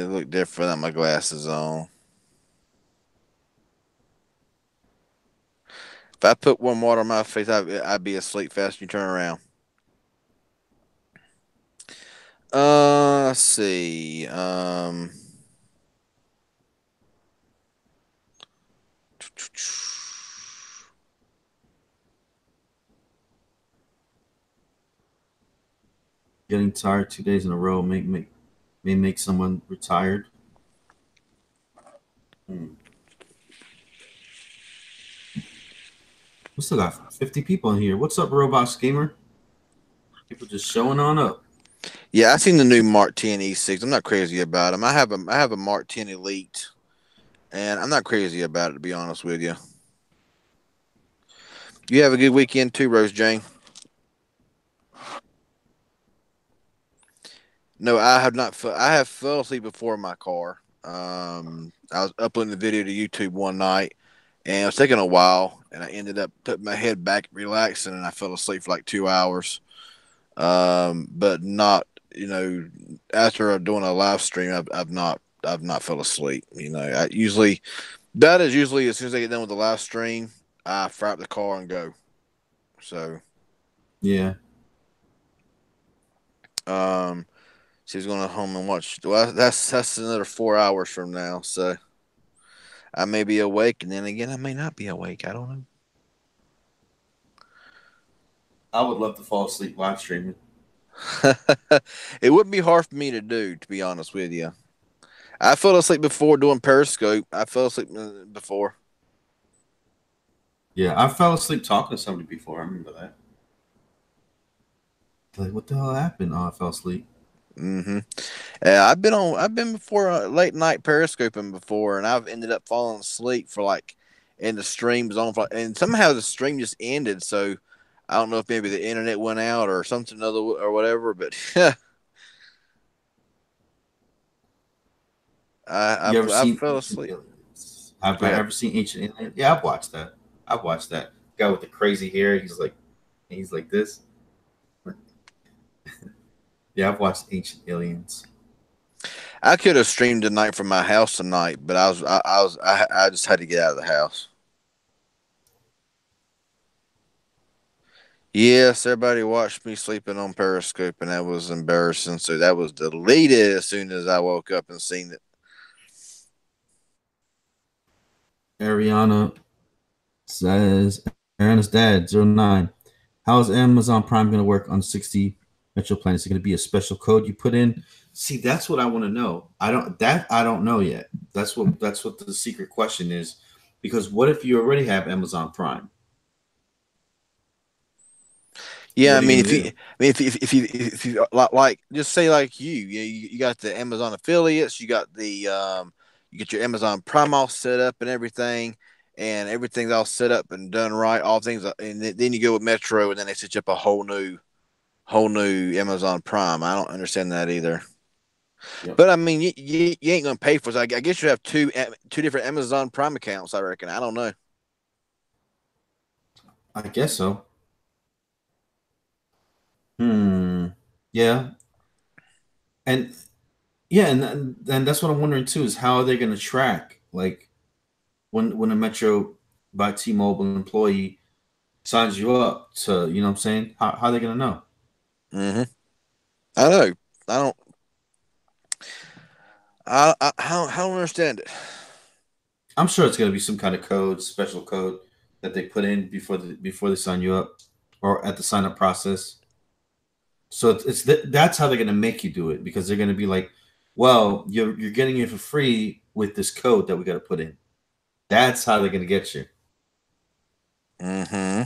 Speaker 2: looked different without my glasses on. If I put warm water on my face, I'd be asleep fast. You turn around. Let's see.
Speaker 4: Getting tired 2 days in a row may make someone retired. We still got 50 people in here. What's up, Roblox Gamer? People just showing on up.
Speaker 2: Yeah, I seen the new Mark 10 E6. I'm not crazy about them. I have a Mark 10 Elite, and I'm not crazy about it, to be honest with you. You have a good weekend too, Rose Jane. No, I have not. I have fell asleep before in my car. I was uploading the video to YouTube one night, and it was taking a while, and I ended up putting my head back, relaxing, and I fell asleep for like 2 hours. But not, after doing a live stream, I've not fell asleep. I usually as soon as I get done with the live stream, I fire up the car and go. So
Speaker 4: yeah.
Speaker 2: She's going to home and watch. Well, that's another 4 hours from now. So I may be awake, and then again, I may not be awake. I don't know.
Speaker 4: I would love to fall asleep live streaming.
Speaker 2: It wouldn't be hard for me to do, to be honest with you. I fell asleep before doing Periscope. I fell asleep before.
Speaker 4: Yeah, I fell asleep talking to somebody before. I remember that. Like, what the hell happened? Oh, I fell asleep.
Speaker 2: Mm-hmm. I've been before late night periscoping before, and I've ended up falling asleep and the stream's on, and somehow the stream just ended. So I don't know if maybe the internet went out or something other or whatever, but I fell asleep.
Speaker 4: Have I ever seen Ancient Aliens? Yeah, I've watched that. Guy with the crazy hair. He's like this. Yeah, I've watched Ancient Aliens.
Speaker 2: I could have streamed tonight from my house tonight, but I just had to get out of the house. Yes, everybody watched me sleeping on Periscope, and that was embarrassing. So that was deleted as soon as I woke up and seen it.
Speaker 4: Ariana says, Ariana's dad, 09. How is Amazon Prime going to work on 60 Metro plan? Is it going to be a special code you put in? See, that's what I want to know. I don't know yet. That's what the secret question is. Because what if you already have Amazon Prime?
Speaker 2: Yeah, I mean, if you like, just say like you got the Amazon affiliates, you got the you get your Amazon Prime all set up and everything, and everything's all set up and done right, all things, and then you go with Metro, and then they set you up a whole new Amazon Prime. I don't understand that either. Yep. But I mean, you ain't gonna pay for it. So I guess you have two different Amazon Prime accounts. I reckon. I don't know.
Speaker 4: I guess so. Yeah. And that's what I'm wondering too, is how are they going to track, like, when a Metro by T-Mobile employee signs you up to, you know what I'm saying? How are they going to know?
Speaker 2: Mm-hmm. I know. I don't understand it.
Speaker 4: I'm sure it's going to be some kind of code, special code that they put in before they sign you up, or at the sign up process. So that's how they're going to make you do it, because they're going to be like, well, you're getting it for free with this code that we got to put in. That's how they're going to get you.
Speaker 2: Mm-hmm.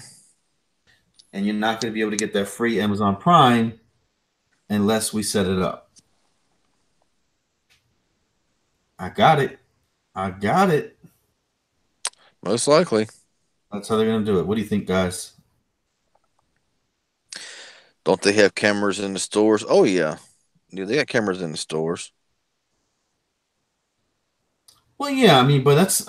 Speaker 4: And you're not going to be able to get that free Amazon Prime unless we set it up. I got it.
Speaker 2: Most likely.
Speaker 4: That's how they're going to do it. What do you think, guys?
Speaker 2: Don't they have cameras in the stores? Oh, yeah. Yeah, they got cameras in the stores.
Speaker 4: Well, yeah, I mean, but it's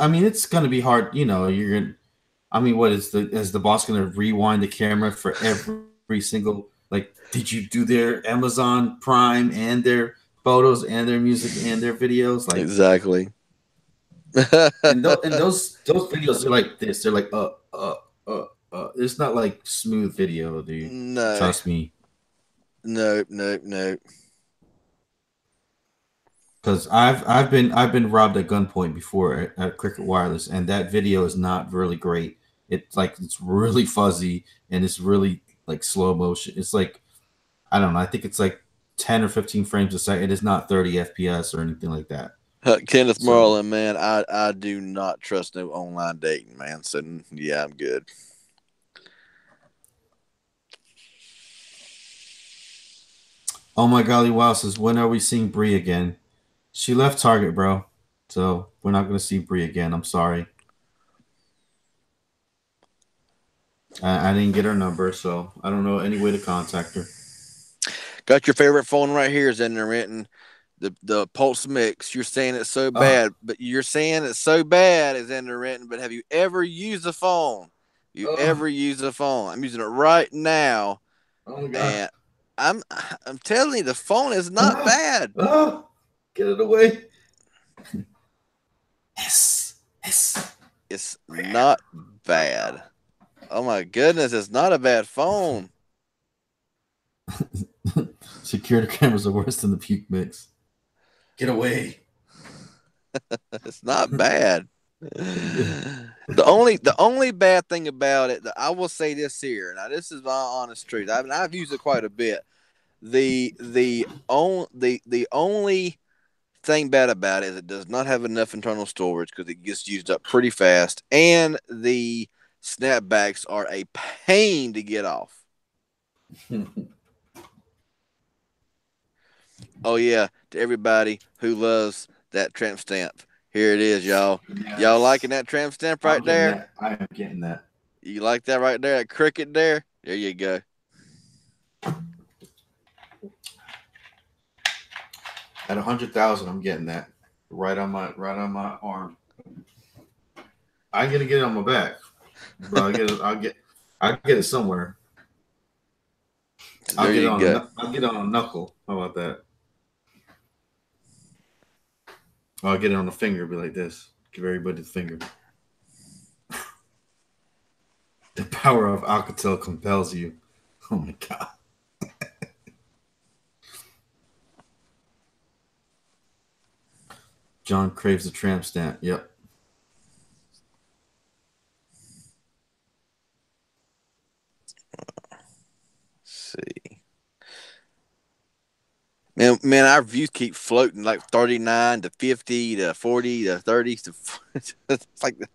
Speaker 4: going to be hard. You know, is the boss going to rewind the camera for every single, like, did you do their Amazon Prime and their photos and their music and their videos? Like,
Speaker 2: exactly.
Speaker 4: and those videos are like this. They're like, it's not like smooth video, dude.
Speaker 2: No.
Speaker 4: Trust me.
Speaker 2: No.
Speaker 4: Because I've been robbed at gunpoint before at Cricket Wireless, and that video is not really great. It's really fuzzy, and it's really like slow motion. It's like, I don't know. I think it's like 10 or 15 frames a second. It is not 30 FPS or anything like that.
Speaker 2: Kenneth Marlin, man, I do not trust no online dating, man. So yeah, I'm good.
Speaker 4: Oh my golly, wow says, when are we seeing Bree again? She left Target, bro. So we're not going to see Bree again. I'm sorry. I didn't get her number, so I don't know any way to contact her.
Speaker 2: Got your favorite phone right here, Zender Renton. The Pulse Mix. You're saying it's so bad, but you're saying it's so bad, as Zender Renton. But have you ever used a phone? Ever used a phone? I'm using it right now.
Speaker 4: Oh my God.
Speaker 2: And I'm telling you, the phone is not bad.
Speaker 4: Get it away. Yes.
Speaker 2: It's not bad. Oh my goodness, it's not a bad phone.
Speaker 4: Security cameras are worse than the puke mix. Get away.
Speaker 2: It's not bad. The only bad thing about it, I will say this here. Now, this is my honest truth. I've used it quite a bit. The only thing bad about it is it does not have enough internal storage, because it gets used up pretty fast, and the snapbacks are a pain to get off. Oh yeah, to everybody who loves that tramp stamp, here it is, y'all. Yes. Y'all liking that tramp stamp right there?
Speaker 4: I am getting that.
Speaker 2: You like that right there, that cricket there? There you go.
Speaker 4: At 100,000, I'm getting that right on my arm. I'm gonna get it on my back, but I'll get it somewhere. I'll get it on a knuckle. How about that? I'll get it on the finger, be like this. Give everybody the finger. The power of Alcatel compels you. Oh my god. John craves a tramp stamp. Yep.
Speaker 2: Let's see. Man, our views keep floating like 39 to 50 to 40 to 30 to it's like the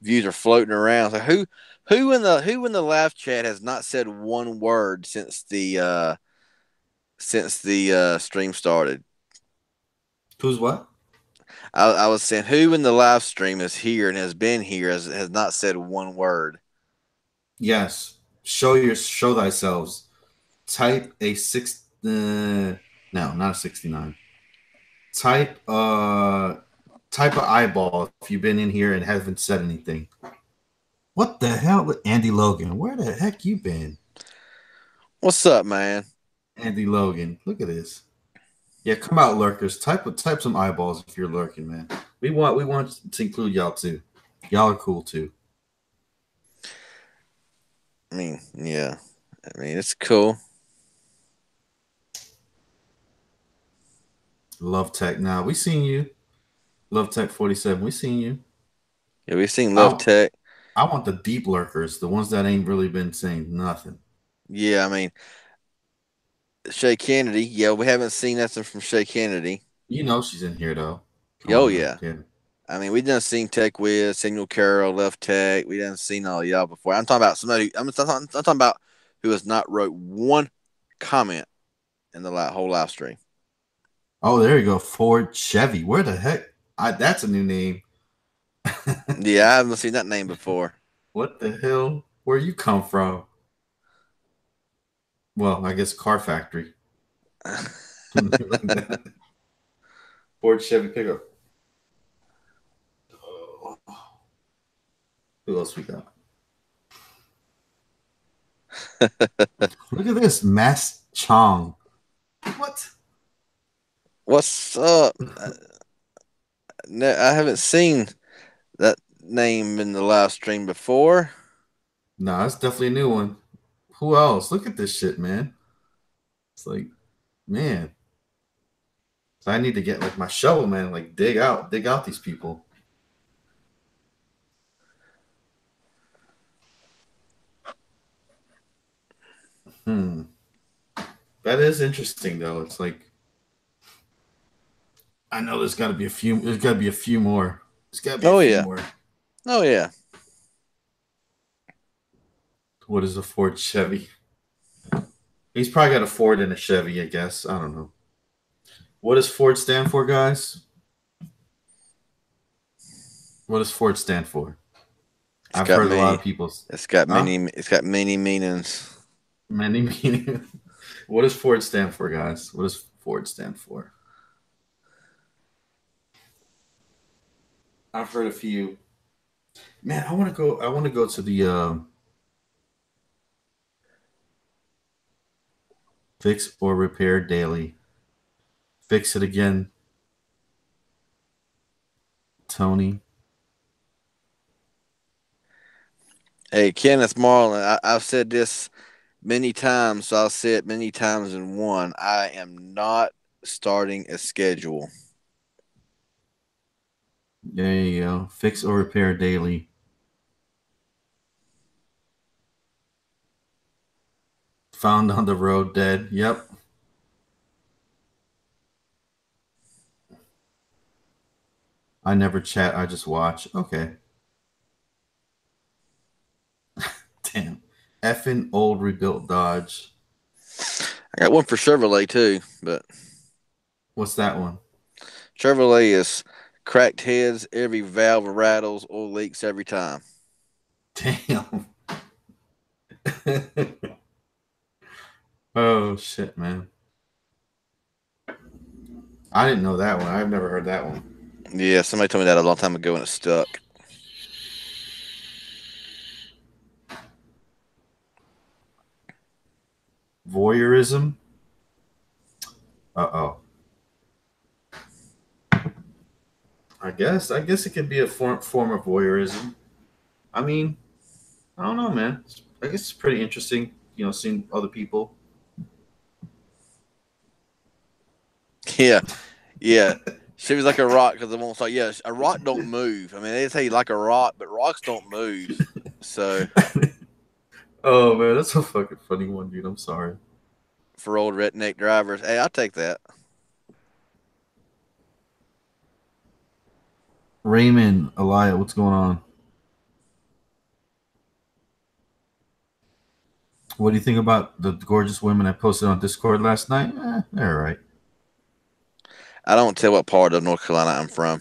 Speaker 2: views are floating around. So who in the live chat has not said one word since the stream started?
Speaker 4: Who's what?
Speaker 2: I was saying who in the live stream is here and has been here has not said one word.
Speaker 4: Yes. Show thyself. Type a six. No, not a 69. Type an eyeball if you've been in here and haven't said anything. What the hell with Andy Logan? Where the heck you been?
Speaker 2: What's up, man?
Speaker 4: Andy Logan. Look at this. Yeah, come out, lurkers. Type some eyeballs if you're lurking, man. We want to include y'all too. Y'all are cool too.
Speaker 2: I mean, yeah. I mean, it's cool.
Speaker 4: Love Tech. Now we seen you. Love Tech 47. We seen you.
Speaker 2: Yeah, we've seen Love Tech.
Speaker 4: I want the deep lurkers, the ones that ain't really been saying nothing.
Speaker 2: Yeah, I mean, Shay Kennedy. Yeah, we haven't seen nothing from Shay Kennedy.
Speaker 4: You know she's in here though.
Speaker 2: Yeah. I mean, we done seen Tech Wiz, Samuel Carroll, Left Tech. We done seen all y'all before. I'm talking about somebody. I'm talking about who has not wrote one comment in the whole live stream.
Speaker 4: Oh, there you go. Ford Chevy. Where the heck? That's a new name.
Speaker 2: Yeah, I haven't seen that name before.
Speaker 4: What the hell? Where you come from? Well, I guess car factory. Ford Chevy pickup. Oh. Who else we got? Look at this. Mass Chong. What?
Speaker 2: What's up? No, I haven't seen that name in the live stream before.
Speaker 4: No, that's definitely a new one. Who else? Look at this shit, man. It's like, man. So I need to get like my shovel, man. Like dig out these people. That is interesting though. It's like I know there's gotta be a few more. There's gotta be a few more.
Speaker 2: Oh yeah.
Speaker 4: What is a Ford Chevy? He's probably got a Ford and a Chevy, I guess. I don't know. What does Ford stand for, guys? What does Ford stand for? I've heard a lot of people.
Speaker 2: It's got many meanings.
Speaker 4: Many meanings. What does Ford stand for, guys? What does Ford stand for? I've heard a few. Man, I want to go to the fix or repair daily. Fix it again, Tony.
Speaker 2: Hey, Kenneth Marlin, I've said this many times, so I'll say it many times in one. I am not starting a schedule.
Speaker 4: There you go. Fix or repair daily. Found on the road dead. Yep. I never chat. I just watch. Okay. Damn. Effing old rebuilt Dodge.
Speaker 2: I got one for Chevrolet too, but
Speaker 4: what's that one?
Speaker 2: Chevrolet is cracked heads, every valve rattles, oil leaks every time.
Speaker 4: Damn. Oh shit, man. I didn't know that one. I've never heard that one.
Speaker 2: Yeah, somebody told me that a long time ago and it stuck.
Speaker 4: Voyeurism? Uh-oh. I guess it could be a form of voyeurism. I mean, I don't know, man. I guess it's pretty interesting, seeing other people.
Speaker 6: Yeah, yeah. She was like a rock because it won't start. Yeah, a rock don't move. I mean, they say like a rock, but rocks don't move. So
Speaker 4: Oh man, that's a fucking funny one, dude. I'm sorry.
Speaker 6: for old redneck drivers, hey, I'll take that.
Speaker 4: Raymond, Elia, what's going on? What do you think about the gorgeous women I posted on Discord last night? They're all right.
Speaker 6: I don't tell what part of North Carolina I'm from.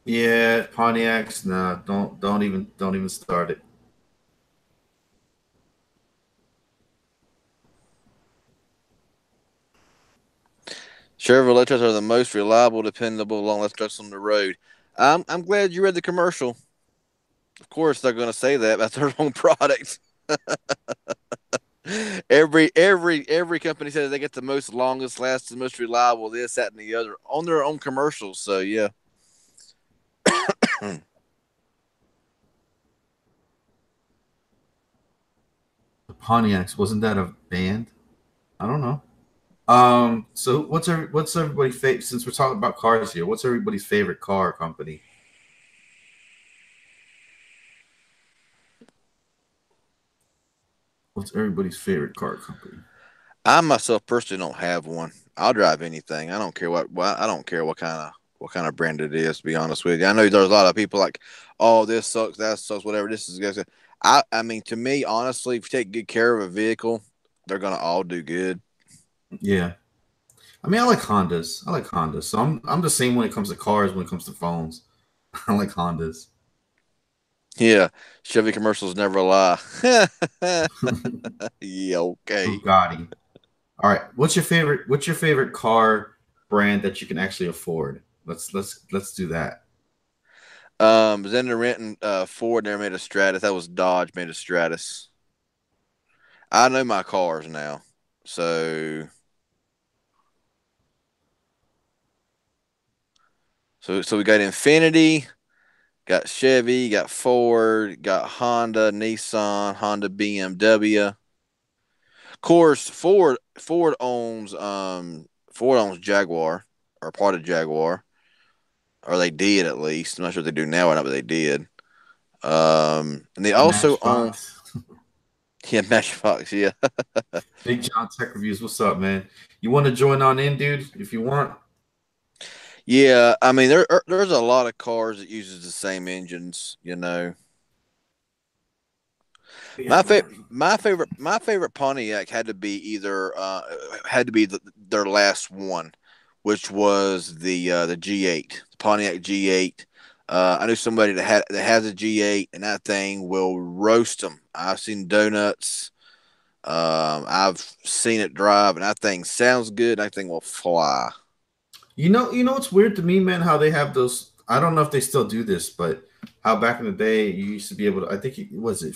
Speaker 4: Yeah, Pontiacs. Nah, don't even start it.
Speaker 6: Chevrolet trucks are the most reliable, dependable, long-lasting trucks on the road. I'm glad you read the commercial. Of course, they're going to say that. That's their own product. every company says they get the most longest lasting, most reliable, this, that, and the other on their own commercials. So yeah.
Speaker 4: The Pontiacs, wasn't that a band? I don't know. So what's everybody's favorite? Since we're talking about cars here, what's everybody's favorite car company? What's everybody's favorite car company?
Speaker 6: I myself personally don't have one. I'll drive anything. I don't care what. Well, I don't care what kind of brand it is. To be honest with you, I know there's a lot of people like, oh, this sucks, that sucks, whatever. This is good. I mean, to me, honestly, if you take good care of a vehicle, they're gonna all do good.
Speaker 4: Yeah, I mean, I like Hondas. So I'm the same when it comes to cars. When it comes to phones, I like Hondas.
Speaker 6: Yeah, Chevy commercials never lie. Yeah, okay.
Speaker 4: Bugatti. All right, what's your favorite? What's your favorite car brand that you can actually afford? Let's do that.
Speaker 6: Then they're renting Ford never made a Stratus. That was Dodge made a Stratus. I know my cars now. So we got Infinity, got Chevy, got Ford, got Honda, Nissan, Honda BMW. Of course, Ford owns Jaguar or part of Jaguar. Or they did at least. I'm not sure if they do now or not, but they did. And they also own
Speaker 4: Matchbox.
Speaker 6: yeah, Matchbox, yeah.
Speaker 4: Big John Tech Reviews. What's up, man? You want to join on in, dude? If you want.
Speaker 6: Yeah, I mean there's a lot of cars that uses the same engines, you know.
Speaker 4: Yeah,
Speaker 6: My favorite Pontiac had to be their last one, which was the G8, the Pontiac G8. I knew somebody that has a G8, and that thing will roast them. I've seen donuts. I've seen it drive, and that thing sounds good. That thing will fly.
Speaker 4: you know what's weird to me, man? How they have those. I don't know if they still do this, but how back in the day you used to be able to. I think you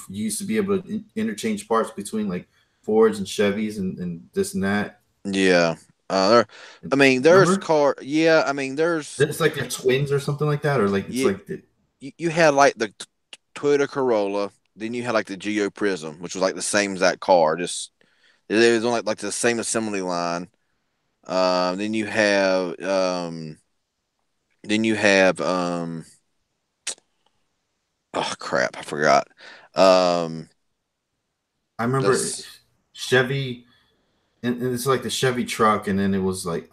Speaker 4: used to be able to interchange parts between like Fords and Chevys and this and that.
Speaker 6: Yeah. I mean, there's
Speaker 4: Remember?
Speaker 6: car. Yeah, I mean,
Speaker 4: It's like they're twins or something like that, or like it's
Speaker 6: you,
Speaker 4: like
Speaker 6: you had like the Toyota Corolla, then you had like the Geo Prism, which was like the same as that car, just it was on like the same assembly line. Then you have then you have oh crap, I forgot. Um,
Speaker 4: I remember
Speaker 6: this
Speaker 4: Chevy, and it's like the Chevy truck, and then it was like,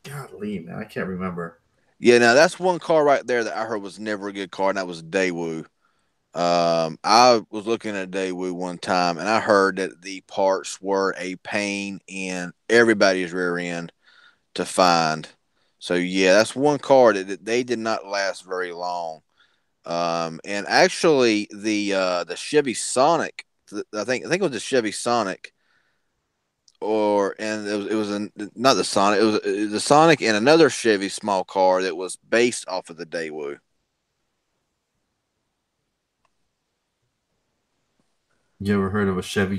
Speaker 4: golly, man, I can't remember.
Speaker 6: yeah, now that's one car right there that I heard was never a good car, and that was Daewoo. I was looking at Daewoo one time, and I heard that the parts were a pain in everybody's rear end to find. So yeah, that's one car that they did not last very long. And actually, the Chevy Sonic, I think it was the Chevy Sonic, it was not the Sonic, it was the Sonic and another Chevy small car that was based off of the Daewoo.
Speaker 4: You ever heard of a Chevy?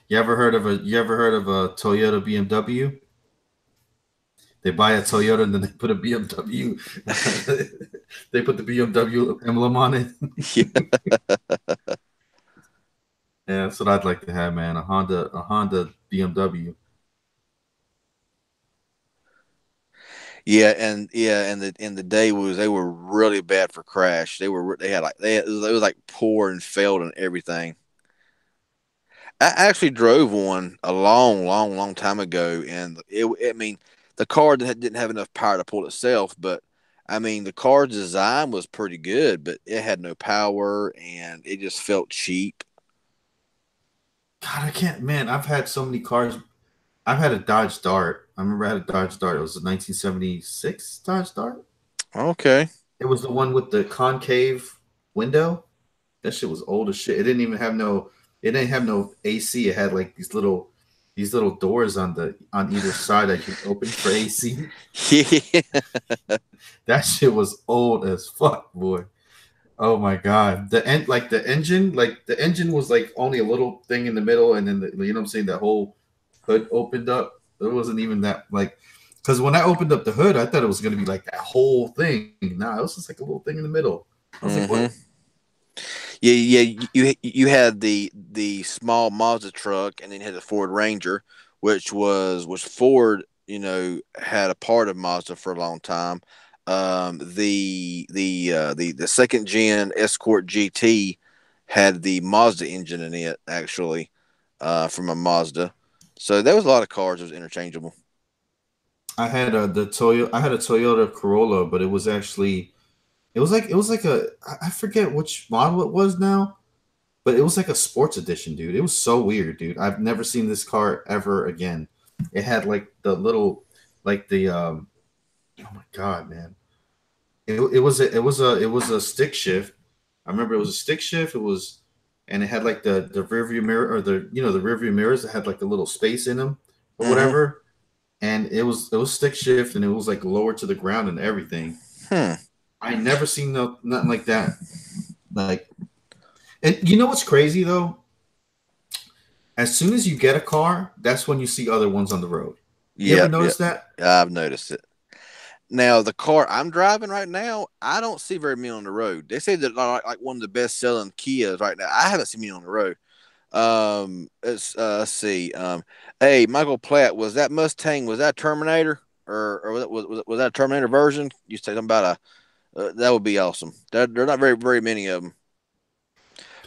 Speaker 4: You ever heard of a Toyota BMW? They buy a Toyota and then they put a BMW. They put the BMW emblem on it.
Speaker 6: Yeah.
Speaker 4: Yeah, that's what I'd like to have, man. A Honda BMW.
Speaker 6: And the day was they were really bad for crash. It was like poor and failed and everything. I actually drove one a long time ago, and I mean, the car didn't have enough power to pull itself, but I mean, the car's design was pretty good, but it had no power and it just felt cheap.
Speaker 4: God, I can't, man. I've had so many cars. I've had a Dodge Dart. I remember I had a Dodge Dart. It was a 1976 Dodge Dart.
Speaker 6: Okay.
Speaker 4: It was the one with the concave window. That shit was old as shit. It didn't even have no. It didn't have no AC. It had like these little doors on either side that you open for AC.
Speaker 6: Yeah.
Speaker 4: That shit was old as fuck, boy. Oh my god. The engine was like only a little thing in the middle, and then you know what I'm saying, the whole hood opened up. It wasn't even that like, because when I opened up the hood, I thought it was gonna be like that whole thing. Nah, it was just like a little thing in the middle. I was like,
Speaker 6: Hmm.
Speaker 4: what?
Speaker 6: Yeah. You had the small Mazda truck, and then you had the Ford Ranger, which was Ford. Had a part of Mazda for a long time. The second gen Escort GT had the Mazda engine in it, actually, from a Mazda. So there was a lot of cars that was interchangeable.
Speaker 4: I had a Toyota Corolla, but it was actually it was like a I forget which model it was now, but it was like a sports edition, dude. It was so weird, dude. I've never seen this car ever again. It had like the little like the oh my god, man. It was a stick shift. I remember it was a stick shift. It was, and it had like the rear view mirror, or the rear view mirrors that had like a little space in them or
Speaker 6: Hmm.
Speaker 4: whatever. And it was stick shift, and it was like lowered to the ground and everything.
Speaker 6: Hmm.
Speaker 4: I never seen nothing like that. Like, and you know what's crazy though? As soon as you get a car, that's when you see other ones on the road. You ever
Speaker 6: Yep. Yep.
Speaker 4: notice that?
Speaker 6: I've noticed it. Now, the car I'm driving right now, I don't see very many on the road. They say that like one of the best selling Kias right now. I haven't seen many on the road. Let's see. Hey, Michael Platt, was that Mustang? Was that Terminator, or was that a Terminator version? You said something about a that would be awesome. There are not very many of them.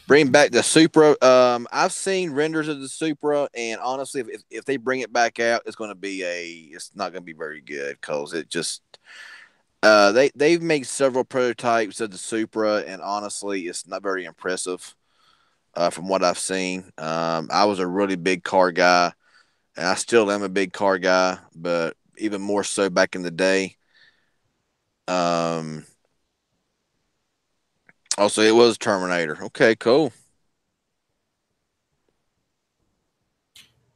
Speaker 6: Bring back the Supra. I've seen renders of the Supra, and honestly, if they bring it back out, it's not going to be very good because it just they've made several prototypes of the Supra, and honestly, it's not very impressive from what I've seen. I was a really big car guy, and I still am a big car guy, but even more so back in the day. Um, Also, it was Terminator. Okay, cool.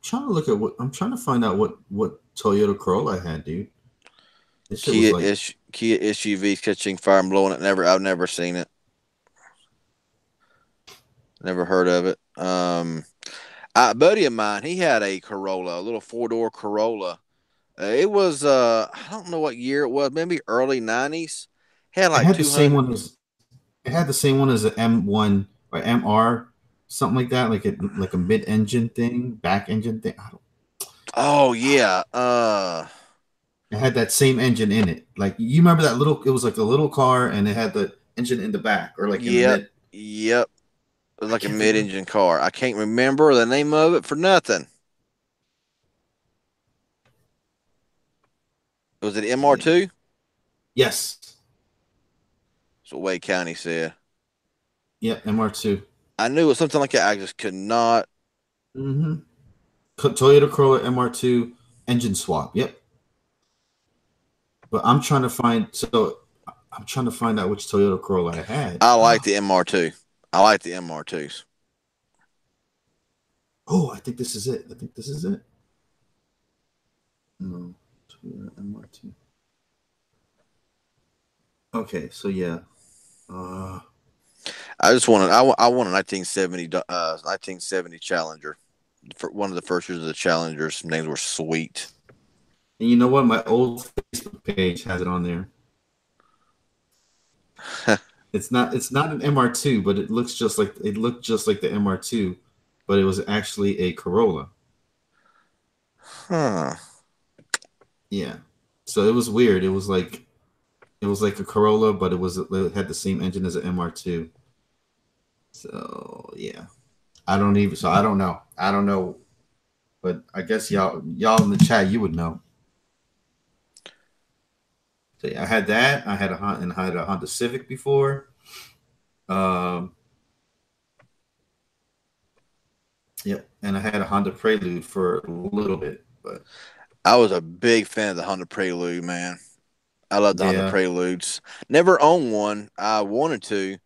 Speaker 4: Trying to look at what I'm trying to find out what Toyota Corolla I had, dude. This shit was like
Speaker 6: Kia SUV catching fire and blowing it. I've never seen it. Never heard of it. A buddy of mine, he had a Corolla, a little four-door Corolla. It was I don't know what year it was, maybe early '90s. Had
Speaker 4: it
Speaker 6: like
Speaker 4: had the same
Speaker 6: 200.
Speaker 4: one as it had the same one as an M1 or MR, something like that, like a mid-engine thing, back engine thing. I don't,
Speaker 6: Oh yeah.
Speaker 4: it had that same engine in it. Like you remember that little? It was like a little car, and it had the engine in the back or like in the
Speaker 6: Yep.
Speaker 4: mid.
Speaker 6: Yep. It was
Speaker 4: I
Speaker 6: like a
Speaker 4: can't remember.
Speaker 6: mid-engine car. I can't remember the name of it for nothing. Was it
Speaker 4: Yeah.
Speaker 6: MR2?
Speaker 4: Yes.
Speaker 6: That's what Wade County said.
Speaker 4: Yep. MR2.
Speaker 6: I knew it was something like that. I just could not.
Speaker 4: Mm-hmm. Toyota Corolla MR2 engine swap. Yep. But I'm trying to find out which Toyota Corolla I had.
Speaker 6: I like the MR2. I like the MR2s.
Speaker 4: Oh, I think this is it. I think this is it. No, Toyota MR2. Okay, so yeah. Uh,
Speaker 6: I just wanted. I want a 1970 Challenger. For one of the first years of the Challengers, names were sweet.
Speaker 4: And you know what? My old Facebook page has it on there. It's not an MR2, but it looked just like the MR2, but it was actually a Corolla.
Speaker 6: Huh.
Speaker 4: Yeah. So it was weird. It was like a Corolla, but it had the same engine as an MR2. So yeah. I don't know. I don't know. But I guess y'all in the chat, you would know. So yeah, I had that. I had a Honda Civic before. Yeah, and I had a Honda Prelude for a little bit, but
Speaker 6: I was a big fan of the Honda Prelude, man. I love the Honda
Speaker 4: yeah.
Speaker 6: Preludes. Never owned one. I wanted to.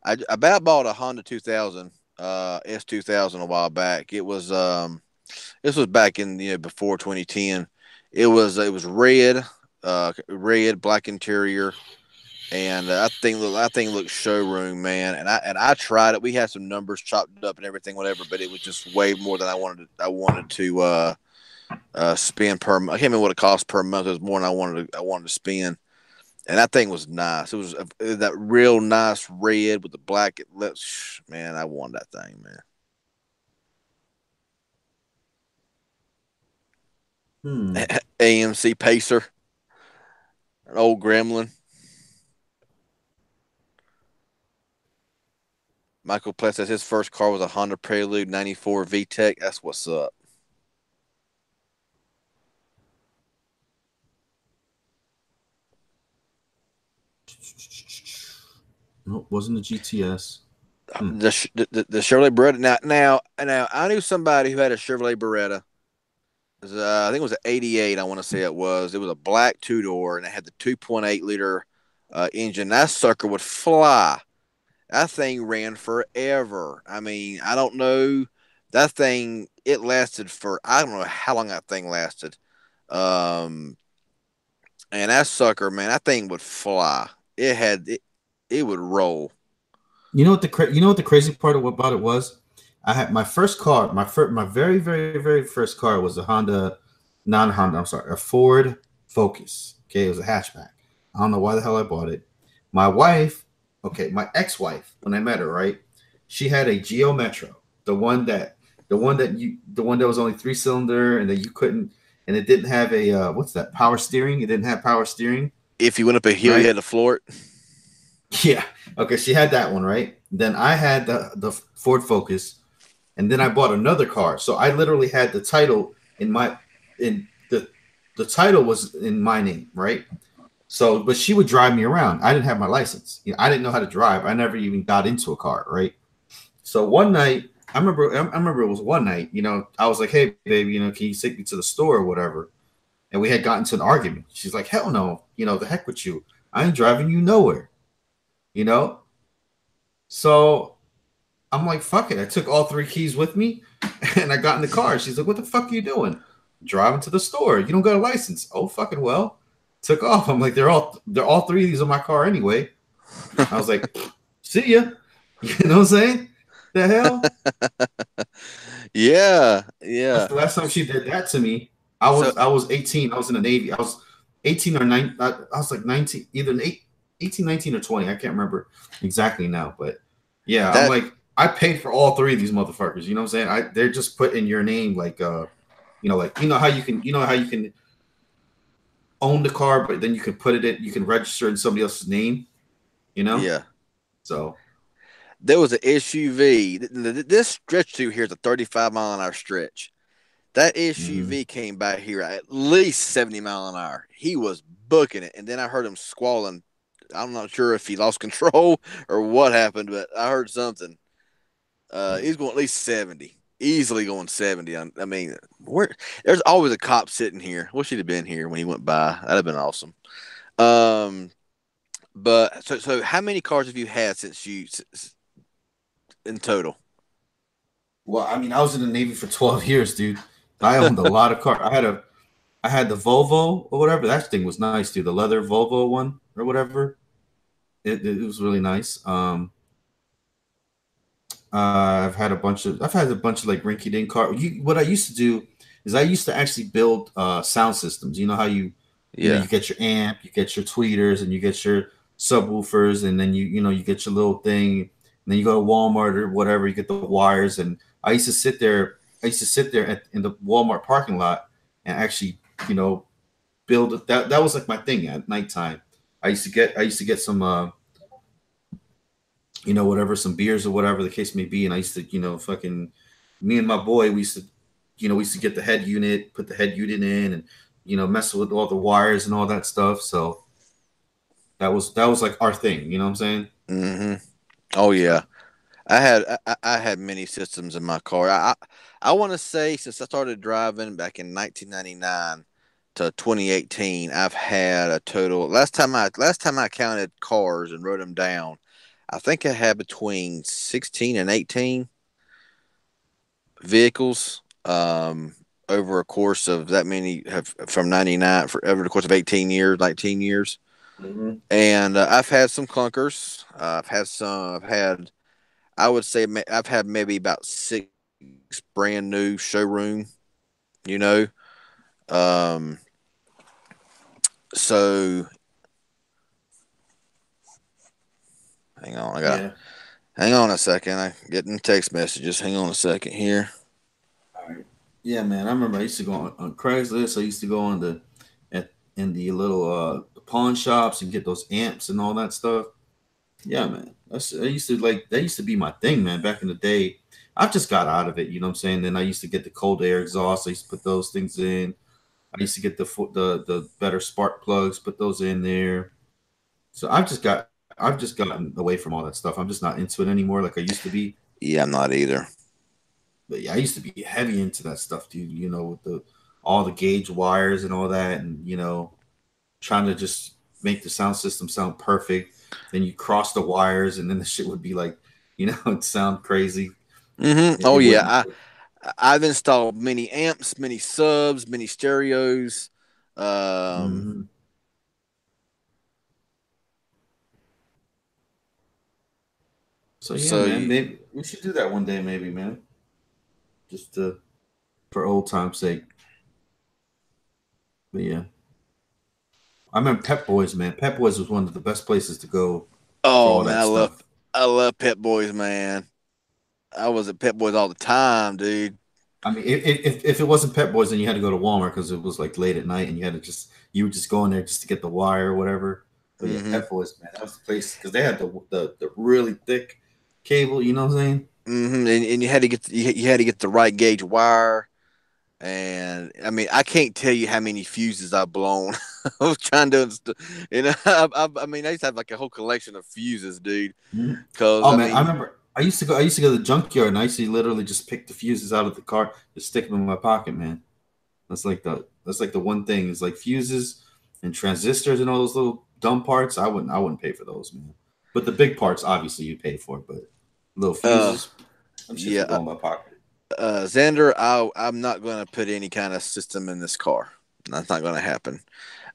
Speaker 6: I about bought a Honda 2000, S2000 a while back. It was this was back in before 2010. It was red, black interior, and I think looked showroom, man. And I tried it. We had some numbers chopped up and everything, whatever, but it was just way more than I wanted to spend per month. I can't remember what it cost per month. It was more than I wanted to spend. And that thing was nice. It was that real nice red with the black lips. Man, I wanted that thing, man. AMC Pacer, an old gremlin. Michael Plett says his first car was a Honda Prelude 94 VTEC. That's what's up.
Speaker 4: No, wasn't a GTS.
Speaker 6: The Chevrolet Beretta. Now, I knew somebody who had a Chevrolet Beretta. I think it was an 88. I want to say it was. It was a black 2-door, and it had the 2.8 liter engine. That sucker would fly. That thing ran forever. I mean, I don't know. That thing, it lasted for, I don't know how long that thing lasted. And that sucker, man, that thing would fly. It would roll.
Speaker 4: You know what the crazy part about it was? I had my first car, my very, very, very first car was a a Ford Focus. Okay, it was a hatchback. I don't know why the hell I bought it. My wife, my ex-wife, when I met her, right? She had a Geo Metro, the one that was only 3-cylinder and that you couldn't, and it didn't have a what's that, power steering? It didn't have power steering.
Speaker 6: If you went up a hill, right? You had to floor it.
Speaker 4: Yeah. Okay. She had that one, right? Then I had the Ford Focus, and then I bought another car. So I literally had the title the title was in my name, right? So, but she would drive me around. I didn't have my license. I didn't know how to drive. I never even got into a car, right? So one night, I remember it was one night. I was like, "Hey, baby, can you take me to the store or whatever?" And we had gotten into an argument. She's like, "Hell no, the heck with you. I ain't driving you nowhere." So I'm like, fuck it. I took all 3 keys with me and I got in the car. She's like, "What the fuck are you doing?" "Driving to the store." "You don't got a license." "Oh, fucking well." Took off. I'm like, they're all 3 of these in my car anyway. I was like, "See ya." You know what I'm saying? The hell?
Speaker 6: Yeah.
Speaker 4: That's the last time she did that to me. I was 18. I was in the Navy. I was 18 or 9. I was like 19, either 18, 19, or 20. I can't remember exactly now, but yeah, I'm like, I paid for all 3 of these motherfuckers. You know what I'm saying? They're just put in your name, like how you can own the car, but then you can you can register in somebody else's name.
Speaker 6: Yeah.
Speaker 4: So
Speaker 6: there was an SUV. This stretch through here is a 35-mile-an-hour stretch. That SUV came back here at least 70 miles an hour. He was booking it, and then I heard him squalling. I'm not sure if he lost control or what happened, but I heard something. He's going at least 70, easily going 70. I mean, there's always a cop sitting here. Wish he'd have been here when he went by. That'd have been awesome. But so how many cars have you had in total?
Speaker 4: Well, I mean, I was in the Navy for 12 years, dude. I owned a lot of cars. I had the Volvo or whatever. That thing was nice, dude. The leather Volvo one or whatever. It was really nice. I've had a bunch of like rinky dink car. What I used to do is I used to actually build sound systems. You know how you
Speaker 6: Yeah.
Speaker 4: get your amp, you get your tweeters, and you get your subwoofers, and then you get your little thing. And then you go to Walmart or whatever, you get the wires. And I used to sit there. I used to sit there in the Walmart parking lot and actually, build it. That was like my thing at nighttime. I used to get some whatever, some beers or whatever the case may be. And I used to, fucking me and my boy, we used to get the head unit, put the head unit in, and mess with all the wires and all that stuff. So that was like our thing. You know what I'm saying?
Speaker 6: Mm-hmm. Oh
Speaker 4: So
Speaker 6: yeah. I had many systems in my car. I want to say since I started driving back in 1999 to 2018, I've had a total. Last time I counted cars and wrote them down, I think I had between 16 and 18 vehicles. Over a course of that many have from 99 for over the course of 18 years, 19 years.
Speaker 4: mhm.
Speaker 6: And I've had some clunkers. I've had I would say I've had maybe about six brand new showroom, you know. Um, so hang on, I gotta
Speaker 4: Yeah.
Speaker 6: hang on a second. I getting text messages. Hang on a second here.
Speaker 4: All right. Yeah, man. I remember I used to go on Craigslist. I used to go on in the little pawn shops and get those amps and all that stuff. Yeah, man. I used to like that used to be my thing, man, back in the day. I just got out of it, you know what I'm saying? Then I used to get the cold air exhaust. I used to put those things in. I used to get the better spark plugs, put those in there. So I've just gotten away from all that stuff. I'm just not into it anymore like I used to be.
Speaker 6: Yeah, I'm not either.
Speaker 4: But yeah, I used to be heavy into that stuff, dude. With the all the gauge wires and all that, and trying to just make the sound system sound perfect. Then you cross the wires, and then the shit would be like, it'd sound crazy. It,
Speaker 6: Oh
Speaker 4: it
Speaker 6: yeah,
Speaker 4: wouldn't.
Speaker 6: I've installed many amps, many subs, many stereos. Um,
Speaker 4: Mhm. So yeah,
Speaker 6: so
Speaker 4: man,
Speaker 6: you,
Speaker 4: maybe we should do that one day, maybe, man. Just for old time's sake. But yeah, I remember Pep Boys, man. Pep Boys was one of the best places to go for
Speaker 6: oh
Speaker 4: all
Speaker 6: man,
Speaker 4: that stuff.
Speaker 6: I love Pet Boys, man. I was at Pet Boys all the time, dude.
Speaker 4: I mean, if it wasn't Pep Boys, then you had to go to Walmart because it was like late at night, and you would just go in there just to get the wire or whatever. But yeah,
Speaker 6: Mm-hmm.
Speaker 4: Pep Boys, man, that was the place because they had the really thick cable. You know what I'm saying?
Speaker 6: And you had to you had to get the right gauge wire. And I mean, I can't tell you how many fuses I've blown. I was trying to, I mean, I used to have like a whole collection of fuses, dude.
Speaker 4: Mhm.
Speaker 6: Because
Speaker 4: Oh
Speaker 6: I
Speaker 4: man, I
Speaker 6: mean,
Speaker 4: remember I used to go to the junkyard and I used to literally just pick the fuses out of the car, just stick them in my pocket, man. That's like the one thing is like fuses and transistors and all those little dumb parts. I wouldn't pay for those, man. But the big parts, obviously, you pay for. But little
Speaker 6: uh,
Speaker 4: fuses, them shits
Speaker 6: yeah,
Speaker 4: would go in my pocket.
Speaker 6: Xander, I'm not going to put any kind of system in this car. That's not going to happen.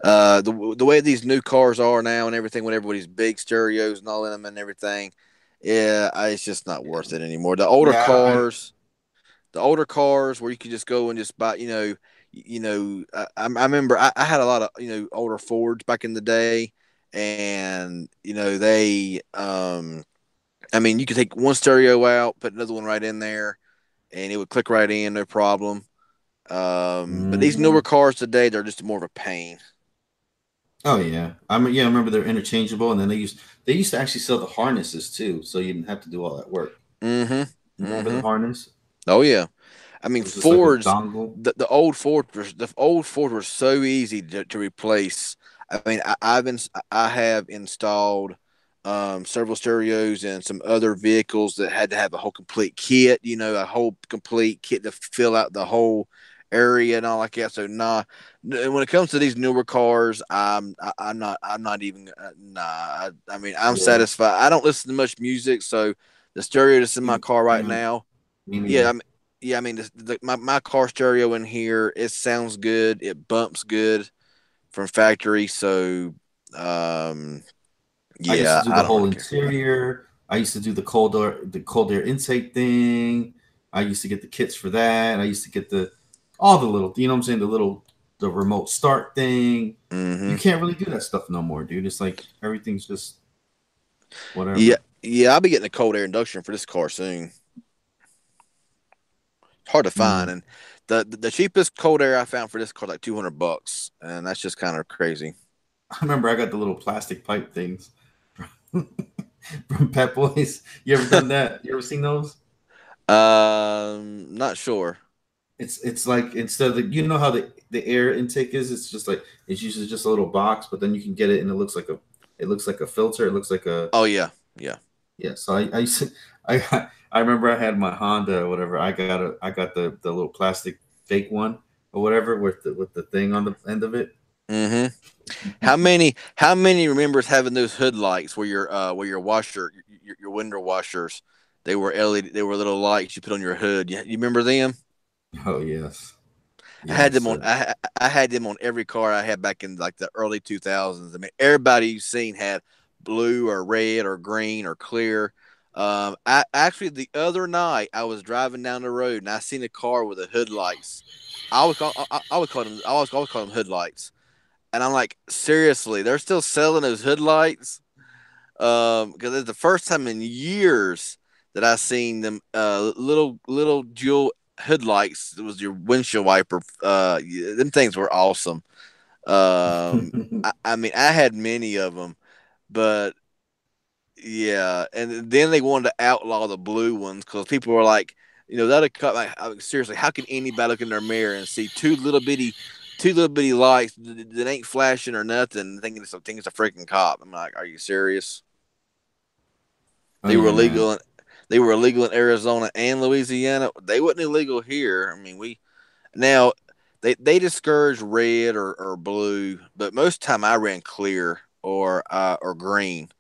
Speaker 6: The way these new cars are now and everything, with everybody's big stereos and all in them and everything, yeah, it's just not worth it anymore.
Speaker 4: Yeah,
Speaker 6: The older cars where you could just go and just buy, I remember I had a lot of older Fords back in the day, and I mean, you could take one stereo out, put another one right in there, and it would click right in, no problem. But these newer
Speaker 4: mhm.
Speaker 6: cars today, they're just more of a pain.
Speaker 4: Oh yeah, I remember they're interchangeable, and then they used to actually sell the harnesses too, so you didn't have to do all that work.
Speaker 6: Mm-hmm.
Speaker 4: You remember the
Speaker 6: Mm-hmm.
Speaker 4: harness?
Speaker 6: Oh yeah. I mean,
Speaker 4: It was just like a
Speaker 6: Fords,
Speaker 4: dongle.
Speaker 6: the old Ford were so easy to replace. I mean, I have installed several stereos and some other vehicles that had to have a whole complete kit. A whole complete kit to fill out the whole area and all like that. So nah, when it comes to these newer cars, I'm not even nah. I mean, I'm
Speaker 4: Yeah,
Speaker 6: satisfied. I don't listen to much music, so the stereo that's in my car right
Speaker 4: yeah,
Speaker 6: now.
Speaker 4: me
Speaker 6: Yeah,
Speaker 4: neither.
Speaker 6: yeah, I mean, my car stereo in here, it sounds good. It bumps good from factory. So,
Speaker 4: I used to
Speaker 6: yeah,
Speaker 4: do
Speaker 6: I
Speaker 4: the
Speaker 6: don't
Speaker 4: whole
Speaker 6: really care.
Speaker 4: interior, I used to do the cold air intake thing. I used to get the kits for that. I used to get all the little, you know what I'm saying, the remote start thing. You can't really do that stuff no more, dude. It's like everything's just whatever.
Speaker 6: Yeah, I'll be getting a cold air induction for this car soon. Hard to find, and the cheapest cold air I found for this car like $200, and that's just kind of crazy.
Speaker 4: I remember I got the little plastic pipe things from Pet Boys. You ever done that? You ever seen those?
Speaker 6: Not sure.
Speaker 4: It's like instead of you know how the air intake is, it's just like it's usually just a little box, but then you can get it and it looks like a filter. It looks like a
Speaker 6: yeah.
Speaker 4: So I used to, I remember I had my Honda or whatever. I got the little plastic fake one or whatever with the thing on the end of it.
Speaker 6: How many remembers having those hood lights where your washer your window washers, they were LED, they were little lights you put on your hood. You remember them?
Speaker 4: Oh yes.
Speaker 6: I had them on. I had them on every car I had back in like the early 2000s. I mean, everybody you've seen had blue or red or green or clear. I actually the other night I was driving down the road and I seen a car with the hood lights. I would call them hood lights, and I'm like, seriously, they're still selling those hood lights? Because it's the first time in years that I seen them. Little jewel hood lights. It was your windshield wiper. Them things were awesome. I mean, I had many of them, but yeah. And then they wanted to outlaw the blue ones because people were like, that'll cut. Like, I mean, seriously, how can anybody look in their mirror and see two little bitty lights that ain't flashing or nothing, thinking it's a freaking cop? I'm like, are you serious? They were illegal. Man. They were illegal in Arizona and Louisiana. They wasn't illegal here. I mean, they discourage red or blue, but most of the time I ran clear or green.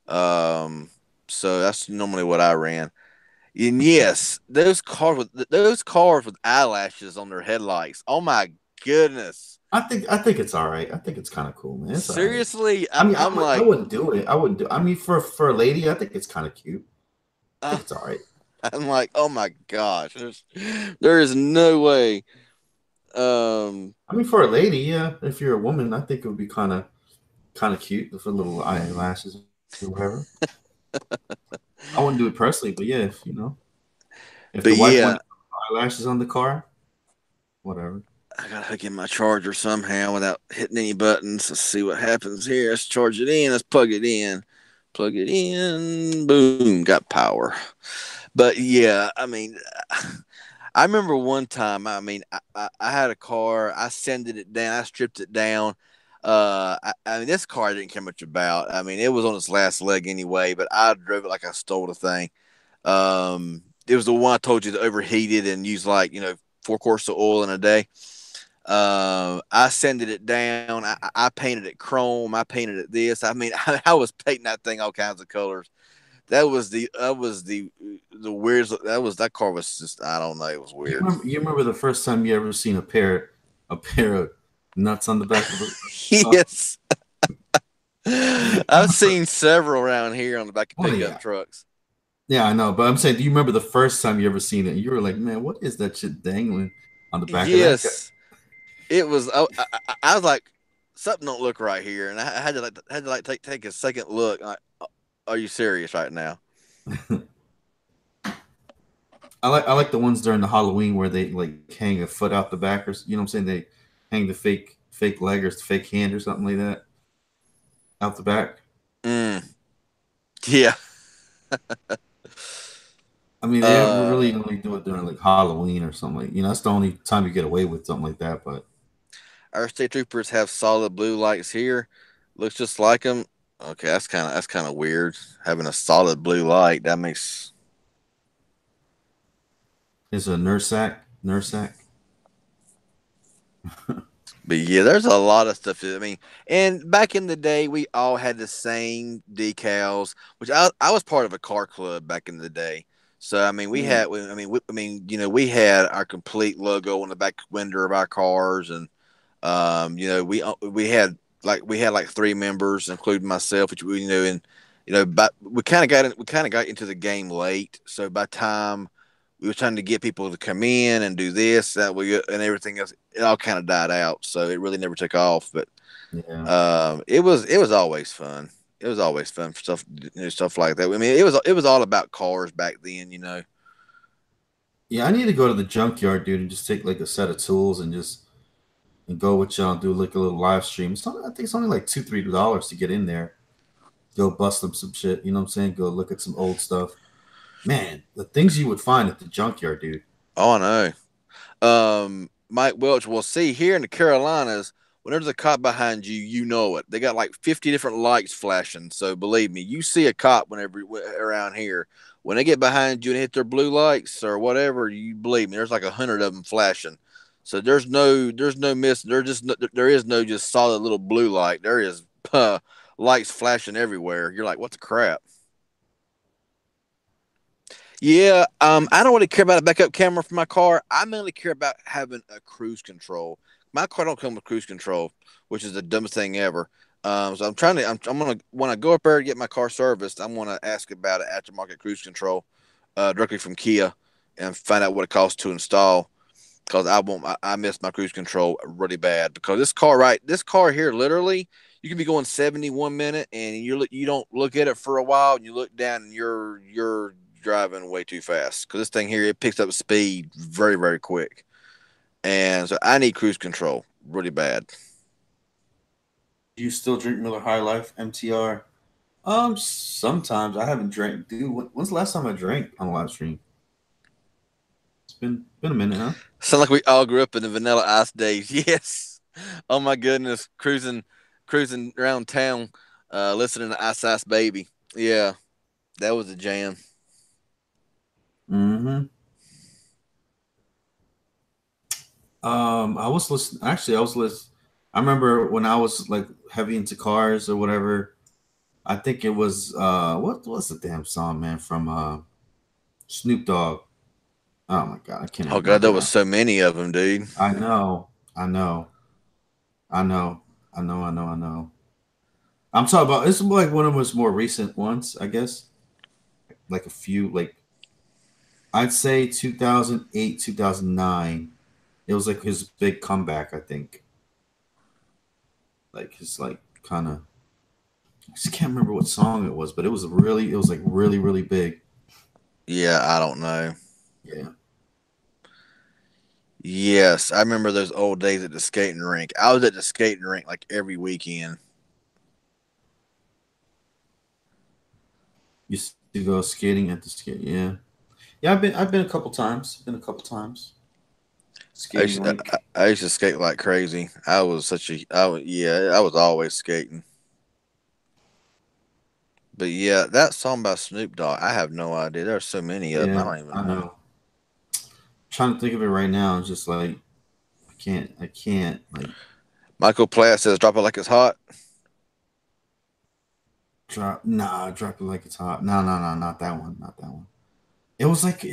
Speaker 6: So that's normally what I ran. And yes, those cars with eyelashes on their headlights. Oh my goodness.
Speaker 4: I think it's all right. I think it's kind of cool, man. It's
Speaker 6: seriously,
Speaker 4: right. I wouldn't do it. I mean, for a lady, I think it's kind of cute. I think it's all right.
Speaker 6: I'm like, oh my gosh, there is no way.
Speaker 4: I mean, for a lady, yeah. If you're a woman, I think it would be kind of cute with a little eyelashes or whatever. I wouldn't do it personally, but yeah, if the wife wants eyelashes on the car, whatever.
Speaker 6: I gotta hook in my charger somehow without hitting any buttons. Let's see what happens here. Let's charge it in. Let's plug it in. Plug it in. Boom. Got power. But yeah, I mean, I remember one time. I mean, I had a car. I sanded it down. I stripped it down. I mean, this car I didn't care much about. I mean, it was on its last leg anyway. But I drove it like I stole the thing. It was the one I told you that overheated and used 4 quarts of oil in a day. I sanded it down. I painted it chrome. I painted it this. I mean, I was painting that thing all kinds of colors. That was the weirdest. That car was just, I don't know. It was weird.
Speaker 4: You remember the first time you ever seen a pair of nuts on the back of it?
Speaker 6: Yes. I've seen several around here on the back of pickup trucks.
Speaker 4: Yeah, I know. But I'm saying, do you remember the first time you ever seen it? You were like, man, what is that shit dangling on the back of that?
Speaker 6: Yes. It was. I was like, something don't look right here, and I had to take a second look. Like, are you serious right now?
Speaker 4: I like the ones during the Halloween where they hang a foot out the back, or you know what I'm saying? They hang the fake leg or fake hand or something like that out the back.
Speaker 6: Yeah.
Speaker 4: I mean, they really only do it during Halloween or something. That's the only time you get away with something like that. But
Speaker 6: our state troopers have solid blue lights here. Looks just like them. Okay, that's kind of weird. Having a solid blue light, that makes.
Speaker 4: It's a nurse
Speaker 6: But yeah, there's a lot of stuff. I mean, and back in the day, we all had the same decals, which I was part of a car club back in the day. So I mean, we had our complete logo on the back window of our cars, and we had 3 members, including myself, which and but we kind of got into the game late. So by the time we were trying to get people to come in and do this, that and everything else, it all kind of died out. So it really never took off. But it was always fun. It was always fun for stuff like that. I mean, it was all about cars back then.
Speaker 4: Yeah, I need to go to the junkyard, dude, and just take like a set of tools and go with y'all and do like a little live stream. I think it's only like $2-3 to get in there. Go bust them some shit. You know what I'm saying? Go look at some old stuff. Man, the things you would find at the junkyard, dude.
Speaker 6: Oh, I know. Mike Welch, will see here in the Carolinas, when there's a cop behind you, you know it. They got like 50 different lights flashing. So believe me, you see a cop whenever around here. When they get behind you and hit their blue lights or whatever, you believe me, there's like 100 of them flashing. So there's no miss. There is no just solid little blue light. There is lights flashing everywhere. You're like, what the crap? Yeah, I don't really care about a backup camera for my car. I mainly care about having a cruise control. My car don't come with cruise control, which is the dumbest thing ever. So I'm gonna when I go up there to get my car serviced, I'm gonna ask about an aftermarket cruise control directly from Kia and find out what it costs to install. Because I miss my cruise control really bad. Because this car here, literally, you can be going 70 1 minute and you don't look at it for a while, and you look down and you're driving way too fast. Because this thing here, it picks up speed very, very quick. And so I need cruise control really bad.
Speaker 4: Do you still drink Miller High Life MTR? Sometimes. I haven't drank. Dude, when's the last time I drank on a live stream? It's been a minute, huh?
Speaker 6: Sound like we all grew up in the Vanilla Ice days. Yes. Oh my goodness, cruising around town, listening to Ice Baby. Yeah, that was a jam.
Speaker 4: Mm-hmm. I was listening. Actually, I was listening. I remember when I was like heavy into cars or whatever. I think it was what was the damn song, man, from Snoop Dogg. Oh my god, I can't.
Speaker 6: Oh god, there was so many of them, dude.
Speaker 4: I know. I'm talking about. It's like one of his more recent ones, I guess. Like a few, like I'd say 2008, 2009. It was like his big comeback, I think. Like his kind of. I just can't remember what song it was, but it was like really, really big.
Speaker 6: Yeah, I don't know.
Speaker 4: Yeah.
Speaker 6: Yes, I remember those old days at the skating rink. I was at the skating rink like every weekend.
Speaker 4: Used to go skating at the skate. Yeah. Yeah, I've been a couple times.
Speaker 6: I used to skate like crazy. I was always skating. But yeah, that song by Snoop Dogg, I have no idea. There's so many of them. I don't even know.
Speaker 4: Trying to think of it right now. It's just like I can't like.
Speaker 6: Michael Platt says, "Drop it like it's hot."
Speaker 4: Drop it like it's hot. No, not that one. It was like,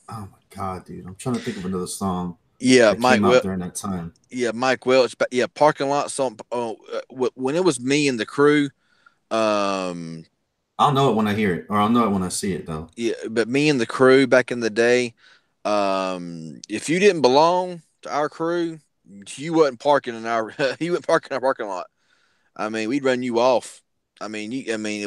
Speaker 4: oh my god, dude! I'm trying to think of another song.
Speaker 6: Yeah,
Speaker 4: Mike Welch during that time.
Speaker 6: Yeah, Mike Welch. But yeah, parking lot song. When it was me and the crew.
Speaker 4: I'll know it when I hear it, or I'll know it when I see it, though.
Speaker 6: Yeah, but me and the crew back in the day, if you didn't belong to our crew, you wasn't parking in our parking lot. I mean, we'd run you off. I mean,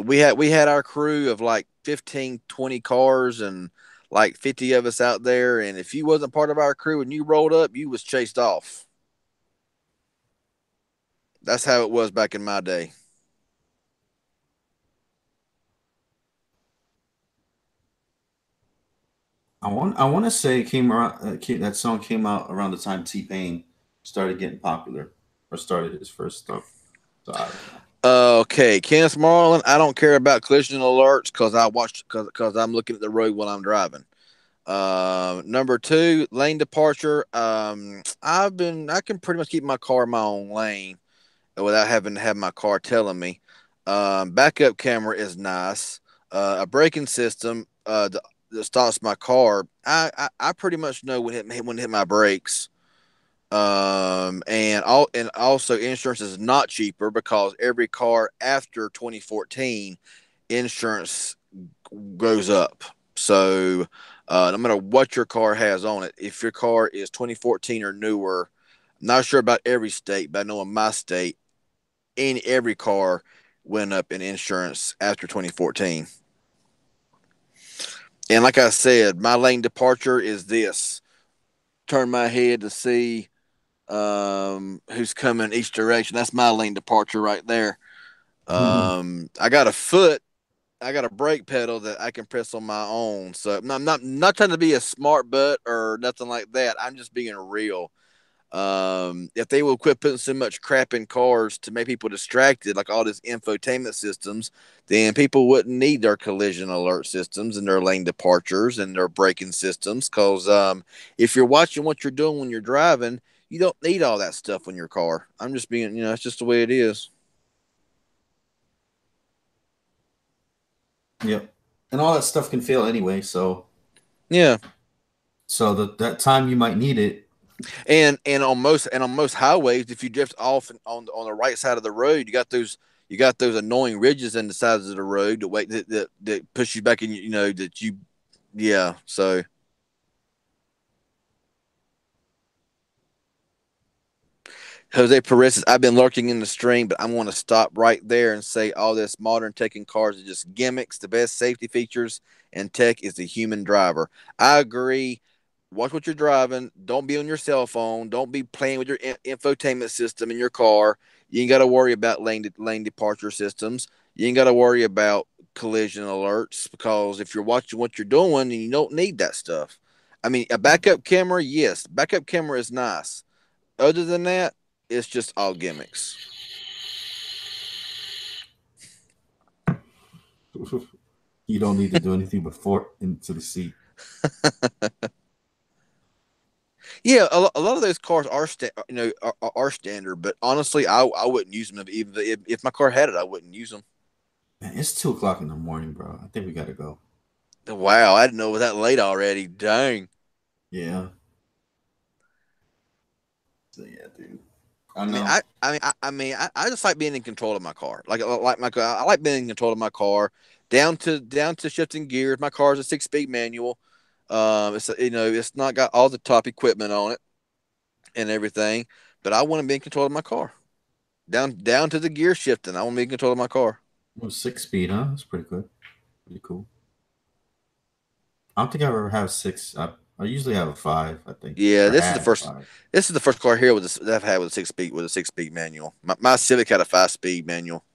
Speaker 6: we had our crew of like 15, 20 cars and like 50 of us out there, and if you wasn't part of our crew and you rolled up, you was chased off. That's how it was back in my day.
Speaker 4: I want to say it came around. That song came out around the time T-Pain started getting popular or started his first stuff. So I don't know.
Speaker 6: Okay, Kenneth Marlin. I don't care about collision alerts because I'm looking at the road while I'm driving. Number 2, lane departure. I can pretty much keep my car in my own lane without having to have my car telling me. Backup camera is nice. A braking system. That stops my car. I pretty much know when it hit my brakes. And also insurance is not cheaper because every car after 2014 insurance goes up. So no matter what your car has on it, if your car is 2014 or newer, I'm not sure about every state, but I know in my state, every car went up in insurance after 2014. And like I said, my lane departure is this: turn my head to see who's coming each direction. That's my lane departure right there. I got a foot, I got a brake pedal that I can press on my own. So I'm not trying to be a smart butt or nothing like that. I'm just being real. If they will quit putting so much crap in cars to make people distracted, like all these infotainment systems, then people wouldn't need their collision alert systems and their lane departures and their braking systems. Because if you're watching what you're doing when you're driving, you don't need all that stuff in your car. I'm just being, it's just the way it is.
Speaker 4: Yep. And all that stuff can fail anyway. So
Speaker 6: yeah.
Speaker 4: So that time you might need it.
Speaker 6: And on most highways, if you drift off on the right side of the road, you got those annoying ridges in the sides of the road that push you back in. So. Jose Perez says, I've been lurking in the stream, but I'm going to stop right there and say all this modern tech in cars are just gimmicks. The best safety features and tech is the human driver. I agree. Watch what you're driving. Don't be on your cell phone. Don't be playing with your infotainment system in your car. You ain't got to worry about lane departure systems. You ain't got to worry about collision alerts because if you're watching what you're doing, you don't need that stuff. I mean, a backup camera, yes. Backup camera is nice. Other than that, it's just all gimmicks.
Speaker 4: You don't need to do anything before into the seat.
Speaker 6: Yeah, a lot of those cars are standard, but honestly, I wouldn't use them even if my car had it. I wouldn't use them.
Speaker 4: Man, it's 2:00 in the morning, bro. I think we gotta go.
Speaker 6: Wow, I didn't know it was that late already. Dang.
Speaker 4: Yeah. So yeah, dude.
Speaker 6: I just like being in control of my car. I like being in control of my car, down to shifting gears. My car is a 6-speed manual. It's not got all the top equipment on it and everything, but I want to be in control of my car. Down to the gear shifting, I want to be in control of my car.
Speaker 4: Well, 6-speed, huh? That's pretty good. Pretty cool. I don't think I ever have 6. I usually have a 5. I think.
Speaker 6: Yeah, this is the first. 5. This is the first car here that I've had with a 6-speed manual. My Civic had a 5-speed manual.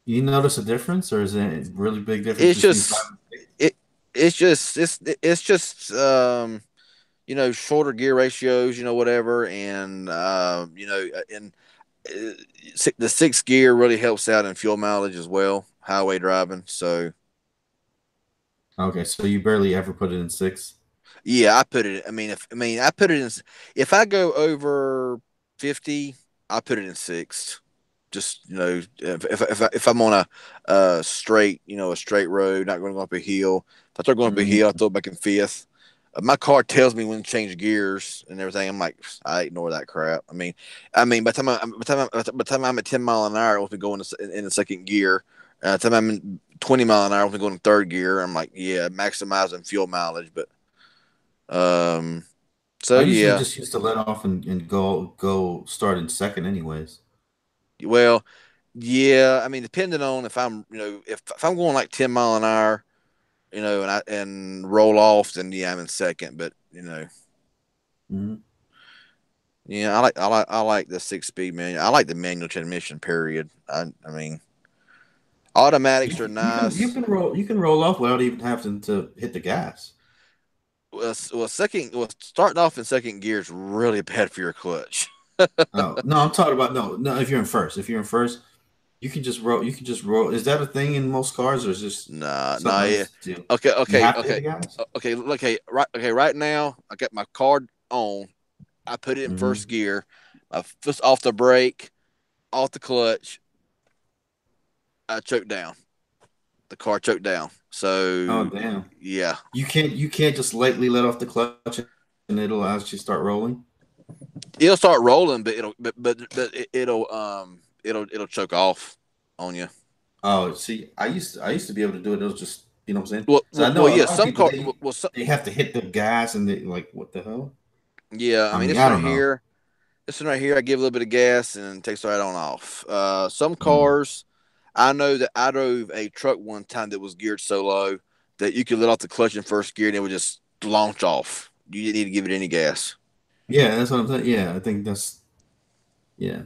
Speaker 4: You notice a difference, or is it a really big difference?
Speaker 6: It's just shorter gear ratios, whatever, and and the 6 gear really helps out in fuel mileage as well, highway driving. So.
Speaker 4: Okay, so you barely ever put it in 6.
Speaker 6: Yeah, I put it. I put it in. If I go over 50, I put it in 6. Just if I'm on a straight road, not going to go up a hill. If I start going up a hill, I throw it back in 5th. My car tells me when to change gears and everything. I'm like, I ignore that crap. By the time I'm at 10 mile an hour, I want to go in the 2nd gear. By the time I'm in 20 mile an hour, I want to go in 3rd gear. I'm like, yeah, maximizing fuel mileage, but. So
Speaker 4: I usually just used to let off and go start in 2nd anyways.
Speaker 6: Well, yeah, depending on if I'm if I'm going like 10 mile an hour, and roll off, then yeah, I'm in 2nd. But
Speaker 4: Mm-hmm.
Speaker 6: Yeah, I like the 6-speed manual. I like the manual transmission. Period. Automatics are nice.
Speaker 4: You can roll off without even having to hit the gas.
Speaker 6: Well, starting off in 2nd gear is really bad for your clutch.
Speaker 4: No, I'm talking about no. If you're in first, you can just roll. Is that a thing in most cars, or is this
Speaker 6: nah?
Speaker 4: Yeah.
Speaker 6: Okay. Right now, I got my car on. I put it in 1st gear. My foot's off the brake, off the clutch. I choked down. The car choked down. So.
Speaker 4: Oh damn.
Speaker 6: Yeah.
Speaker 4: You can't just lightly let off the clutch and it'll actually start rolling.
Speaker 6: It'll start rolling, but it'll choke off on you.
Speaker 4: Oh, see, I used to be able to do it. It was just, you know what I'm saying?
Speaker 6: Well,
Speaker 4: So I know
Speaker 6: well,
Speaker 4: a
Speaker 6: yeah.
Speaker 4: lot of
Speaker 6: Some
Speaker 4: people,
Speaker 6: car, well,
Speaker 4: they have to hit the gas and they like, what the hell?
Speaker 6: yeah. I
Speaker 4: I
Speaker 6: mean,
Speaker 4: mean,
Speaker 6: this
Speaker 4: I
Speaker 6: one
Speaker 4: don't
Speaker 6: right
Speaker 4: know.
Speaker 6: here, I give a little bit of gas and it takes right on off. Some
Speaker 4: Mm.
Speaker 6: cars, I know that I drove a truck one time that was geared so low that you could let off the clutch in first gear and it would just launch off. You didn't need to give it any gas.
Speaker 4: Yeah, that's what I'm saying. Yeah, I think yeah,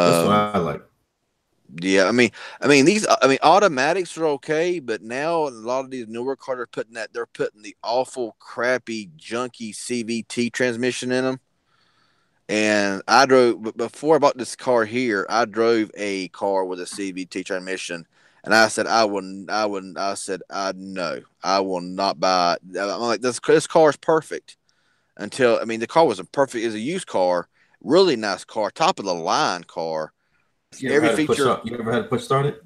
Speaker 4: that's what
Speaker 6: Um,
Speaker 4: I like.
Speaker 6: yeah, I mean, automatics are okay, but now a lot of these newer cars are they're putting the awful, crappy, junky CVT transmission in them. And I drove before I bought this car here. I drove a car with a CVT transmission, and I said I wouldn't. I said I no, I will not buy it. I'm like this car is perfect until I mean the car wasn't perfect. It's a used car, really nice car, top of the line car.
Speaker 4: You ever
Speaker 6: Every
Speaker 4: had to push
Speaker 6: feature,
Speaker 4: up? You ever had to push start it?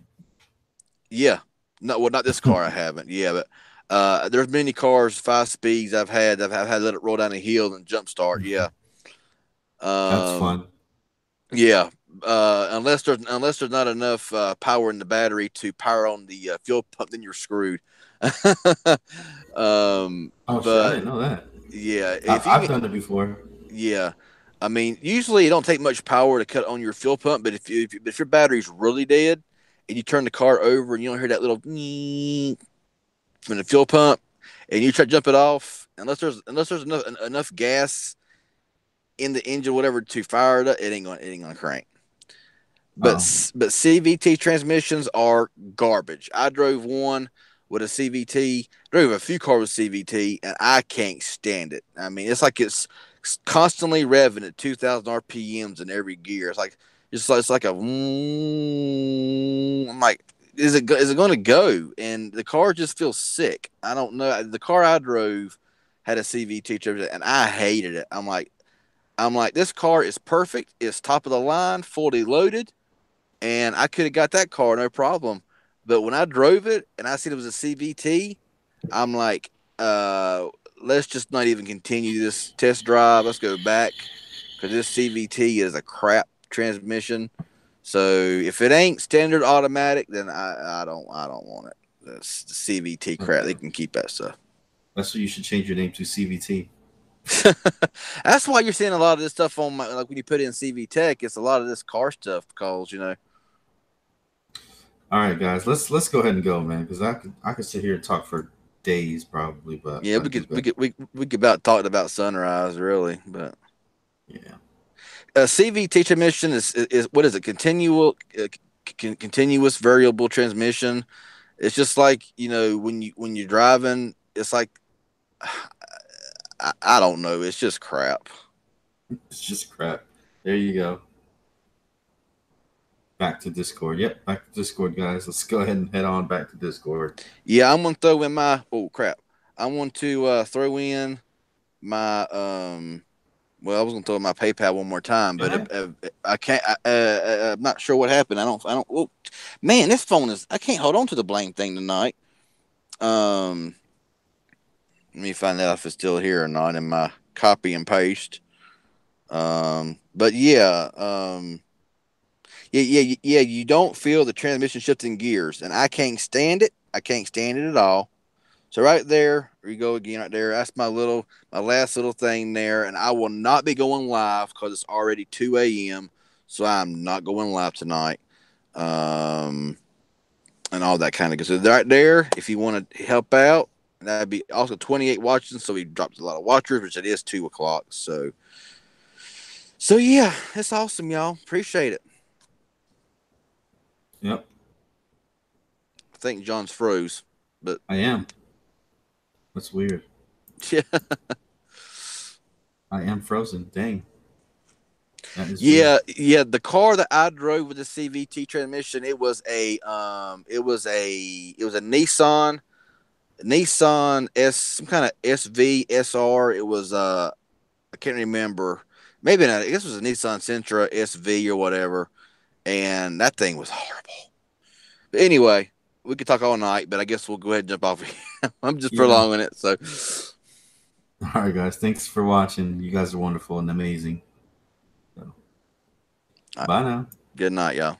Speaker 6: yeah. No, well, not this car. I haven't. Yeah, but there's many cars, 5 speeds I've had. I've had to let it roll down a hill and jump start. Yeah.
Speaker 4: That's
Speaker 6: Um,
Speaker 4: fun.
Speaker 6: Yeah, unless there's not enough power in the battery to power on the fuel pump, then you're screwed.
Speaker 4: Oh shit, I
Speaker 6: But
Speaker 4: didn't know that.
Speaker 6: yeah, if you
Speaker 4: I've
Speaker 6: can,
Speaker 4: done it before.
Speaker 6: yeah, I mean, usually it don't take much power to cut on your fuel pump, but if your battery's really dead and you turn the car over and you don't hear that little from the fuel pump and you try to jump it off, unless there's enough gas in the engine, whatever, to fire it up, it ain't gonna crank. But
Speaker 4: Oh,
Speaker 6: CVT transmissions are garbage. I drove one with a CVT, drove a few cars with CVT, and I can't stand it. I mean, it's like it's constantly revving at 2,000 RPMs in every gear. It's like a. I'm like, is it going to go? And the car just feels sick. I don't know. The car I drove had a CVT transmission, and I hated it. I'm like, this car is perfect. It's top of the line, fully loaded, and I could have got that car no problem. But when I drove it and I seen it was a CVT, I'm like, let's just not even continue this test drive. Let's go back because this CVT is a crap transmission. So if it ain't standard automatic, then I don't want it. That's the CVT crap. They can keep that stuff.
Speaker 4: that's what you should change your name to, CVT.
Speaker 6: That's why you're seeing a lot of this stuff on like when you put in CV Tech, it's a lot of this car stuff calls, you know.
Speaker 4: All right, guys, let's go ahead and go, man, because I could sit here and talk for days probably, but
Speaker 6: Yeah, we could about talk about Sunrise really, but
Speaker 4: yeah.
Speaker 6: CVT transmission is what is it? Continuous variable transmission. It's just like when you're driving, it's like I don't know. It's just crap.
Speaker 4: It's just crap. There you go. Back to Discord. Yep, back to Discord, guys. Let's go ahead and head on back to Discord.
Speaker 6: Yeah, I'm gonna throw in my I want to throw in my Well, I was gonna throw in my PayPal one more time, but I can't. I'm not sure what happened. I don't. Oh, man, this phone is. I can't hold on to the blame thing tonight. Let me find out if it's still here or not in my copy and paste. But yeah. Yeah. You don't feel the transmission shifting gears, and I can't stand it. I can't stand it at all. So right there, we go again. Right there, that's my last little thing there, and I will not be going live because it's already 2 a.m. So I'm not going live tonight, and all that kind of good. So right there, if you want to help out, that'd be also 28 watching. So we dropped a lot of watchers, which it is 2 o'clock. So yeah, it's awesome, y'all. Appreciate it.
Speaker 4: Yep.
Speaker 6: I think John's froze, but
Speaker 4: I am. That's weird.
Speaker 6: yeah.
Speaker 4: I am frozen. Dang. That is
Speaker 6: Yeah,
Speaker 4: weird.
Speaker 6: yeah. The car that I drove with the CVT transmission, it was a Nissan S, some kind of SV SR. It was I can't remember. Maybe not. I guess it was a Nissan Sentra SV or whatever. And that thing was horrible. But anyway, we could talk all night, but I guess we'll go ahead and jump off here. I'm just
Speaker 4: Yeah.
Speaker 6: prolonging it. So
Speaker 4: All right, guys. Thanks for watching. You guys are wonderful and amazing. So, bye now.
Speaker 6: Good night, y'all.